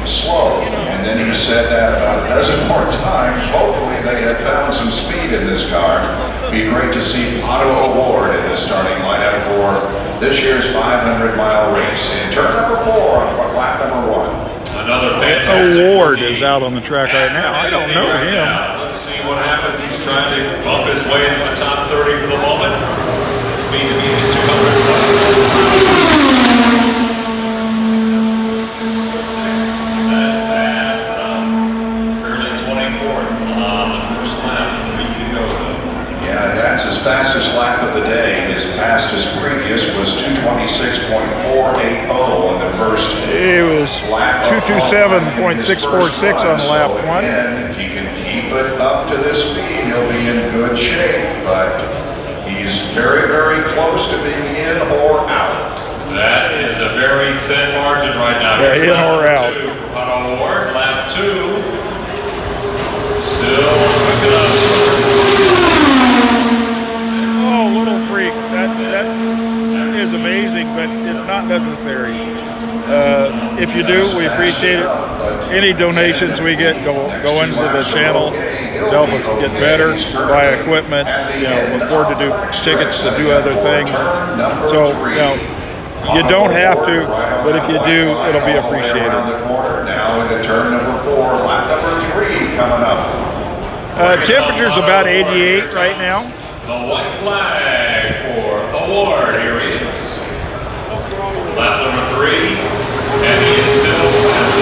slow. And then he said that about a dozen more times. Hopefully they had found some speed in this car. It'd be great to see Otto Award in the starting lineup for this year's 500-mile race. In turn number 4 on lap number 1. Another fantastic Award is out on the track right now. I don't know him. Let's see what happens. He's trying to bump his way into the top 30 for the moment. The speed to beat is 200. That's fast. Early 24th on the first lap. 3 to go. Yeah, that's his fastest lap of the day. His fastest previous was 226.480 in the first It was lap. 227.646 on lap 1. And if he can keep it up to this speed, he'll be in good shape. But he's very, very close to being in or out. That is a very thin margin right now. Yeah, Here's in lap or out. 2 for Otto Award. Lap 2. Still looking up. Oh, little freak. That is amazing, but it's not necessary. If you do, we appreciate it. Any donations we get go into the channel to help us get better, buy equipment, afford to do tickets to do other things. So, you don't have to, but if you do, it'll be appreciated. Now into turn number 4, lap number 3 coming up. Temperature's about 88 right now. The white flag for Award. Here he is. Lap number 3. And he is still fast.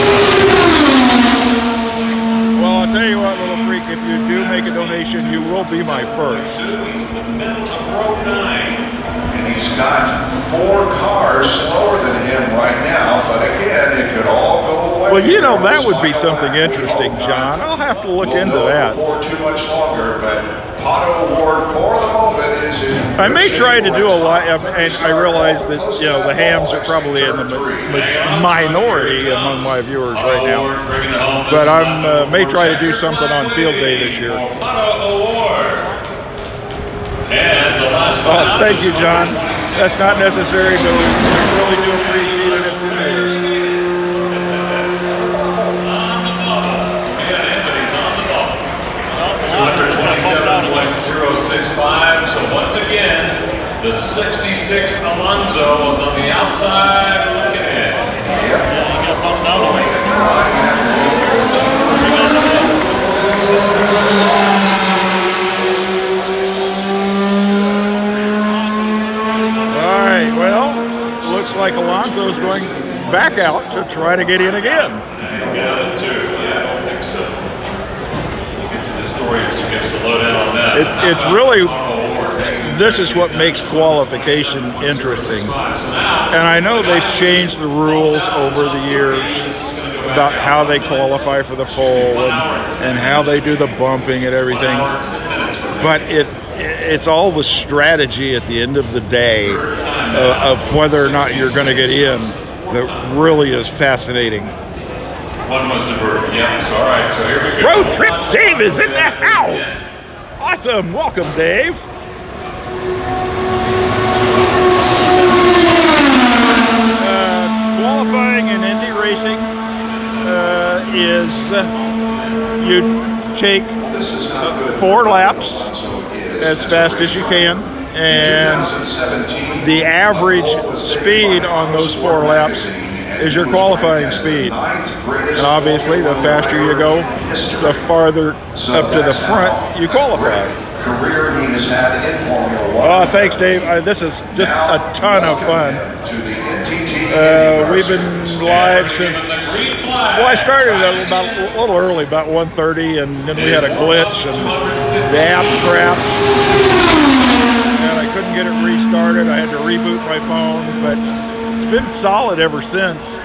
Well, I'll tell you what, little freak, if you do make a donation, you will be my first. He's in the middle of row 9. And he's got 4 cars slower than him right now, but again, it could all go away. Well, that would be something interesting, John. I'll have to look into that. For too much longer, but Otto Award for the moment is in. I may try to do a lot, and I realize that the hams are probably in the minority among my viewers right now. But I may try to do something on field day this year. Oh, thank you, John. That's not necessary, but we really do appreciate it if you do. On the bubble. Yeah, Anthony's on the bubble. 227.065. So once again, the 66 Alonso is on the outside looking in. All right, well, looks like Alonso's going back out to try to get in again. You got it too. Yeah, I don't think so. We'll get to the story as you get us the lowdown on that. It's really, this is what makes qualification interesting. And I know they've changed the rules over the years about how they qualify for the pole and how they do the bumping and everything. But it's all the strategy at the end of the day of whether or not you're going to get in that really is fascinating. One was diverted. Yeah, so all right, so here we go. Road Trip Dave is in the house. Awesome. Welcome, Dave. Qualifying in Indy racing is you take 4 laps as fast as you can, and the average speed on those 4 laps is your qualifying speed. And obviously, the faster you go, the farther up to the front you qualify. Career he has had in Formula 1. Oh, thanks, Dave. This is just a ton of fun. To the NT We've been live since, well, I started about a little early, about 1:30, and then we had a glitch, and the app crashed, and I couldn't get it restarted. I had to reboot my phone, but it's been solid ever since.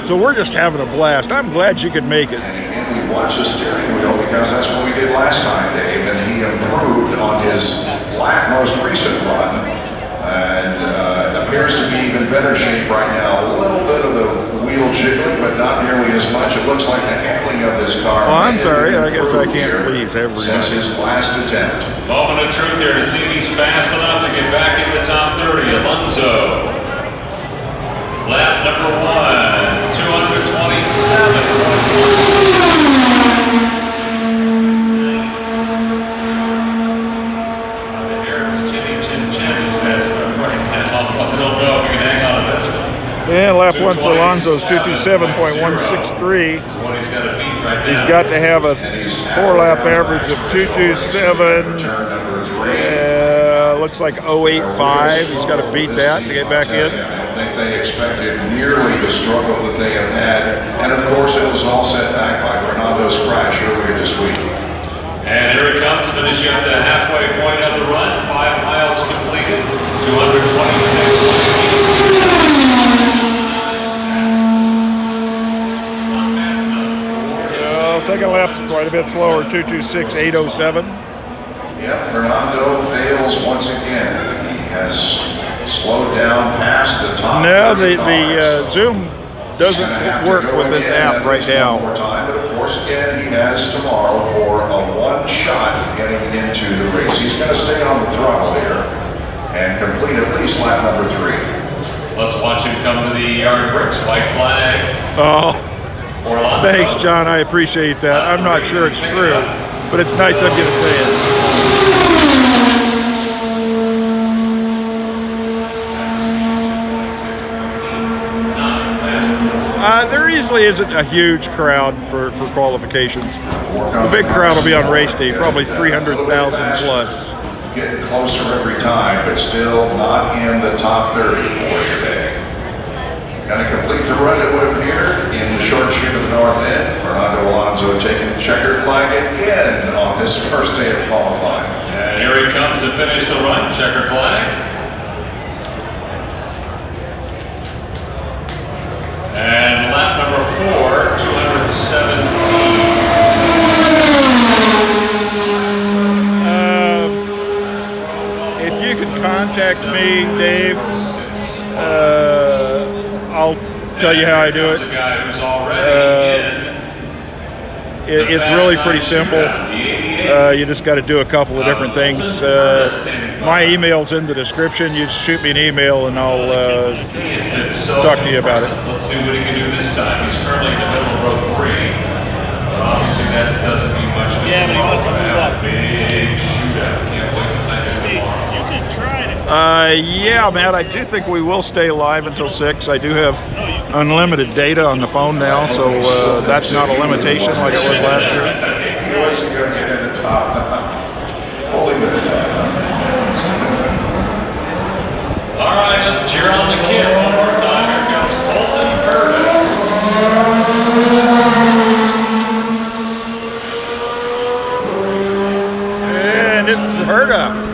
So we're just having a blast. I'm glad you could make it. We watch the steering wheel because that's what we did last time, Dave, and he improved on his most recent run, and appears to be even better shape right now. A little bit of the wheel jiggling, but not nearly as much. It looks like the handling of this car. Oh, I'm sorry. I guess I can't please everyone. Since his last attempt. Moment of truth here to see if he's fast enough to get back in the top 30. Alonso. Lap number 1, 227.1. And lap 1 for Alonso is 227.163. He's got to have a 4-lap average of 227. Looks like 085. He's got to beat that to get back in. I don't think they expected nearly the struggle that they have had. And of course, it was all set back by Fernando's crash earlier this week. And here it comes, finishing up the halfway point of the run. 5 miles completed, 226.8. Second lap's quite a bit slower, 226.807. Yeah, Fernando fails once again. He has slowed down past the top. No, the Zoom doesn't work with this app right now. But of course, again, he has tomorrow for a one shot getting into the race. He's going to stay on the throttle here and complete at least lap number 3. Let's watch him come to the yard bricks. White flag. Oh. Thanks, John. I appreciate that. I'm not sure it's true, but it's nice of you to say it. There easily isn't a huge crowd for qualifications. The big crowd will be on race day, probably 300,000 plus. Getting closer every time, but still not in the top 30 for today. Going to complete the run, it would appear, in the short chute of the north end. Fernando Alonso taking the checkered flag again on his first day of qualifying. And here he comes to finish the run, checkered flag. And lap number 4, 217. If you could contact me, Dave, I'll tell you how I do it. It's really pretty simple. You just got to do a couple of different things. My email's in the description. You just shoot me an email and I'll talk to you about it. Let's see what he can do this time. He's currently in the middle of row 3. But obviously that doesn't mean much. Yeah, but he wants to move up. Big shootout. Can't wait to find out tomorrow. You can try to. Yeah, Matt, I do think we will stay live until 6. I do have unlimited data on the phone now, so that's not a limitation like it was last year. He wasn't going to get in the top. Holy All right, let's cheer on the kid one more time. Here comes Colton Curtis. And this is Herta.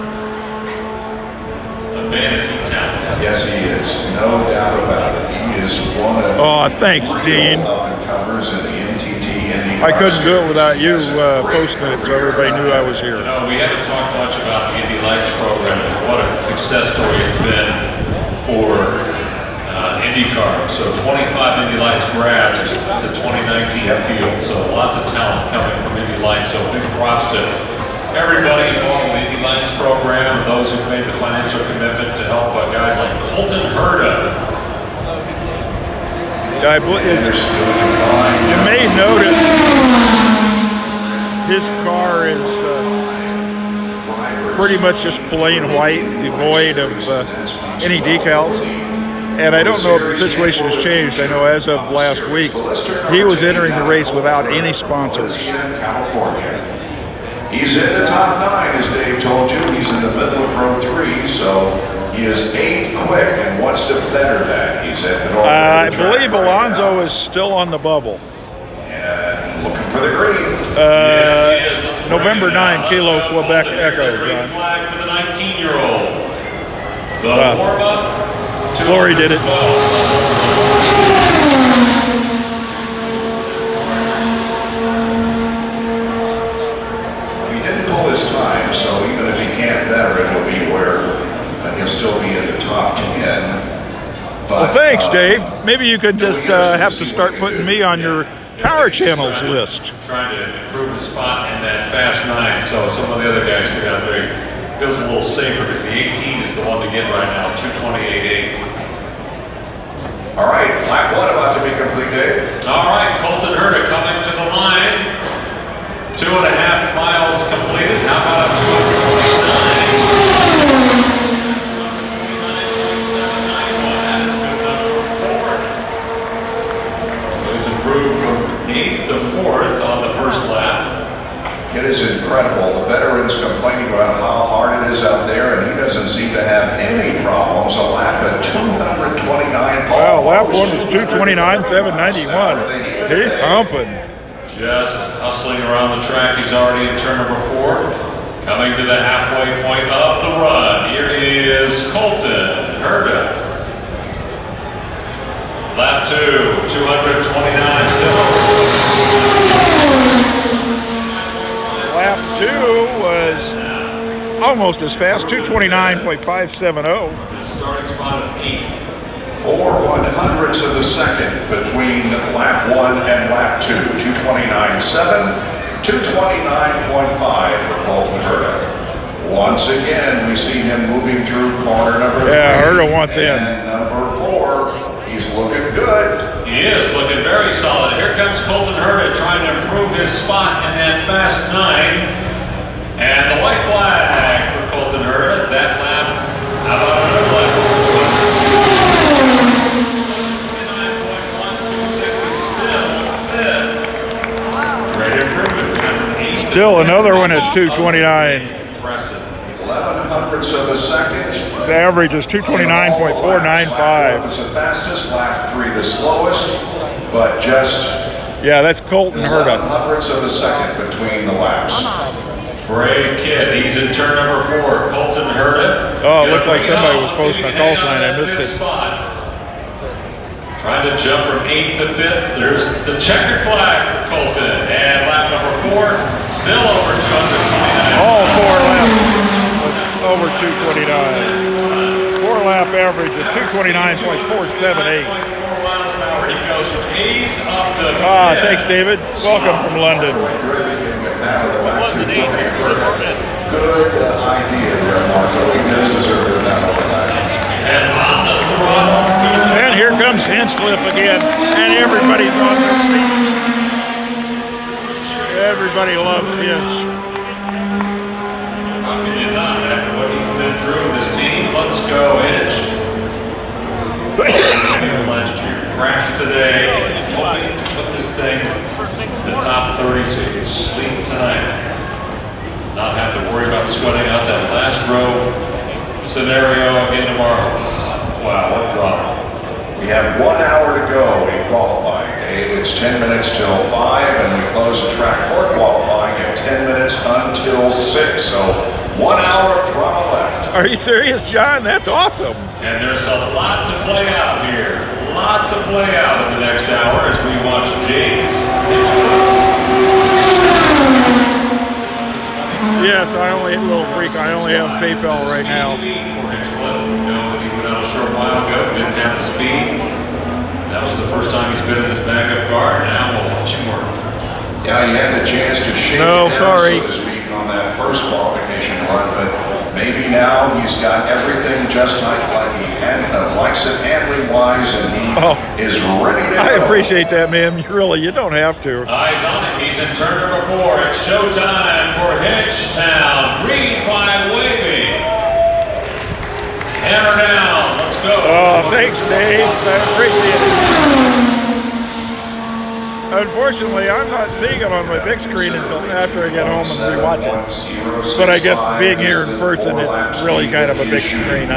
Yes, he is. No doubt about it. He is one of Oh, thanks, Dean. covers in the NTT Indy. I couldn't do it without you posting it so everybody knew I was here. You know, we haven't talked much about the Indy Lights program and what a success story it's been for IndyCar. So 25 Indy Lights grads the 2019 field. So lots of talent coming from Indy Lights. So big props to everybody involved in the Indy Lights program and those who've made the financial commitment to help guys like Colton Herta. You may notice his car is pretty much just plain white, devoid of any decals. And I don't know if the situation has changed. I know as of last week, he was entering the race without any sponsors. He's in the top 9, as Dave told you. He's in the middle of row 3, so he is 8th quick and wants to better that. He's at the is still on the bubble. And looking for the green. November 9, Kilo, Quebec Echo, John. Flag for the 19-year-old. The Wow. warm-up. Lori did it. He didn't pull his time, so even if he can't better it, he'll be where he'll still be in the top 10. But, Well, thanks, Dave. Maybe you could just have to start putting me on your Power Channels list. Trying to improve his spot in that fast 9, so some of the other guys get out there. Feels a little safer because the 18 is the one to get right now, 2:28.8. All right, lap 1 about to be complete, Dave. All right, Colton Herta coming to the line. 2.5 miles completed. How about a 229.791? He's improved from 8th to 4th on the first lap. It is incredible. The veteran's complaining about how hard it is out there, and he doesn't seem to have any problems. A lap at 229. Wow, lap 1 is 229.791. He's humping. Just hustling around the track. He's already in turn number 4. Coming to the halfway point of the run. Here is Colton Herta. Lap 2, 229 still. Lap 2 was almost as fast, 229.570. His starting spot of 8. 4/100ths of a second between lap 1 and lap 2. 229.7, 229.5 for Colton Herta. Once again, we see him moving through corner number 3. Yeah, Herta wants in. And number 4, he's looking good. He is looking very solid. Here comes Colton Herta trying to improve his spot in that fast 9. And the white flag for Colton Herta. That lap, how about another lap? 29.126 is still fifth. Great improvement. Still another one at 229. Impressive. 11/100ths of a second. His average is 229.495. Lap 1 was the fastest, lap 3 the slowest, but just Yeah, that's Colton Herta. 11/100ths of a second between the laps. Brave kid. He's in turn number 4. Colton Herta. Oh, it looked like somebody was posting a call sign. I missed it. Trying to jump from 8th to 5th. There's the checkered flag for Colton. And lap number 4, still over 229. All 4 laps over 229. 4 lap average of 229.478. 4 miles an hour. He goes from 8th up to 5th. Ah, thanks, David. Welcome from London. It wasn't 8, it was 5th. Good idea there, Marco. He does deserve that one. And on the throttle. And here comes Hinchcliffe again, and everybody's on their feet. Everybody loves Hinch. How can you not, after what he's been through with his team? Let's go, Hinch. Last year crashed today. Hoping to put this thing in the top 30 so you can sleep tonight. Not have to worry about sweating out that last row scenario again tomorrow. Wow, what drama. We have 1 hour to go in qualifying, Dave. It's 10 minutes till 5, and we close the track for qualifying at 10 minutes until 6. So 1 hour of drama left. Are you serious, John? That's awesome. And there's a lot to play out here. A lot to play out in the next hour as we watch James. Yes, I only have PayPal right now. He went out a short while ago, didn't have the speed. That was the first time he's been in his backup car. Now we'll watch him work. Yeah, he had the chance to shake No, it down, sorry. so to speak, on that first qualification run, but maybe now he's got everything just like he likes it handling-wise, and he is ready to go. I appreciate that, man. You don't have to. Eyes on him. He's in turn number 4. It's showtime for Hinchtown. Green flag waving. Hammer down. Let's go. Oh, thanks, Dave. I appreciate it. Unfortunately, I'm not seeing it on my big screen until after I get home and rewatch it. But I guess being here in person, it's really kind of a big screen.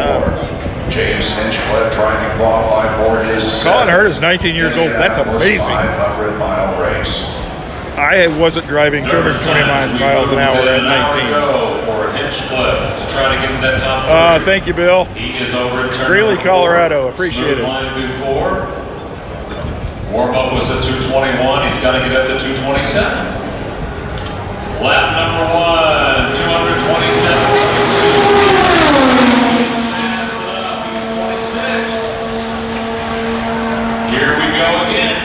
James Hinchcliffe trying to qualify for his Colin Hurd is 19 years old. That's amazing. 500-mile race. I wasn't driving 229 miles an hour at 19. For Hinchcliffe to try to get him that top. Thank you, Bill. He is over at turn Greeley, number 4. Colorado. Appreciate it. Line before. Warm-up was at 221. He's got to get up to 227. Lap number 1, 227. Here we go again.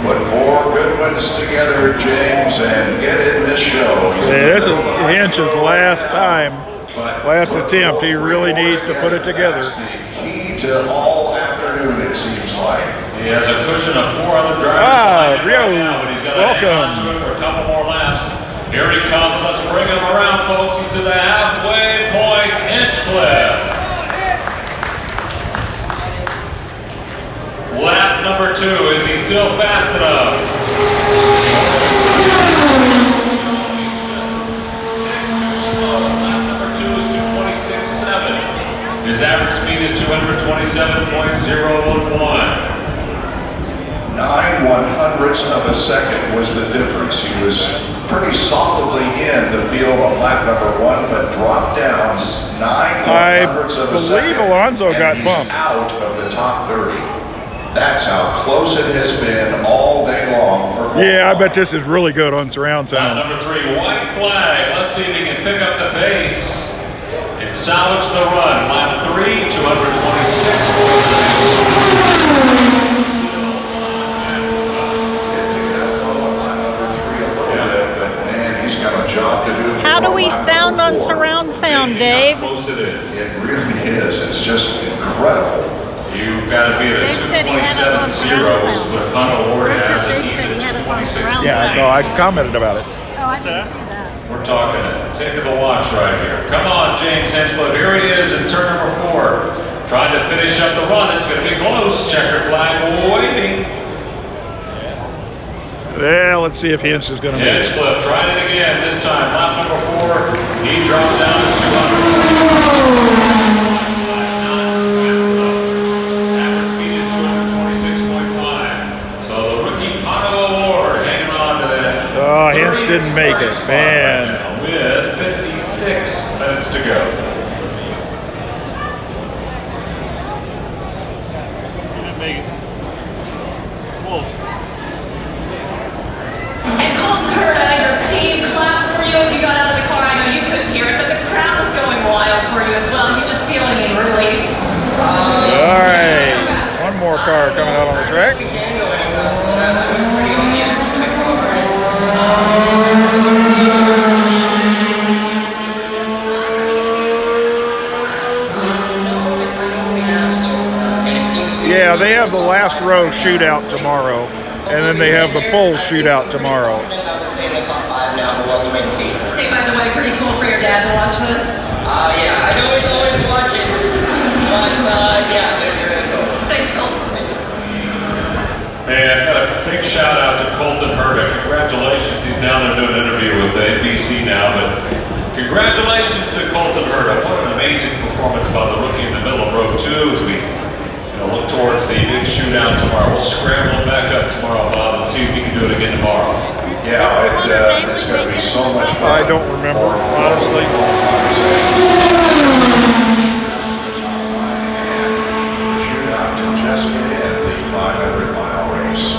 Put 4 good ones together, James, and get in this show. This is Hinch's last time, last attempt. He really needs to put it together. Key to all afternoon, it seems like. He has a cushion of 4 other drivers. Rio, right now, but he's got to hang on to it for a couple more laps. Here he comes. Let's bring him around, folks. He's to the halfway point. Hinchcliffe. Lap number 2. Is he still fast enough? Lap number 2 is 226.7. His average speed is 227.011. 9/100ths of a second was the difference. He was pretty solidly in the field on lap number 1, but dropped down 9/100ths of a second. I believe Alonso got and bumped. He's out of the top 30. That's how close it has been all day long. For Yeah, I bet this is really good on surround sound. Lap number 3, white flag. Let's see if he can pick up the pace and salvage the run. Lap 3, 226.9. Job to do. How do we sound on surround sound, Dave? Close it is. It really is. It's just incredible. You've got to be at a Dave said he had us on surround 2.70 sound. with Hunter Ward Richard has it. Dave said he had us on surround Yeah, sound. so I commented about it. Oh, I didn't see that. We're talking a tick of the watch right here. Come on, James Hinchcliffe. Here he is in turn number 4. Trying to finish up the run. It's going to be close. Checker flag waiting. Yeah, let's see if Hinch is going to make it. Hinchcliffe trying it again. This time, lap number 4. He dropped down to 200. Average speed is 226.5. So the rookie Auto Award hanging on to that. Oh, Hinch didn't make it, man. With 56 minutes to go. He didn't make it. Close. And Colton Herta, your team clapped for you as you got out of the car. I know you couldn't hear it, but the crowd was going wild for you as well. You're just feeling in relief. All right, one more car coming out on the track. We can go any faster than that. That was pretty on the edge of my car. Yeah, they have the last row shootout tomorrow, and then they have the pole shootout tomorrow. I was in the top 5 now, but we'll have to wait and see. Hey, by the way, pretty cool for your dad to watch this. Yeah, I know he's always watching, but yeah, there's your info. Thanks, Colton. Hey, I've got a big shout out to Colton Herta. Congratulations. He's down there doing an interview with ABC now, but congratulations to Colton Herta. What an amazing performance by the rookie in the middle of row 2 as we look towards the big shootout tomorrow. We'll scramble it back up tomorrow, Bob, and see if we can do it again tomorrow. Yeah, it's going to be so much fun. I don't remember, honestly. Shootout to just get in the 500-mile race.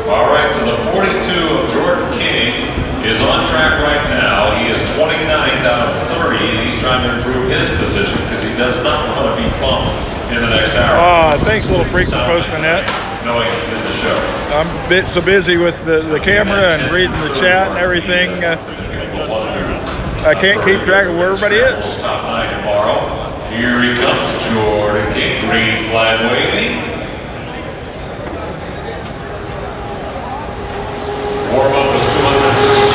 All right, so the 42 of Jordan King is on track right now. He is 29th out of 30, and he's trying to improve his position because he does not want to be bumped in the next hour. Thanks, little freak, for posting that. Knowing he's in the show. I'm a bit so busy with the camera and reading the chat and everything. I can't keep track of where everybody is. Top 9 tomorrow. Here he comes, Jordan King, green flag waving. Warm-up was 213.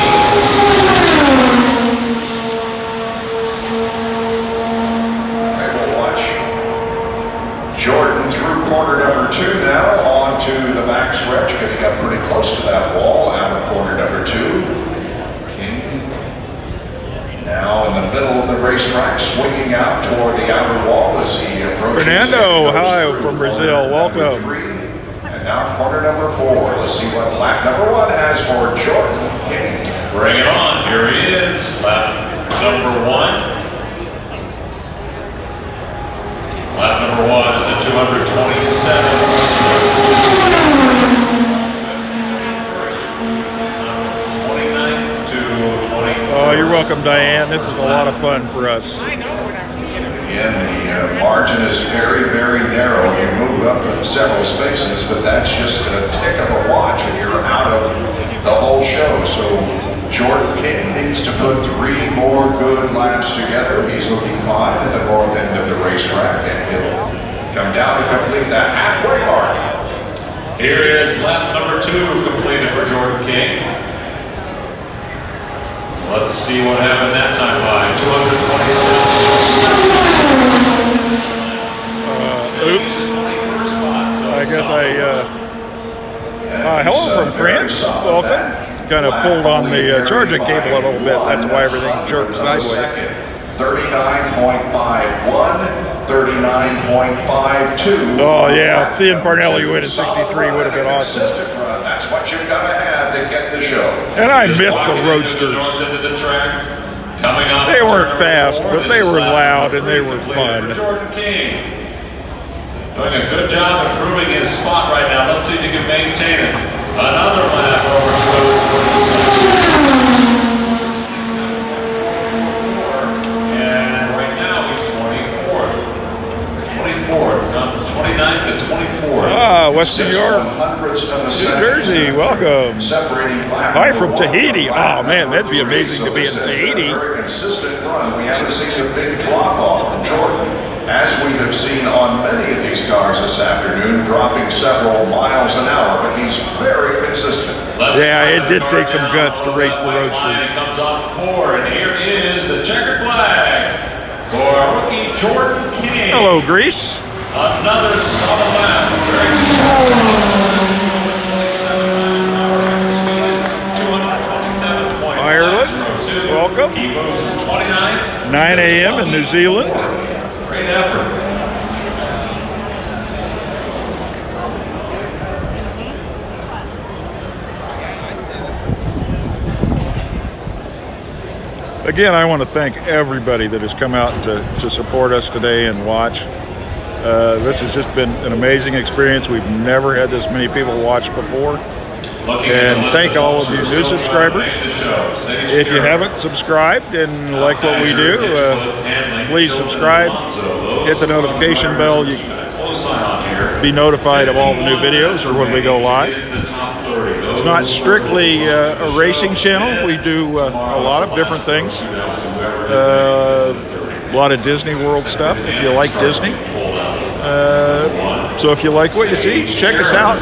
Jordan through corner number 2 now, on to the back stretch getting up pretty close to that wall out of corner number 2. King now in the middle of the racetrack, swinging out toward the outer wall as he approaches. Fernando, hi from Brazil, welcome. 3, and now corner number 4. Let's see what lap number 1 has for Jordan King. Bring it on. Here he is. Lap number 1. Lap number 1 is at 227. 29 to 20. Oh, you're welcome, Diane. This is a lot of fun for us. Again, the margin is very, very narrow. You move up several spaces, but that's just a tick of a watch and you're out of the whole show. So Jordan King needs to put 3 more good laps together. He's looking fine at the north end of the racetrack, and he'll come down to complete that halfway mark. Here is lap number 2 completed for Jordan King. Let's see what happened that time by 227. Oops. I guess hello from France. Welcome. Kind of pulled on the charging cable a little bit. That's why everything jerked sideways. 39.51, 39.52. Oh yeah, seeing Parnelli win in 63 would have been awesome. That's what you've got to have to get the show. And I miss the roadsters. They weren't fast, but they were loud and they were fun. Jordan King doing a good job improving his spot right now. Let's see if he can maintain it. Another lap over 227. And right now he's 24th. 24th, gone from 29th to 24th. Ah, West New York, New Jersey, welcome. Hi from Tahiti. Oh man, that'd be amazing to be in Tahiti. Very consistent run. We haven't seen a big drop off from Jordan, as we have seen on many of these cars this afternoon, dropping several miles an hour, but he's very consistent. Yeah, it did take some guts to race the roadsters. Comes off 4, and here is the checkered flag for rookie Jordan King. Hello, Greece. Another solid lap. Ireland, welcome. 9 a.m. in New Zealand. Great effort. Again, I want to thank everybody that has come out to support us today and watch. This has just been an amazing experience. We've never had this many people watch before. And thank all of you new subscribers. If you haven't subscribed and like what we do, please subscribe. Hit the notification bell. You can be notified of all the new videos or when we go live. It's not strictly a racing channel. We do a lot of different things. A lot of Disney World stuff if you like Disney. So if you like what you see, check us out.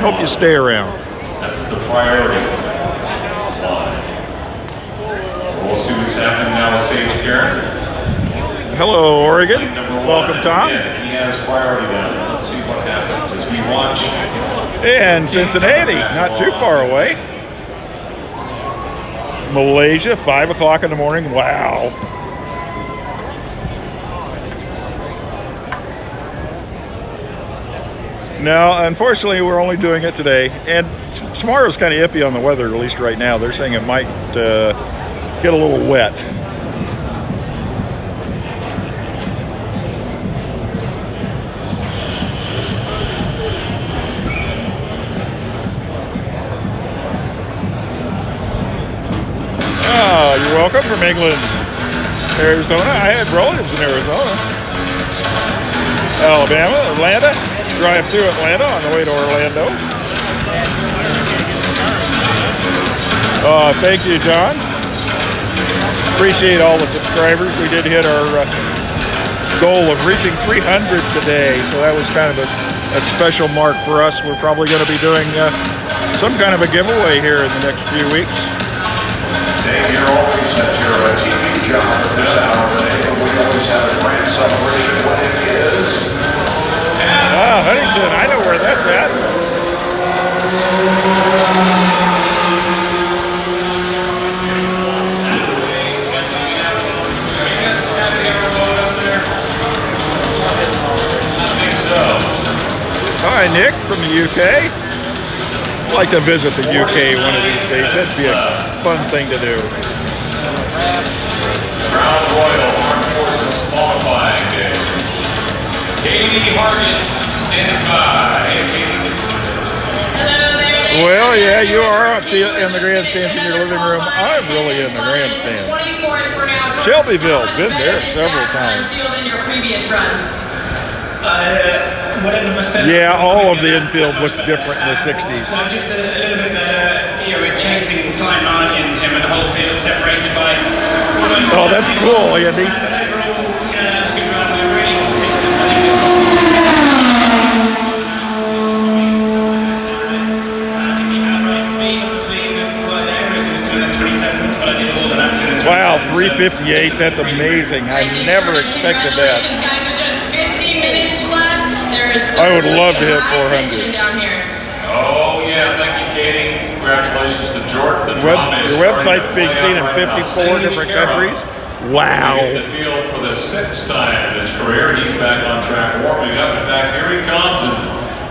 Hope you stay around. That's the priority line. We'll see what's happening now with Sage Karen. Hello, Oregon. Welcome, Tom. Yeah, he has priority down. Let's see what happens as we watch. And Cincinnati, not too far away. Malaysia, 5 o'clock in the morning. Wow. No, unfortunately, we're only doing it today. And tomorrow's kind of iffy on the weather, at least right now. They're saying it might get a little wet. Oh, you're welcome from England. Arizona. I had relatives in Arizona. Alabama, Atlanta. Drive through Atlanta on the way to Orlando. Thank you, John. Appreciate all the subscribers. We did hit our goal of reaching 300 today, so that was kind of a special mark for us. We're probably going to be doing some kind of a giveaway here in the next few weeks. Dave, you're always at your TV job at this hour today, but we always have a grand celebration when it is. Huntington, I know where that's at. Hi, Nick from the UK. I'd like to visit the UK one of these days. That'd be a fun thing to do. Crown Royal Armed Forces qualifying day. Katie Hargan, stand by. Hey, Katie. Hello there. Well, yeah, you are in the grandstands in your living room. I'm really in the grandstands. 24th, we're now going. Shelbyville, How much been better there is several that times. field than your previous runs? Whatever percent. Yeah, all of the infield looked different in the 60s. Well, just a little bit better. You know, we're chasing fine margins, and with the whole field separated by. Oh, that's cool, Andy. But overall, you know, that was a good run. We were really consistent. I think the outright speed, obviously, isn't quite there. It was still in the 27s, but I did all the laps in the 27s. Wow, 358. That's amazing. I never expected that. Congratulations, guys, with just 15 minutes left. There is I would love to hit live 400. action down here. Oh, yeah, thank you, Katie. Congratulations to Jordan. Your website's being seen in 54 different countries. Wow. The field for the 6th time in his career. He's back on track, warming up. In fact, here he comes,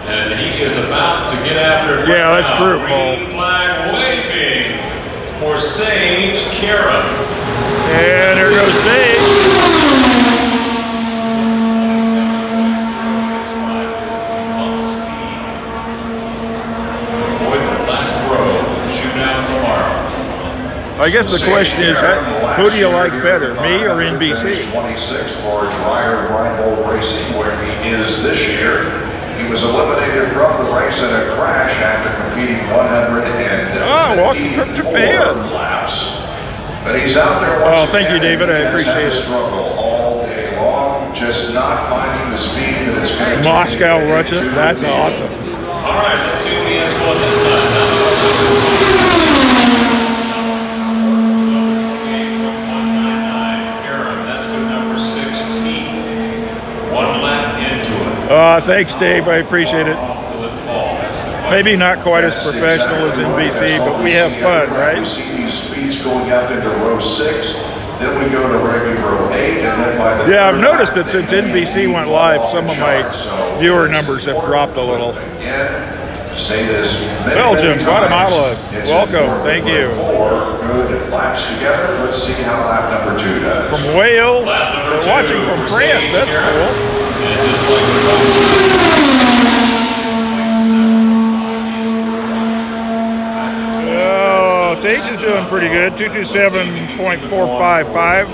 and he is about to get after it. Yeah, that's true, Paul. Green flag waving for Sage Kara. And there goes Sage. I guess the question is, who do you like better, me or NBC? 26 for Dreyer Reinbold Racing, where he is this year. He was eliminated from the race in a crash after competing 174 Japan. laps. But he's out there. Oh, thank you, David. I appreciate it. Struggle all day long, just not finding the speed that is going to Moscow Russia. That's awesome. All right, let's see what he has going this time. Thanks, Dave. I appreciate it. Maybe not quite as professional as NBC, but we have fun, right? We see these speeds going up into row 6, then we go to maybe row 8, and then by the yeah, I've noticed that since NBC went live, some of my viewer numbers have dropped a little. Say this. Belgium, Guatemala, welcome. Thank you. 4 good laps together. Let's see how lap number 2 does. From Wales, they're watching from France. That's cool. Oh, Sage is doing pretty good. 227.455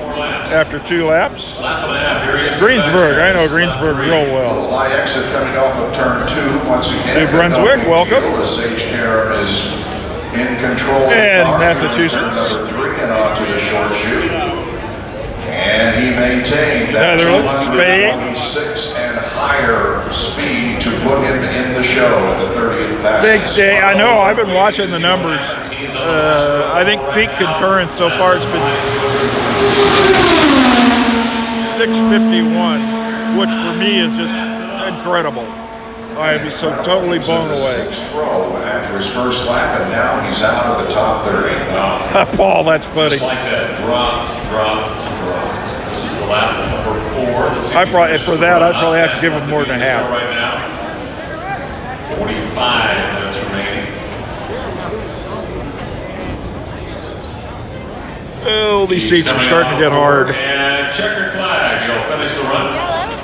after 2 laps. Greensburg, I know Greensburg real well. Light exit coming off of turn 2 once again. New Brunswick, welcome. Sage Kara is in control. And Massachusetts. Number 3 and on to the short chute. And he maintained that Netherlands, Spain. 6 and higher speed to put him in the show at the 30th pass. Thanks, Jay. I know, I've been watching the numbers. I think peak concurrence so far has been 651, which for me is just incredible. I was so totally blown away. 6th row after his first lap, and now he's out of the top 30. Paul, that's funny. Just like that, drop. This is the lap number 4. For that, I'd probably have to give him more than a half. Right now, 45 minutes remaining. Oh, these seats are starting to get hard. And checkered flag, you'll finish the run.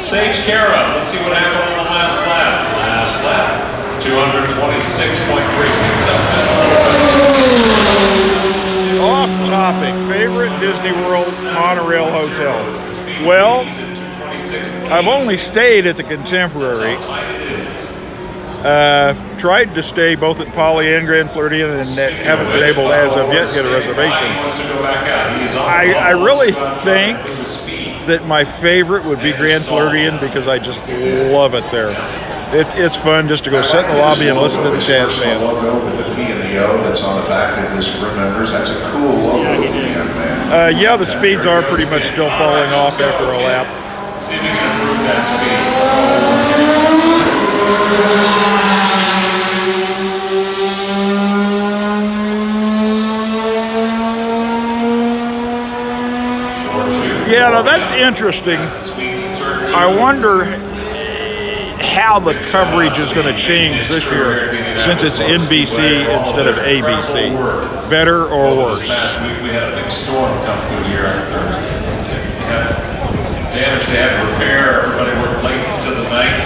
Sage Kara, let's see what happened on the last lap. Last lap, 226.3. Off topic, favorite Disney World monorail hotel? Well, I've only stayed at the Contemporary. Tried to stay both at Poly and Grand Floridian and haven't been able to, as of yet, get a reservation. I really think that my favorite would be Grand Floridian because I just love it there. It's fun just to go sit in the lobby and listen to the jazz band. Logo with the P and the O that's on the back of his crew members. That's a cool logo, man. Yeah, the speeds are pretty much still falling off after a lap. See if you can improve that speed. Yeah, now that's interesting. I wonder, how the coverage is going to change this year since it's NBC instead of ABC. Better or worse? Last week we had a big storm come through here on Thursday. Damage they had to repair. Everybody worked late into the night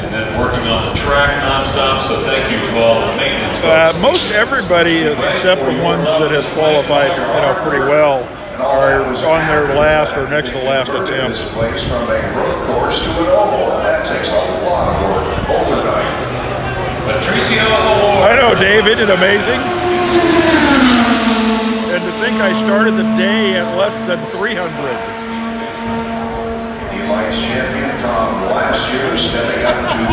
and then working on the track nonstop. So thank you to all the maintenance folks. Most everybody, except the ones that have qualified, pretty well, are on their last or next to last attempt. This place from a road course to an oval, and that takes a lot of work overnight. Patricio Award. I know, Dave, isn't it amazing? And to think I started the day at less than 300. Eli's champion from last year, stepping up to the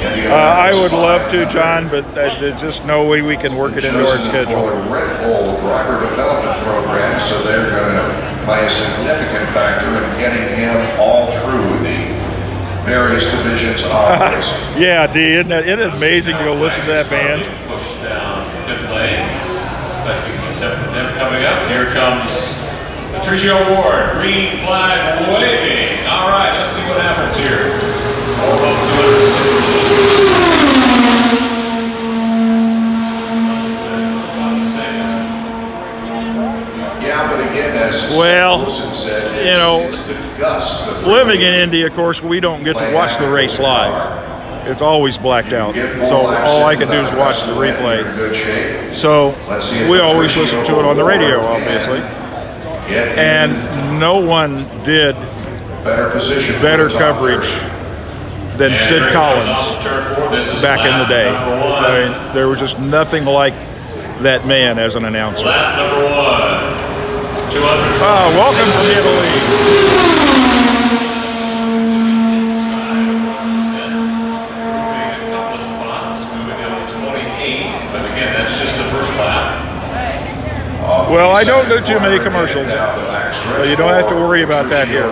I would love to, John, but there's just no way we can work it into our schedule. For the Red Bull driver development program, so they're going to play a significant factor in getting him all through the various divisions of racing. Yeah, D, isn't it amazing to go listen to that band? Push down, good play. Them coming up, here comes Patricio Ward, green flag waving. All right, let's see what happens here. Hold up to it. Yeah, but again, as Wilson said, it's the gust of living in Indy, of course, we don't get to watch the race live. It's always blacked out. So all I can do is watch the replay. So we always listen to it on the radio, obviously. And no one did better coverage than Sid Collins back in the day. I mean, there was just nothing like that man as an announcer. Lap number 1. 200. Welcome from Italy. Well, I don't do too many commercials, so you don't have to worry about that here.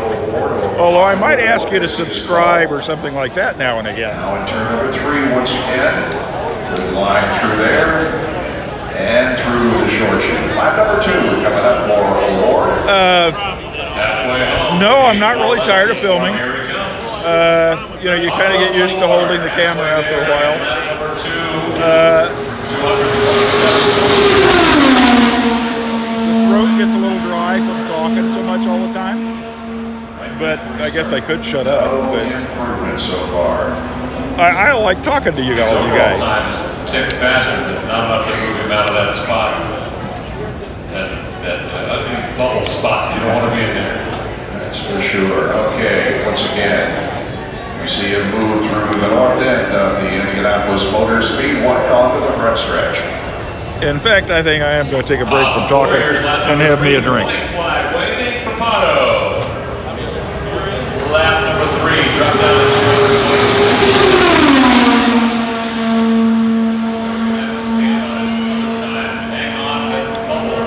Although I might ask you to subscribe or something like that now and again. Now in turn number 3, once again, good line through there and through the short shoot. Line number 2 coming up for Award. No, I'm not really tired of filming. You kind of get used to holding the camera after a while. Throat gets a little dry from talking so much all the time, but I guess I could shut up. But improvement so far. I like talking to you guys. Tick faster than not enough to move him out of that spot. That ugly bubble spot. You don't want to be in there. That's for sure. Okay, once again, we see him move through the north end of the Indianapolis Motor Speedway onto the front stretch. In fact, I think I am going to take a break from talking and have me a drink. Flag waving for Pato. Lap number 3, drop down to 200. Hang on to the bubble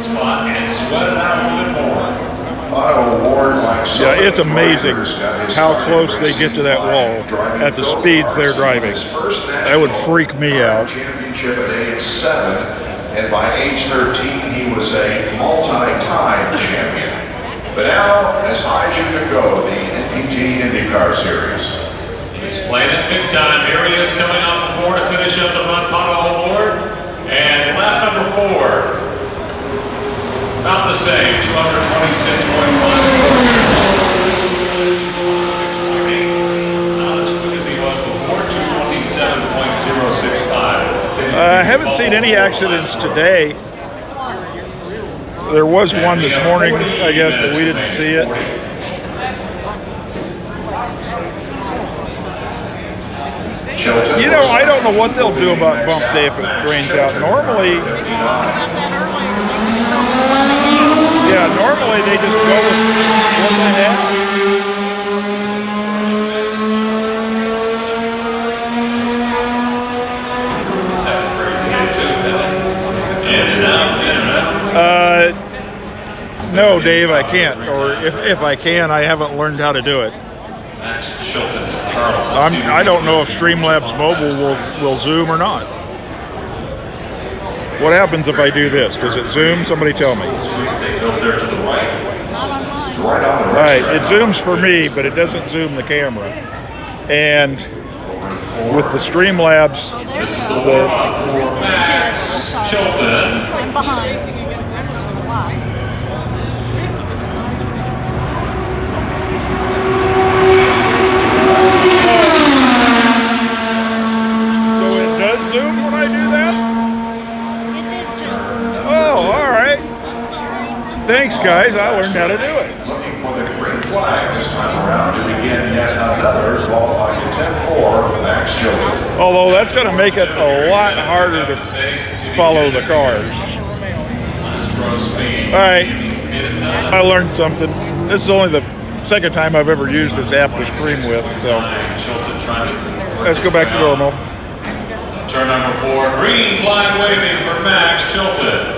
spot and sweat it out a little bit more. Pato Award, like so Yeah, it's amazing how close they get to that wall at the speeds they're driving. That would freak me out. Championship at age 7, and by age 13 he was a multi-time champion. But now, as high as you can go, the NPT IndyCar Series. He's playing it big time. Here he is coming off the 4 to finish up the front Pato Award. And lap number 4, about the same, 226.1. I haven't seen any accidents today. There was one this morning, I guess, but we didn't see it. I don't know what they'll do about bump day if it rains out. Normally, normally they just go with what they have. No, Dave, I can't. Or if I can, I haven't learned how to do it. I don't know if Streamlabs Mobile will zoom or not. What happens if I do this? Does it zoom? Somebody tell me. All right, it zooms for me, but it doesn't zoom the camera. And with the Streamlabs, I'm behind. so it does zoom when I do that? It did zoom. Oh, all right. Thanks, guys. I learned how to do it. Looking for the green flag this time around to begin yet another qualifying to 10-4 Max Chilton. Although that's going to make it a lot harder to follow the cars. All right. I learned something. This is only the second time I've ever used this app to stream with, so let's go back to normal. Turn number 4, green flag waving for Max Chilton.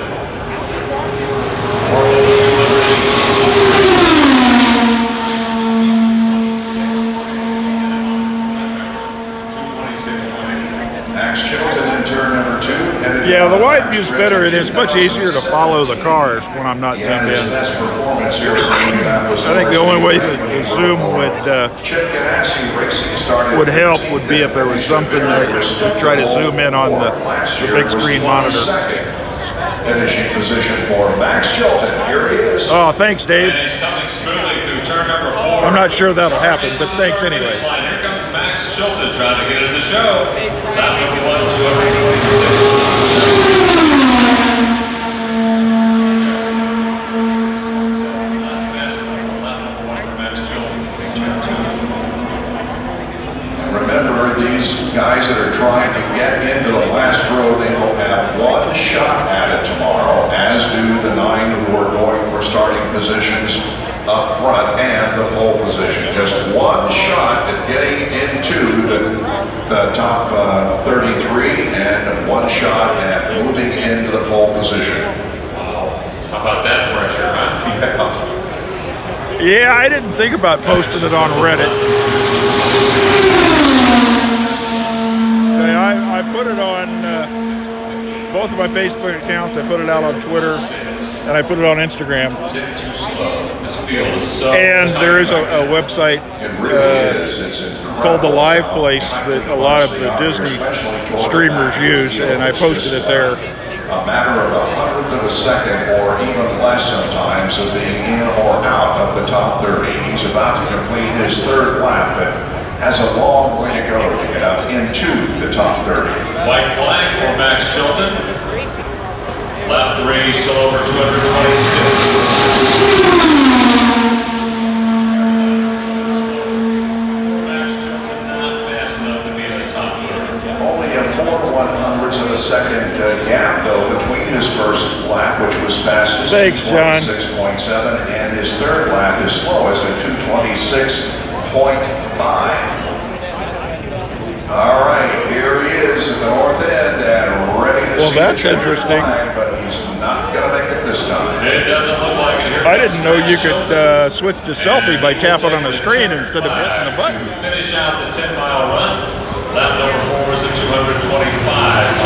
Max Chilton in turn number 2. Yeah, the wide view's better, and it's much easier to follow the cars when I'm not zoomed in. I think the only way the zoom would help would be if there was something to try to zoom in on the big screen monitor. Finishing position for Max Chilton. Here he is. Oh, thanks, Dave. And he's coming smoothly through turn number 4. I'm not sure that'll happen, but thanks anyway. Here comes Max Chilton trying to get in the show. That was 226. Remember, these guys that are trying to get into the last row, they will have one shot at it tomorrow, as do the 9 who are going for starting positions up front and the pole position. Just one shot at getting into the top 33 and one shot at moving into the pole position. How about that pressure, huh? Yeah, I didn't think about posting it on Reddit. Say, I put it on both of my Facebook accounts. I put it out on Twitter, and I put it on Instagram. And there is a website called The Live Place that a lot of the Disney streamers use, and I posted it there. A matter of 100th of a second or even less sometimes of being in or out of the top 30. He's about to complete his 3rd lap, but has a long way to go to get up into the top 30. White flag for Max Chilton. Lap 3 still over 226. Second gap, though, between his first lap, which was fastest at 6.7, and his 3rd lap, his slowest at 226.5. All right, here he is at the north end and ready to well, that's interesting. But he's not going to make it this time. It doesn't look like it here. I didn't know you could switch to selfie by tapping on the screen instead of hitting the button. Finish out the 10-mile run. Lap number 4 is at 225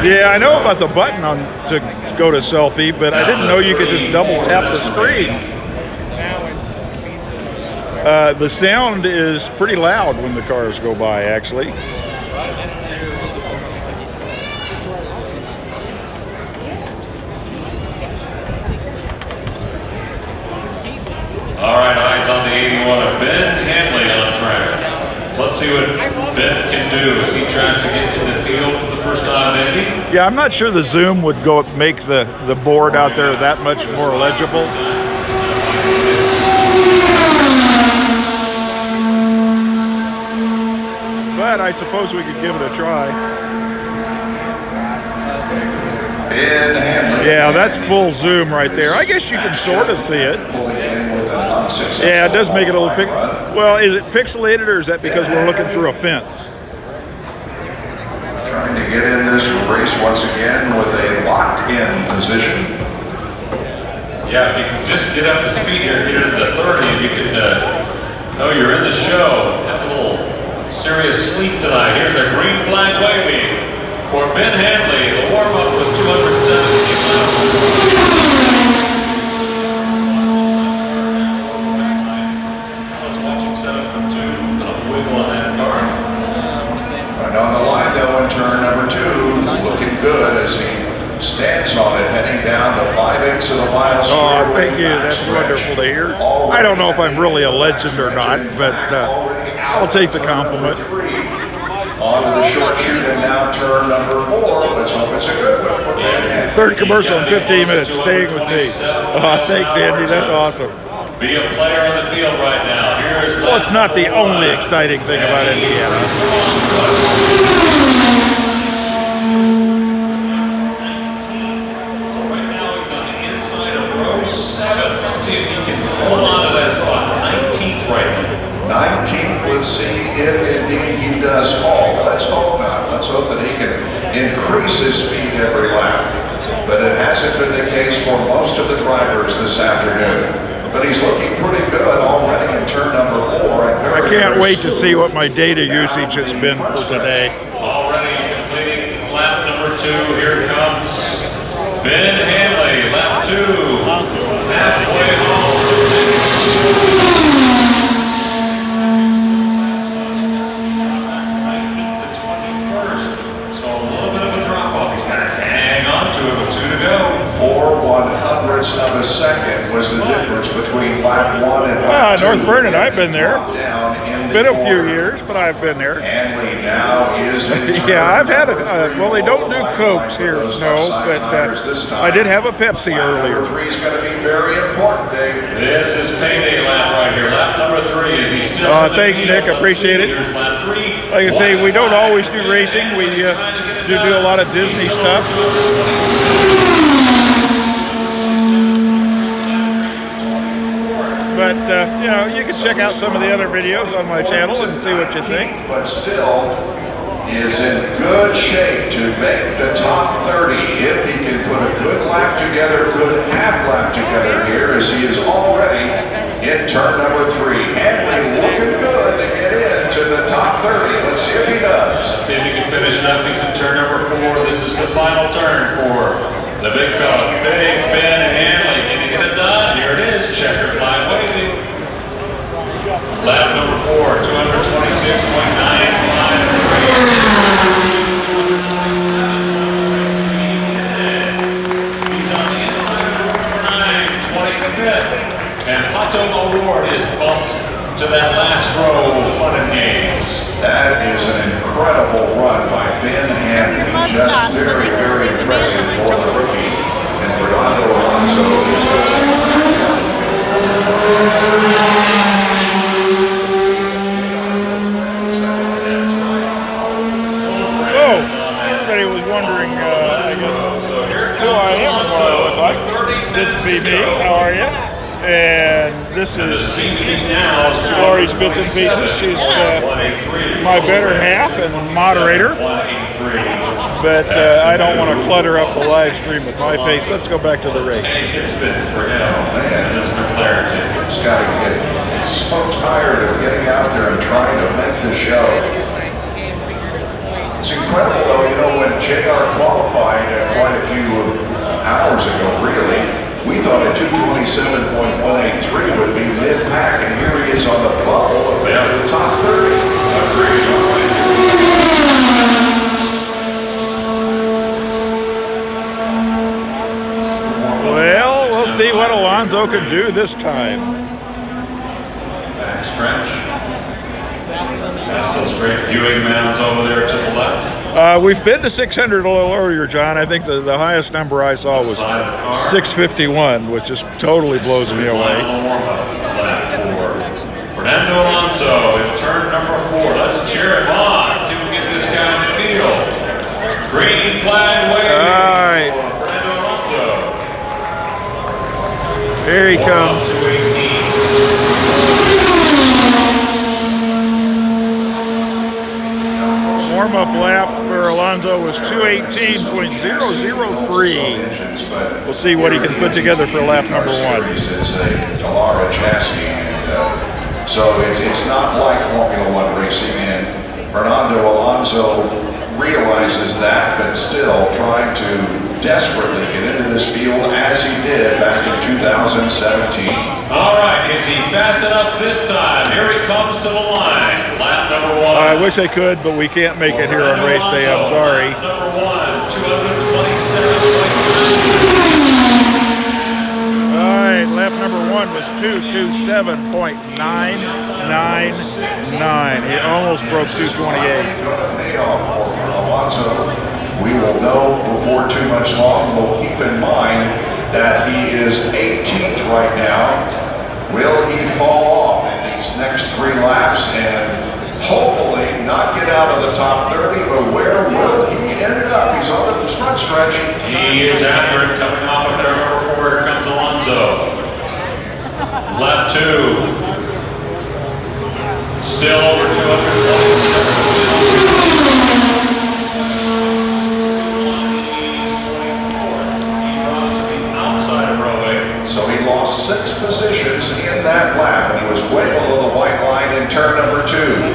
Yeah, I know about the button on to go to selfie, but I didn't know you could just double tap the screen. The sound is pretty loud when the cars go by, actually. All right, eyes on the 81 of Ben Hanley on track. Let's see what Ben can do as he tries to get in the field for the first time, Andy. Yeah, I'm not sure the zoom would make the board out there that much more legible. But I suppose we could give it a try. Ben Hanley. Yeah, that's full zoom right there. I guess you can sort of see it. Pulling in with a unsuccessful. Yeah, it does make it a little run. well, is it pixelated or is that because we're looking through a fence? Trying to get in this race once again with a locked-in position. Yeah, if you can just get up to speed here, get into the 30, and you can know you're in the show. Have a little serious sleep tonight. Here's a green flag waving for Ben Handley. The warm-up was 217 miles. Let's watch him set up for 2. A wiggle on that car. Right on the line though in turn number 2, looking good as he stands on it, heading down to 5/8 of the mile. Oh, thank you. That's wonderful to hear. I don't know if I'm really a legend or not, but I'll take the compliment. On to the short shoot and now turn number 4. Let's hope it's a good one. Third commercial in 15 minutes, staying with me. Oh, thanks, Andy. That's awesome. Be a player on the field right now. Here's Well, it's not the only exciting thing about Indiana. Hold on to that spot. 19th right now. 19th, let's see if indeed he does fall. Let's hope not. Let's hope that he can increase his speed every lap. But it hasn't been the case for most of the drivers this afternoon. But he's looking pretty good already in turn number 4. I can't wait to see what my data usage has been for today. Already completing lap number 2. Here comes Ben Handley, lap 2. Halfway home. 19th to 21st. So a little bit of a drop off. He's got to hang on to it with 2 to go. 4/100ths of a second was the difference between lap 1 and lap 2. North Vernon, I've been there. Down in It's been a few corner. years, but I've been there. Handley now is in Yeah, I've had well, they don't do Cokes here, no, but I did have a Pepsi earlier. Number 3 is going to be very important, Dave. This is payday lap right here. Lap number 3 is he still in the Thanks, field? Nick. I appreciate it. Here's lap 3. Like I say, we don't always do racing. We do a lot of Disney stuff. But, you can check out some of the other videos on my channel and see what you think. But still is in good shape to make the top 30 if he can put a good lap together, good half lap together here as he is already in turn number 3. Handley looking good to get into the top 30. Let's see if he does. Let's see if he can finish it up. He's in turn number 4. This is the final turn for the big fella, Big Ben Handley. Can he get it done? Here it is. Checker flag waving. Lap number 4, 226.953. He's on the inside of 25th. And Pato Award is bumped to that last row of fun and games. That is an incredible run by Ben Handley. Just very, very impressive for the rookie. And Fernando Alonso is So, everybody was wondering, I guess, who I am and what I look like. This be me. How are you? And this is Lori's Bits and Pieces. She's my better half and moderator. But I don't want to clutter up the live stream with my face. Let's go back to the race. It's been for him, and this McLaren. just got to get so tired of getting out there and trying to make the show. It's incredible, though, when JR qualified quite a few hours ago, really, we thought a 227.183 would be mid-pack, and here he is on the bubble of the top 30. Well, we'll see what Alonso can do this time. Back stretch. That's those great viewing mounts over there to the left. We've been to 600 a little earlier, John. I think the highest number I saw was 651, which just totally blows me away. Fernando Alonso in turn number 4. Let's cheer him on. See if we can get this guy in the field. Green flag waving for Fernando Alonso. Here he comes. 218. lap for Alonso was 2:18.003. We'll see what he can put together for lap number 1. It's a Dallara chassis, and so it's not like Formula One racing. And Fernando Alonso realizes that, but still trying to desperately get into this field as he did back in 2017. All right, is he fast enough this time? Here he comes to the line. Lap number 1. I wish I could, but we can't make it here on race day. I'm sorry. Lap number 1, 227. All right, lap number 1 was 227.999. He almost broke 228. We will know before too much long. We'll keep in mind that he is 18th right now. Will he fall off in these next 3 laps and hopefully not get out of the top 30, but where will he end up? He's on the front stretch. He is after it, coming off of there, number 4. Here comes Alonso. Lap 2. Still over 227. So he lost 6 positions in that lap, and he was way below the white line in turn number 2.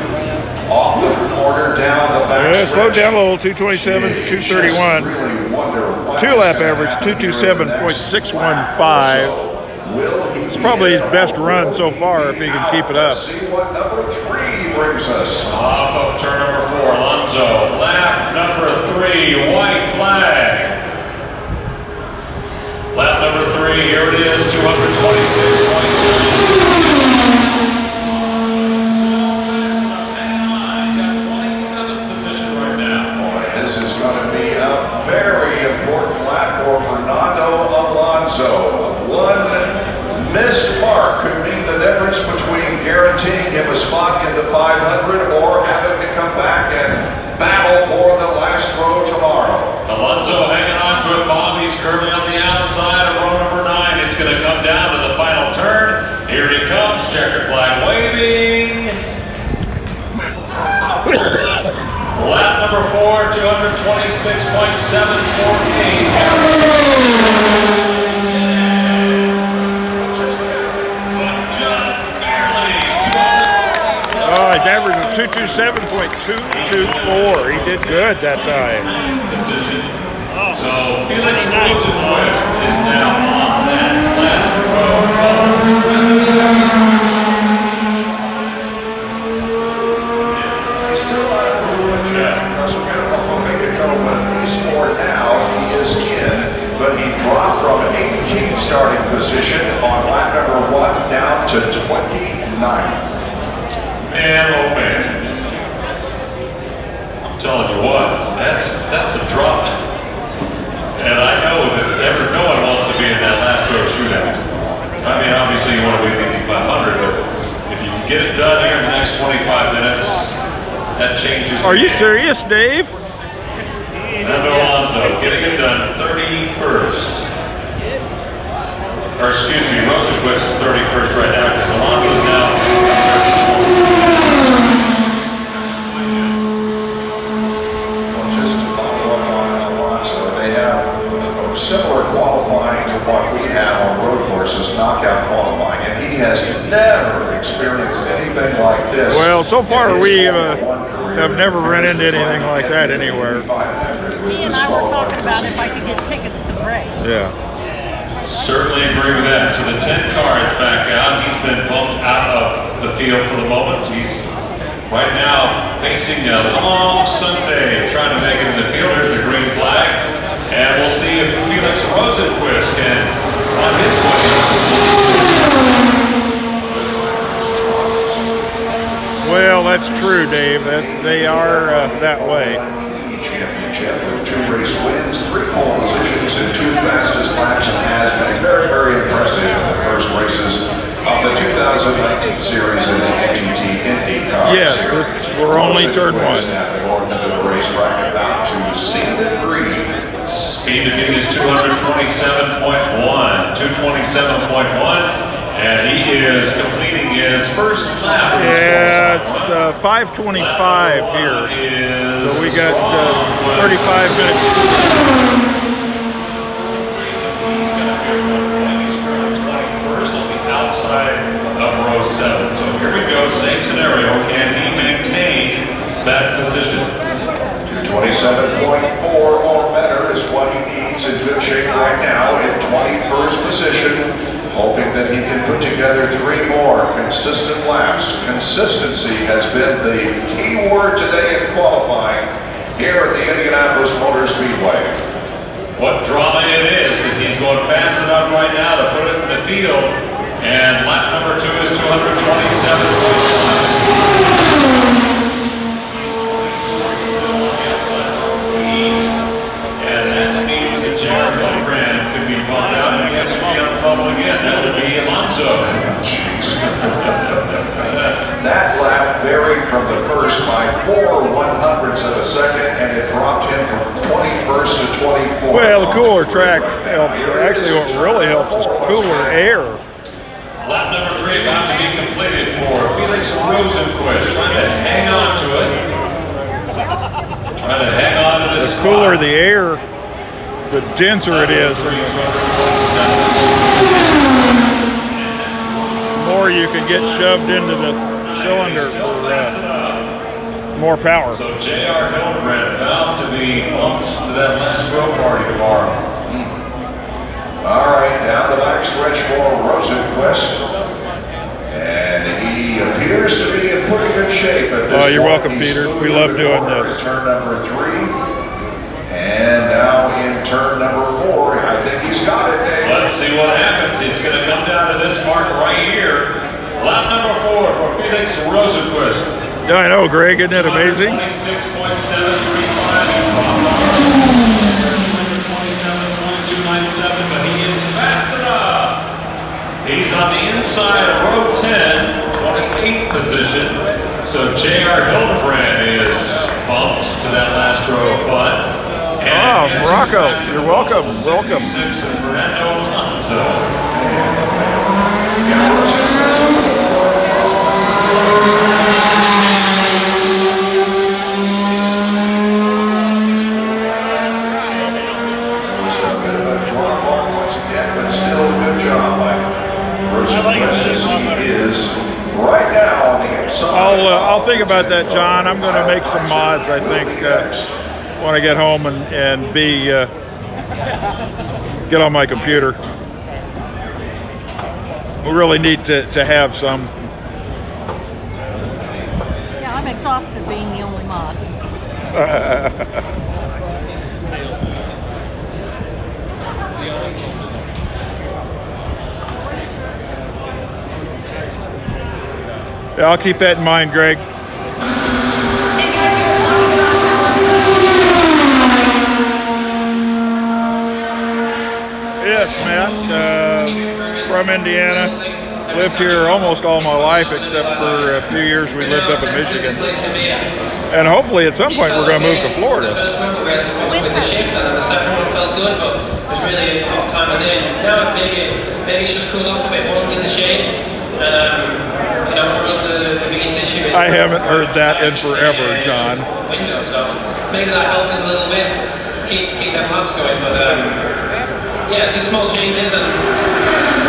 Off the corner, down the back. Yeah, slowed down a little, 227, 231. 2-lap average, 227.615. It's probably his best run so far if he can keep it up. See what number 3 brings us. Off of turn number 4, Alonso. Lap number 3, white flag. Lap number 3, here it is, 226.6. This is going to be a very important lap for Fernando Alonso. 1 missed mark could mean the difference between guaranteeing him a spot in the 500 or having to come back and battle for the last row tomorrow. Alonso hanging on to it. Bob, he's currently on the outside of row number 9. It's going to come down to the final turn. Here he comes, checkered flag waving. Lap number 4, 226.748. Oh, his average was 227.224. He did good that time. So Felix Rosenquist is now on that last row. He's still not a little bit check. Doesn't matter how long they can go, but he's more now. He is in, but he dropped from an 18th starting position on lap number 1 down to 29th. Man, oh man. I'm telling you what, that's a drop. And I know that no one wants to be in that last row shootout. I mean, obviously you want to win the 500, but if you can get it done here in the next 25 minutes, that changes. Are you serious, Dave? Fernando Alonso getting it done 31st. Or excuse me, Rosenquist is 31st right now because Alonso's now. Similar qualifying to what we have on road courses, knockout qualifying, and he has never experienced anything like this. Well, so far we have never run into anything like that anywhere. Me and I were talking about if I could get tickets to the race. Yeah. Certainly agree with that. So the 10 car is back out. He's been bumped out of the field for the moment. He's right now facing a long Sunday, trying to make it in the field. There's the green flag. And we'll see if Felix Rosenquist can on his way. Well, that's true, Dave. They are that way. Championship with 2 race wins, 3 pole positions, and 2 fastest laps, and has been very, very impressive in the first races of the 2019 series in the NTT IndyCar. Yes, we're only turn 1. According to the race bracket, about to seed the green. Speed to beat is 227.1, 227.1, and he is completing his first lap. Yeah, it's 5:25 here. So we got 35 minutes. Outside of row 7. So here we go, same scenario. Can he maintain that position? 227.4 or better is what he needs, in good shape right now in 21st position, hoping that he can put together 3 more consistent laps. Consistency has been the key word today in qualifying here at the Indianapolis Motor Speedway. What drama it is, because he's going fast enough right now to put it in the field. And lap number 2 is 227.5. And that means that Jared Hildebrand could be bumped out and gets to be on the bubble again. That would be Alonso. That lap varied from the first by 4/100ths of a second, and it dropped him from 21st to 24th. Well, the cooler track helps. Actually, what really helps is cooler air. Lap number 3 about to be completed for Felix Rosenquist. Trying to hang on to it. Trying to hang on to this. The cooler the air, the denser it is, and the more you can get shoved into the cylinder for more power. So J.R. Hildebrand about to be bumped to that last row party tomorrow. All right, now the backstretch for Rosenquist. And he appears to be in pretty good shape at this point. Oh, you're welcome, Peter. We love doing this. Turn number 3. And now in turn number 4, I think he's got it, Dave. Let's see what happens. It's going to come down to this mark right here. Lap number 4 for Felix Rosenquist. Yeah, I know, Greg. Isn't it amazing? 26.735. But he is fast enough. He's on the inside of row 10, 28th position. So J.R. Hildebrand is bumped to that last row of fun. Oh, Morocco, you're welcome. Welcome. Fernando Alonso. I'll think about that, John. I'm going to make some mods, I think, when I get home and get on my computer. We really need to have some. Yeah, I'm exhausted being the only mod. Yeah, I'll keep that in mind, Greg. Yes, Matt, from Indiana. Lived here almost all my life, except for a few years we lived up in Michigan. And hopefully at some point we're going to move to Florida. With the shift, and the second one felt good, but it was really a hot time of day. Now maybe it's just cooled off a bit. One's in the shade. You know, for us the biggest issue is I haven't heard that in forever, John. Window, so maybe that helps us a little bit. Keep that laps going, but yeah, just small changes and.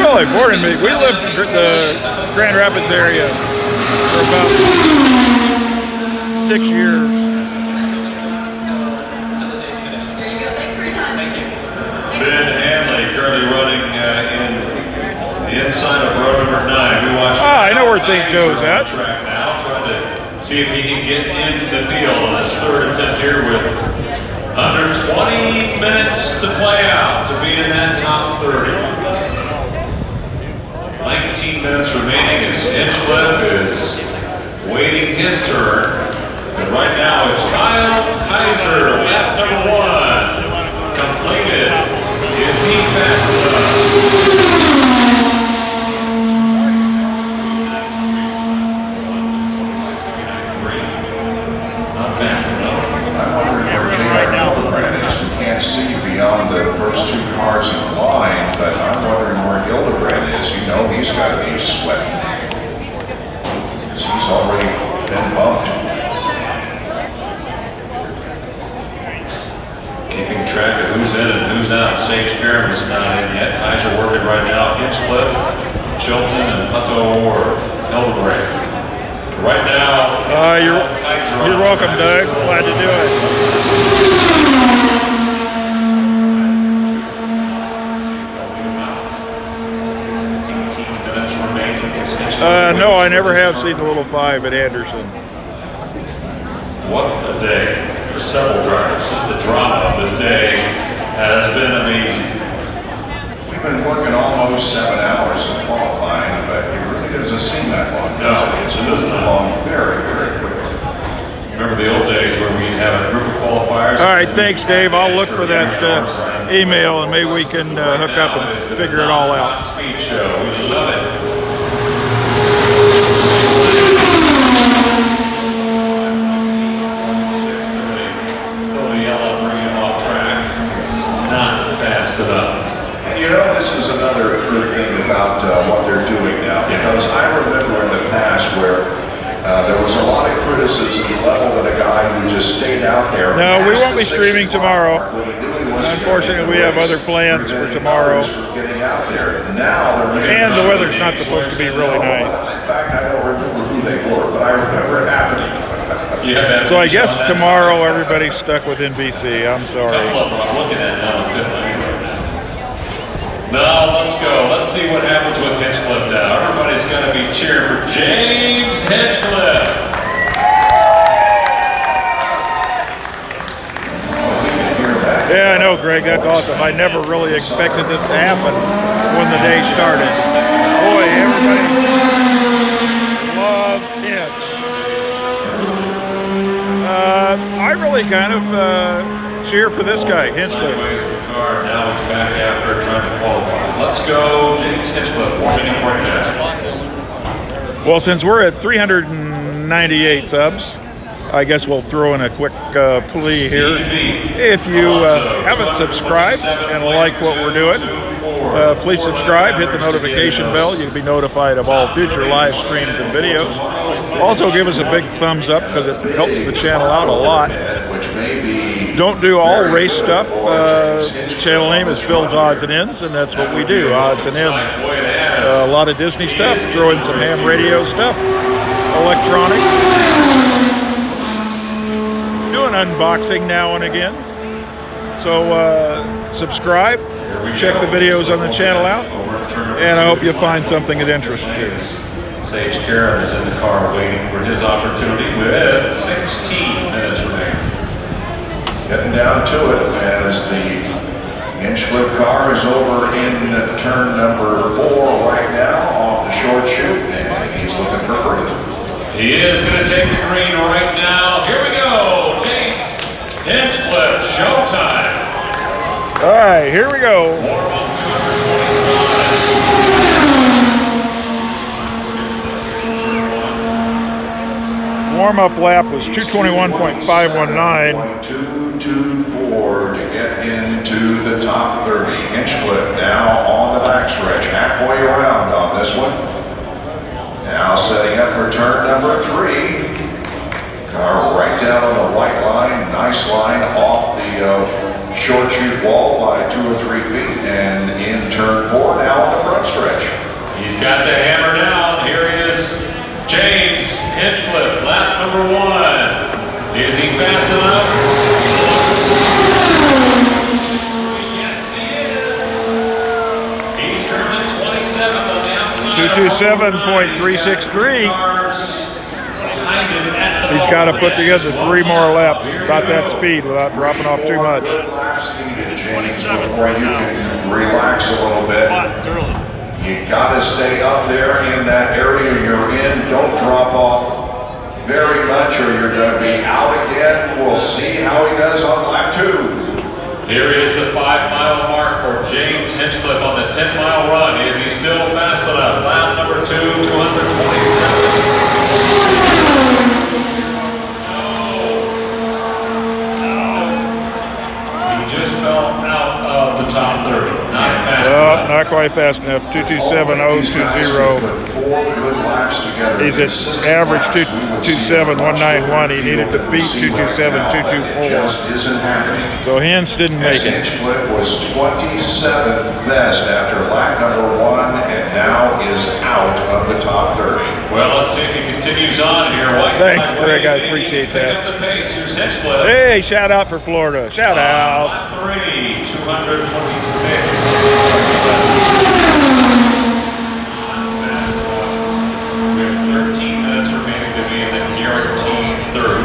Really, boring me. We lived in the Grand Rapids area for about 6 years. There you go. Thanks for your time. Thank you. Ben Hanley currently running in the inside of row number 9. We watched. I know where St. Joe's at. Track now, trying to see if he can get into the field on his third attempt here with under 20 minutes to play out to be in that top 30. 19 minutes remaining as Hinchcliffe is waiting his turn. And right now it's Kyle Kaiser, lap number 1, completed. Is he fast enough? Not fast enough. I'm wondering where J.R. Hildebrand is. We can't see beyond the first 2 cars in line, but I'm wondering where Hildebrand is. You know he's got to be sweating. He's already been bumped. Keeping track of who's in and who's out. Sage Karam's not in yet. Guys are working right now. Hinchcliffe, Chilton, and Hutto or Hildebrandt. Right now, you're welcome, Doug. Glad to do it. No, I never have seen the little 5 at Anderson. What a day for several drivers. Just the drama of this day has been amazing. We've been working almost 7 hours of qualifying, but it really doesn't seem that long. No, it's moving along very, very quickly. Remember the old days where we have a group of qualifiers? All right, thanks, Dave. I'll look for that email, and maybe we can hook up and figure it all out. Speed show. We love it. You know, this is another good thing about what they're doing now, because I remember in the past where there was a lot of criticism leveled at a guy who just stayed out there. No, we won't be streaming tomorrow. Unfortunately, we have other plans for tomorrow. And the weather's not supposed to be really nice. In fact, I don't remember who they were, but I remember it happening. So I guess tomorrow everybody's stuck with NBC. I'm sorry. Now let's go. Let's see what happens with Hinchcliffe now. Everybody's going to be cheering for James Hinchcliffe. Yeah, I know, Greg. That's awesome. I never really expected this to happen when the day started. Boy, everybody loves Hinch. I really kind of cheer for this guy, Hinchcliffe. Now he's back after trying to qualify. Let's go, James Hinchcliffe, warming up right now. Well, since we're at 398 subs, I guess we'll throw in a quick plea here. If you haven't subscribed and like what we're doing, please subscribe, hit the notification bell. You'll be notified of all future live streams and videos. Also, give us a big thumbs up because it helps the channel out a lot. Don't do all race stuff. The channel name is Bill's Odds and Ends, and that's what we do, Odds and Ends. A lot of Disney stuff, throw in some ham radio stuff, electronics. Do an unboxing now and again. So subscribe, check the videos on the channel out, and I hope you find something that interests you. Sage Karam is in the car waiting for his opportunity with 16 minutes remaining. Getting down to it as the Hinchcliffe car is over in turn number 4 right now off the short chute, and he's looking for green. He is going to take the green right now. Here we go, James Hinchcliffe, showtime. All right, here we go. Warm-up lap was 221.519. 224 to get into the top 30. Hinchcliffe now on the backstretch, halfway around on this one. Now setting up for turn number 3. Car right down on the white line, nice line off the short chute wall by 2 or 3 feet, and in turn 4 now on the front stretch. He's got the hammer down. Here he is, James Hinchcliffe, lap number 1. Is he fast enough? Yes, he is. He's currently 27th on the outside. 227.363. He's got to put together 3 more laps about that speed without dropping off too much. Before you can relax a little bit. You got to stay up there in that area you're in. Don't drop off very much or you're going to be out again. We'll see how he does on lap 2. Here is the 5-mile mark for James Hinchcliffe on the 10-mile run. Is he still fast enough? Lap number 2, 227. Top 30. Not fast. Not not quite fast enough. 2:27.020. He's at average 2:27.191. He needed to beat 2:27.224. So Hens didn't make it. Hinchcliffe was 27th best after lap number 1 and now is out of the top 30. Well, let's see if he continues on here. Thanks, Greg. I appreciate that. Hey, shout out for Florida. Shout out. Lap 3, 226. We have 13 minutes remaining to be in the guaranteed third.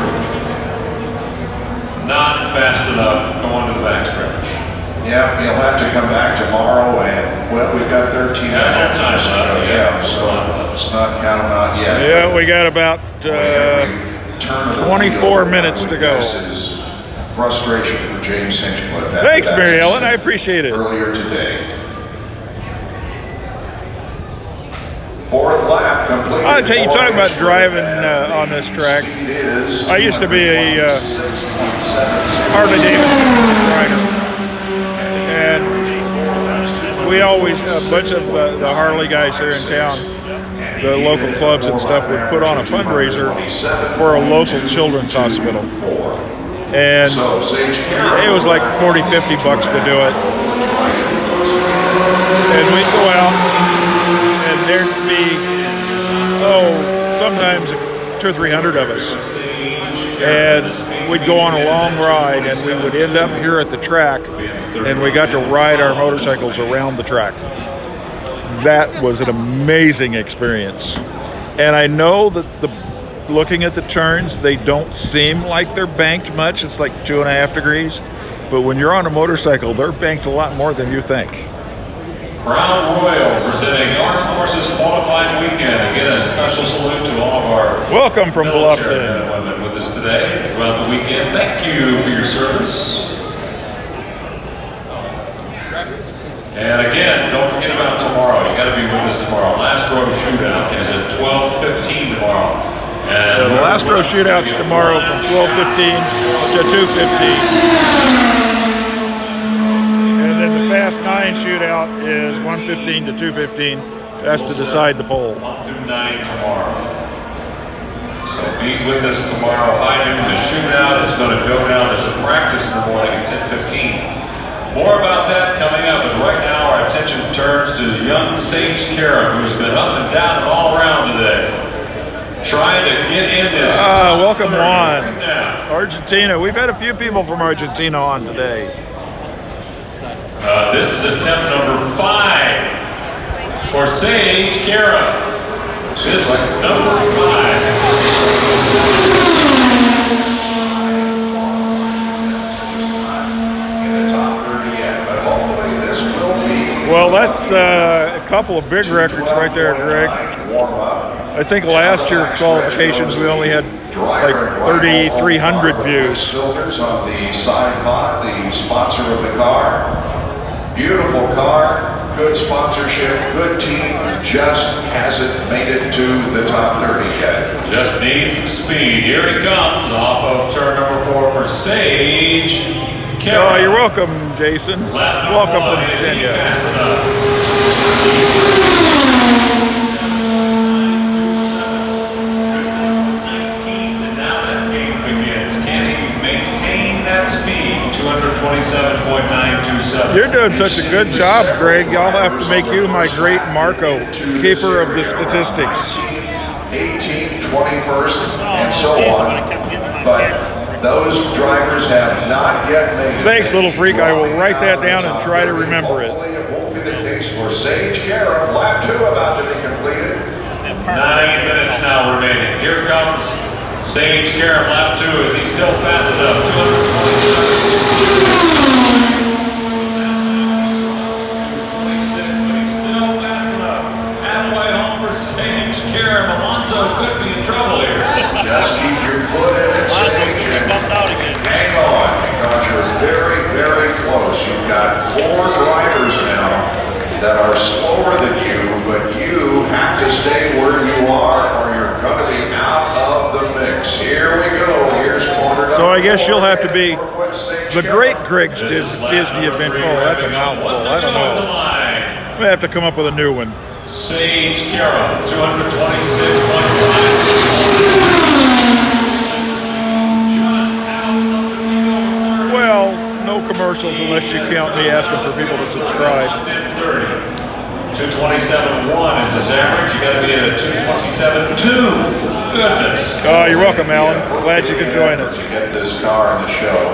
Not fast enough going to the backstretch. Yeah, you'll have to come back tomorrow and, well, we've got 13 minutes. Time left. Yeah, so let's not count them out yet. Yeah, we got about 24 minutes to go. This is frustration for James Hinchcliffe. Thanks, Mary Ellen. I appreciate it. Earlier today. Fourth lap completed. I'll tell you, talking about driving on this track. I used to be a Harley Davidson rider. And we always, a bunch of the Harley guys here in town, the local clubs and stuff, would put on a fundraiser for a local children's hospital. And it was like 40, 50 bucks to do it. And we'd go out and there'd be, sometimes 200 or 300 of us. And we'd go on a long ride and we would end up here at the track and we got to ride our motorcycles around the track. That was an amazing experience. And I know that looking at the turns, they don't seem like they're banked much. It's like 2.5 degrees. But when you're on a motorcycle, they're banked a lot more than you think. Crown Royal presenting Armed Forces Qualifying Weekend. Again, a special salute to all of our welcome from military Bluffton. men and women with us today throughout the weekend. Thank you for your service. And again, don't forget about tomorrow. You got to be with us tomorrow. Last row shootout is at 12:15 tomorrow. And the last row shootouts tomorrow from 12:15 to 2:15. And then the Fast 9 shootout is 1:15 to 2:15. That's to decide the poll. 1 through 9 tomorrow. So be with us tomorrow. High noon, the shootout is going to go down. There's a practice in the morning at 10:15. More about that coming up, but right now our attention turns to young Sage Kara, who's been up and down and all around today, trying to get in this. Welcome Juan. Argentina. We've had a few people from Argentina on today. This is attempt number 5 for Sage Kara. This is number 5. Well, that's a couple of big records right there, Greg. I think last year qualifications we only had like 3,300 views. Filters on the side pod, the sponsor of the car. Beautiful car, good sponsorship, good team, just hasn't made it to the top 30 yet. Just needs some speed. Here he comes off of turn number 4 for Sage. Oh, you're welcome, Jason. Welcome from Virginia. And now that game begins. Can he maintain that speed? 227.927. You're doing such a good job, Greg. I'll have to make you my great Marco, keeper of the statistics. 18th, 21st, and so on. But those drivers have not yet made it. Thanks, little freak. I will write that down and try to remember it. Hopefully it won't be the case for Sage Kara. Lap 2 about to be completed. 9 minutes now remaining. Here comes Sage Kara, lap 2. Is he still fast enough? 227. Just keep your foot in it, Sage, and hang on, because you're very, very close. You've got 4 drivers now that are slower than you, but you have to stay where you are or you're going to be out of the mix. Here we go. Here's corner. So I guess you'll have to be the great Greg Disney event. Oh, that's a mouthful. I don't know. gonna have to come up with a new one. Sage Kara, 226.5. Well, no commercials unless you count me asking for people to subscribe. 227.1 is his average. You got to be at a 227.2. Goodness. Oh, you're welcome, Alan. Glad you could join us. To get this car in the show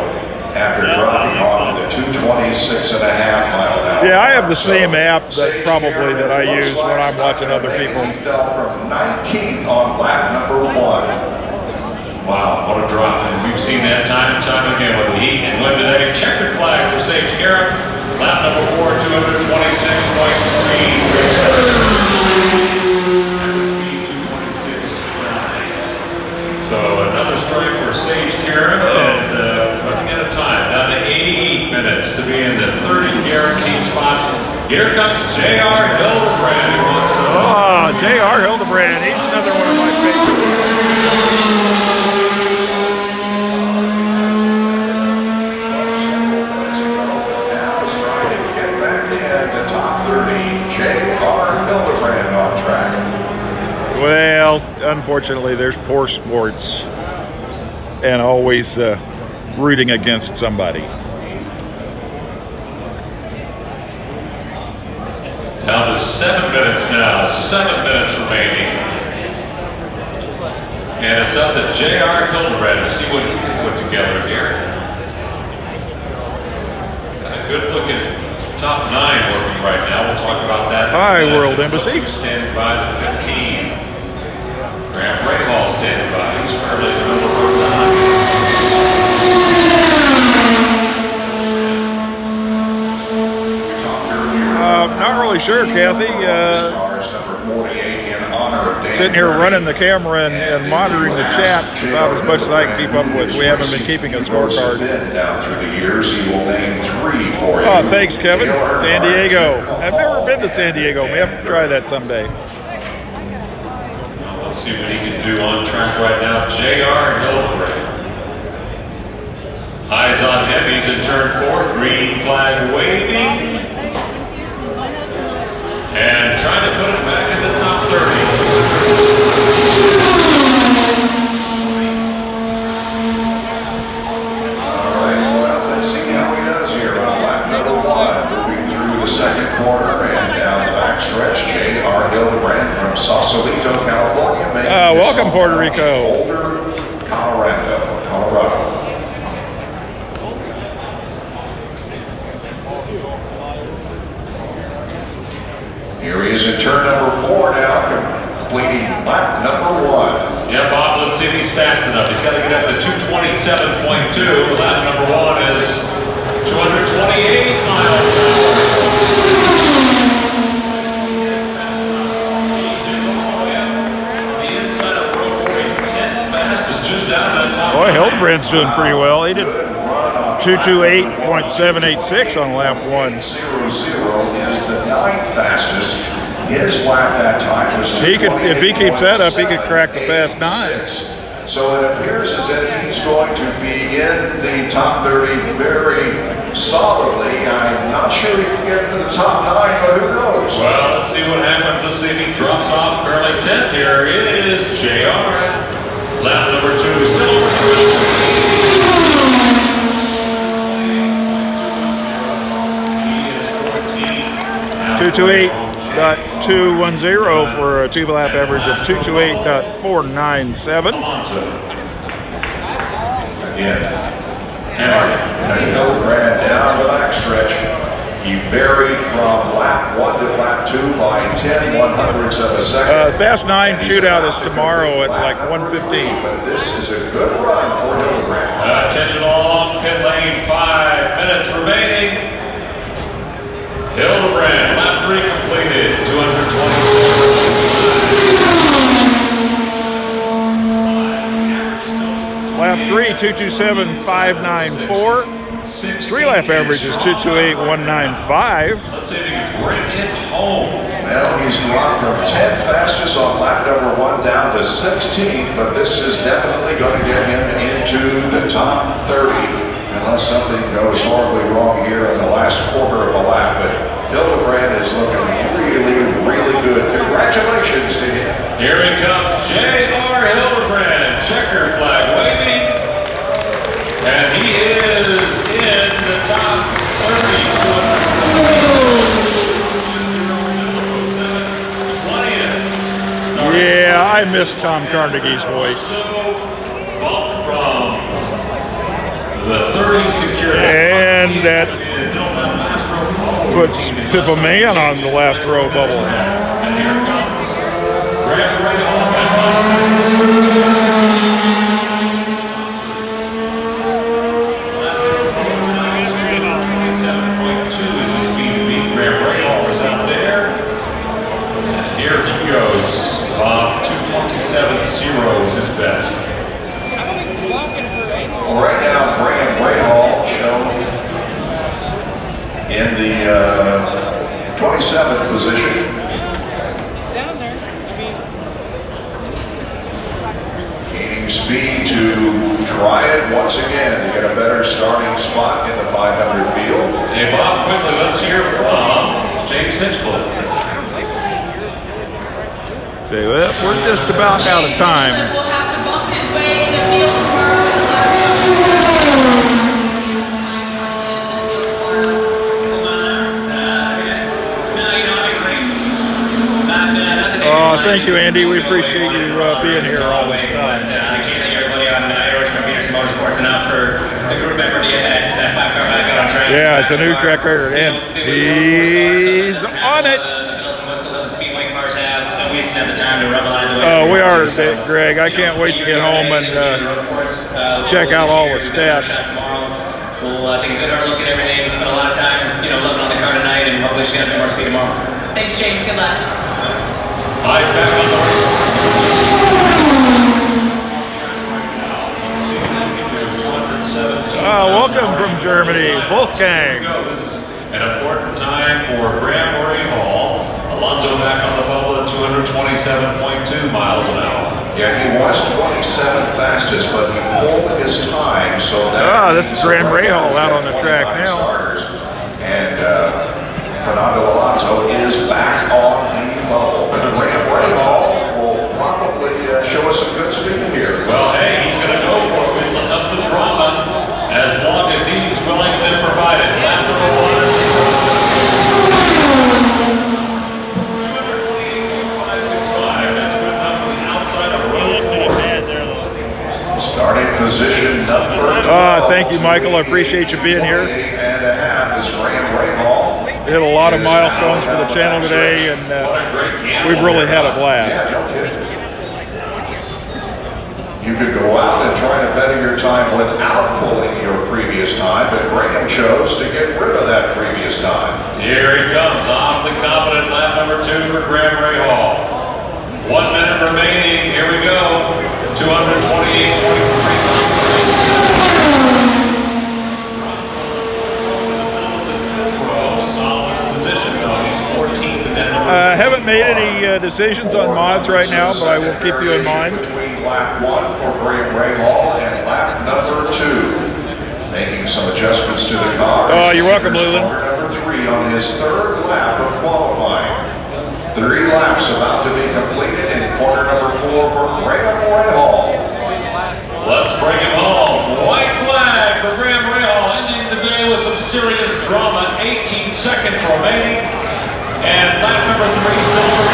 after dropping off to the 226.5 mile an hour. Yeah, I have the same app that probably that I use when I'm watching other people. He fell from 19th on lap number 1. Wow, what a drop. And we've seen that time and time again with the heat and win today. Checkered flag for Sage Kara. Lap number 4, 226.3. So another strike for Sage Kara, and looking at a time, down to 88 minutes to be in the 30 guaranteed spots. Here comes J.R. Hildebrand. Oh, J.R. Hildebrand, he's another one of my favorites. Now is trying to get back in the top 30. J.R. Hildebrand on track. Well, unfortunately, there's poor sports and always rooting against somebody. Down to 7 minutes now, 7 minutes remaining. And it's up to J.R. Hildebrand to see what he can put together here. Got a good looking top 9 working right now. We'll talk about that. Hi, World Embassy. Standing by the 15. Graham Rahal standing by. He's currently in the middle of row 9. Not really sure, Kathy. Sitting here running the camera and monitoring the chat about as much as I can keep up with. We haven't been keeping a scorecard. Down through the years, he will name 3 for you. Oh, thanks, Kevin. San Diego. I've never been to San Diego. We have to try that someday. Let's see what he can do on track right now. J.R. Hildebrand. Eyes on him. He's in turn 4. Green flag waving. And trying to put it back in the top 30. All right, well, let's see how he does here on lap number 1. Moving through the second quarter and down the back stretch. J.R. Hildebrand from Sausalito, California. Welcome, Puerto Rico. Boulder, Colorado. Here he is in turn number 4 now, completing lap number 1. Yeah, Bob, let's see if he's fast enough. He's got to get up to 227.2. Lap number 1 is 228 miles an hour. The inside of row 4, he's 10 fastest, just down to the top. Boy, Hildebrand's doing pretty well. He did 228.786 on lap 1. 0-0 is the 9th fastest. His lap that time was He could, if he keeps that up, he could crack the fast 9. So it appears as if he's going to be in the top 30 very solidly. I'm not sure he can get to the top 9, but who knows? Well, let's see what happens. Let's see if he drops off currently 10th here. It is J.R. Lap number 2 is still over. 228.210 for a 2-lap average of 228.497. And Hildebrand down the back stretch. He buried from lap 1 to lap 2 by 10/100ths of a second. Fast 9 shootout is tomorrow at like 1:15. But this is a good run for Hildebrand. Attention all along pit lane, 5 minutes remaining. Hildebrand, lap 3 completed, 227. Lap 3, 227.594. 3-lap average is 228.195. Let's see if he can bring it home. Well, he's dropped from 10th fastest on lap number 1 down to 16th, but this is definitely going to get him into the top 30. Unless something goes horribly wrong here in the last quarter of a lap, but Hildebrand is looking really, really good. Congratulations to him. Here he comes, J.R. Hildebrand, checker flag waving, and he is in the top 30. Yeah, I miss Tom Carnegie's voice. Bump from the 30 security. And that puts Pippa Man on the last row bubble. And here comes Graham Rahal. Well, right now, Graham Rahal shown in the 27th position. Gaining speed to try it once again to get a better starting spot in the 500 field. Hey, Bob, quickly, let's hear from James Hinchcliffe. Say, well, we're just about out of time. We'll have to bump his way in the field tomorrow. Oh, thank you, Andy. We appreciate you being here all this time. I can't thank everybody on Peterson Motorsports enough for the group effort to get that 5-car back on track. Yeah, it's a new track record, and he's on it. Oh, we are, Greg. I can't wait to get home and check out all the stats. We'll take a good hard look at everything. We spent a lot of time, loving on the car tonight, and hopefully she's gonna have more speed tomorrow. Thanks, James. Good luck. Eyes back on the race. Welcome from Germany, Wolfgang. This is an important time for Graham Rahal. Alonso back on the bubble at 227.2 miles an hour. Yeah, he was 27th fastest, but he pulled his time, so that... This is Graham Rahal out on the track now. And Fernando Alonso is back on the bubble. But Graham Rahal will probably show us some good speed here. Well, hey, he's going to go for it with the drama as long as he's willing to provide it. Lap number 1 starting position number 12. Thank you, Michael. I appreciate you being here. 8.5 is Graham Rahal. We hit a lot of milestones for the channel today, and we've really had a blast. You could go out and try to better your time without pulling your previous time, but Graham chose to get rid of that previous time. Here he comes, off the confident lap number 2 for Graham Rahal. 1 minute remaining, here we go, 228.3. Haven't made any decisions on mods right now, but I will keep you in mind. Between lap 1 for Graham Rahal and lap number 2. Making some adjustments to the car. Oh, you're welcome, Leland. Number 3 on his 3rd lap of qualifying. 3 laps about to be completed in corner number 4 for Graham Rahal. Let's bring him home. White flag for Graham Rahal, ending the day with some serious drama. 18 seconds remaining. And lap number 3 still for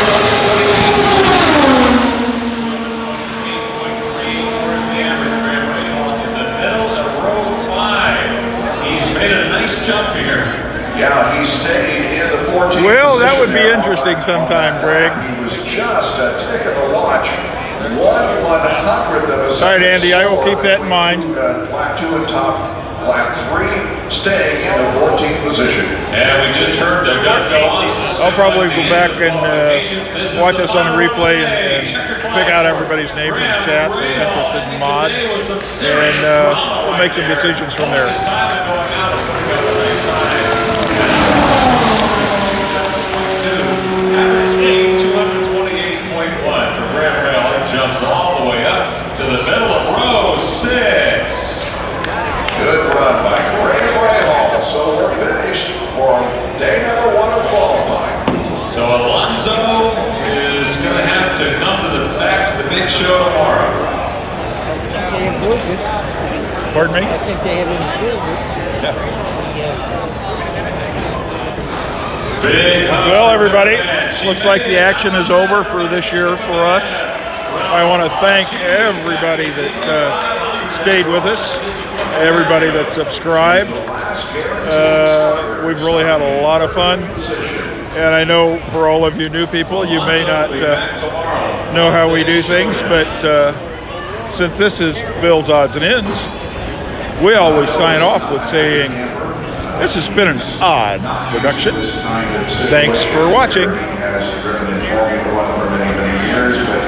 Yeah, he stayed in the 14th Well, that would be interesting sometime, Greg. He was just a tick of a watch. 1/100th of a second. All right, Andy, I will keep that in mind. Lap 2 and top. Lap 3 staying in the 14th position. And we just heard the gun go on. I'll probably go back and watch us on a replay and pick out everybody's name from the chat who's interested in mod, and we'll make some decisions from there. All the way up to the middle of row 6. Good run by Graham Rahal. So we're finished for day number 1 of big show tomorrow. They improved it. Pardon me? I think they have improved it. Big hug Well, for everybody, Red. She looks like made the it. action is over for this year for us. I want to thank everybody that stayed with us, everybody that subscribed. We've really had a lot of fun. And I know for all of you new people, you may not know how we do things, but since this is Bill's Odds and Ends, we always sign off with saying, this has been an odd production. Thanks for watching. Has driven in Formula One for many, many years, but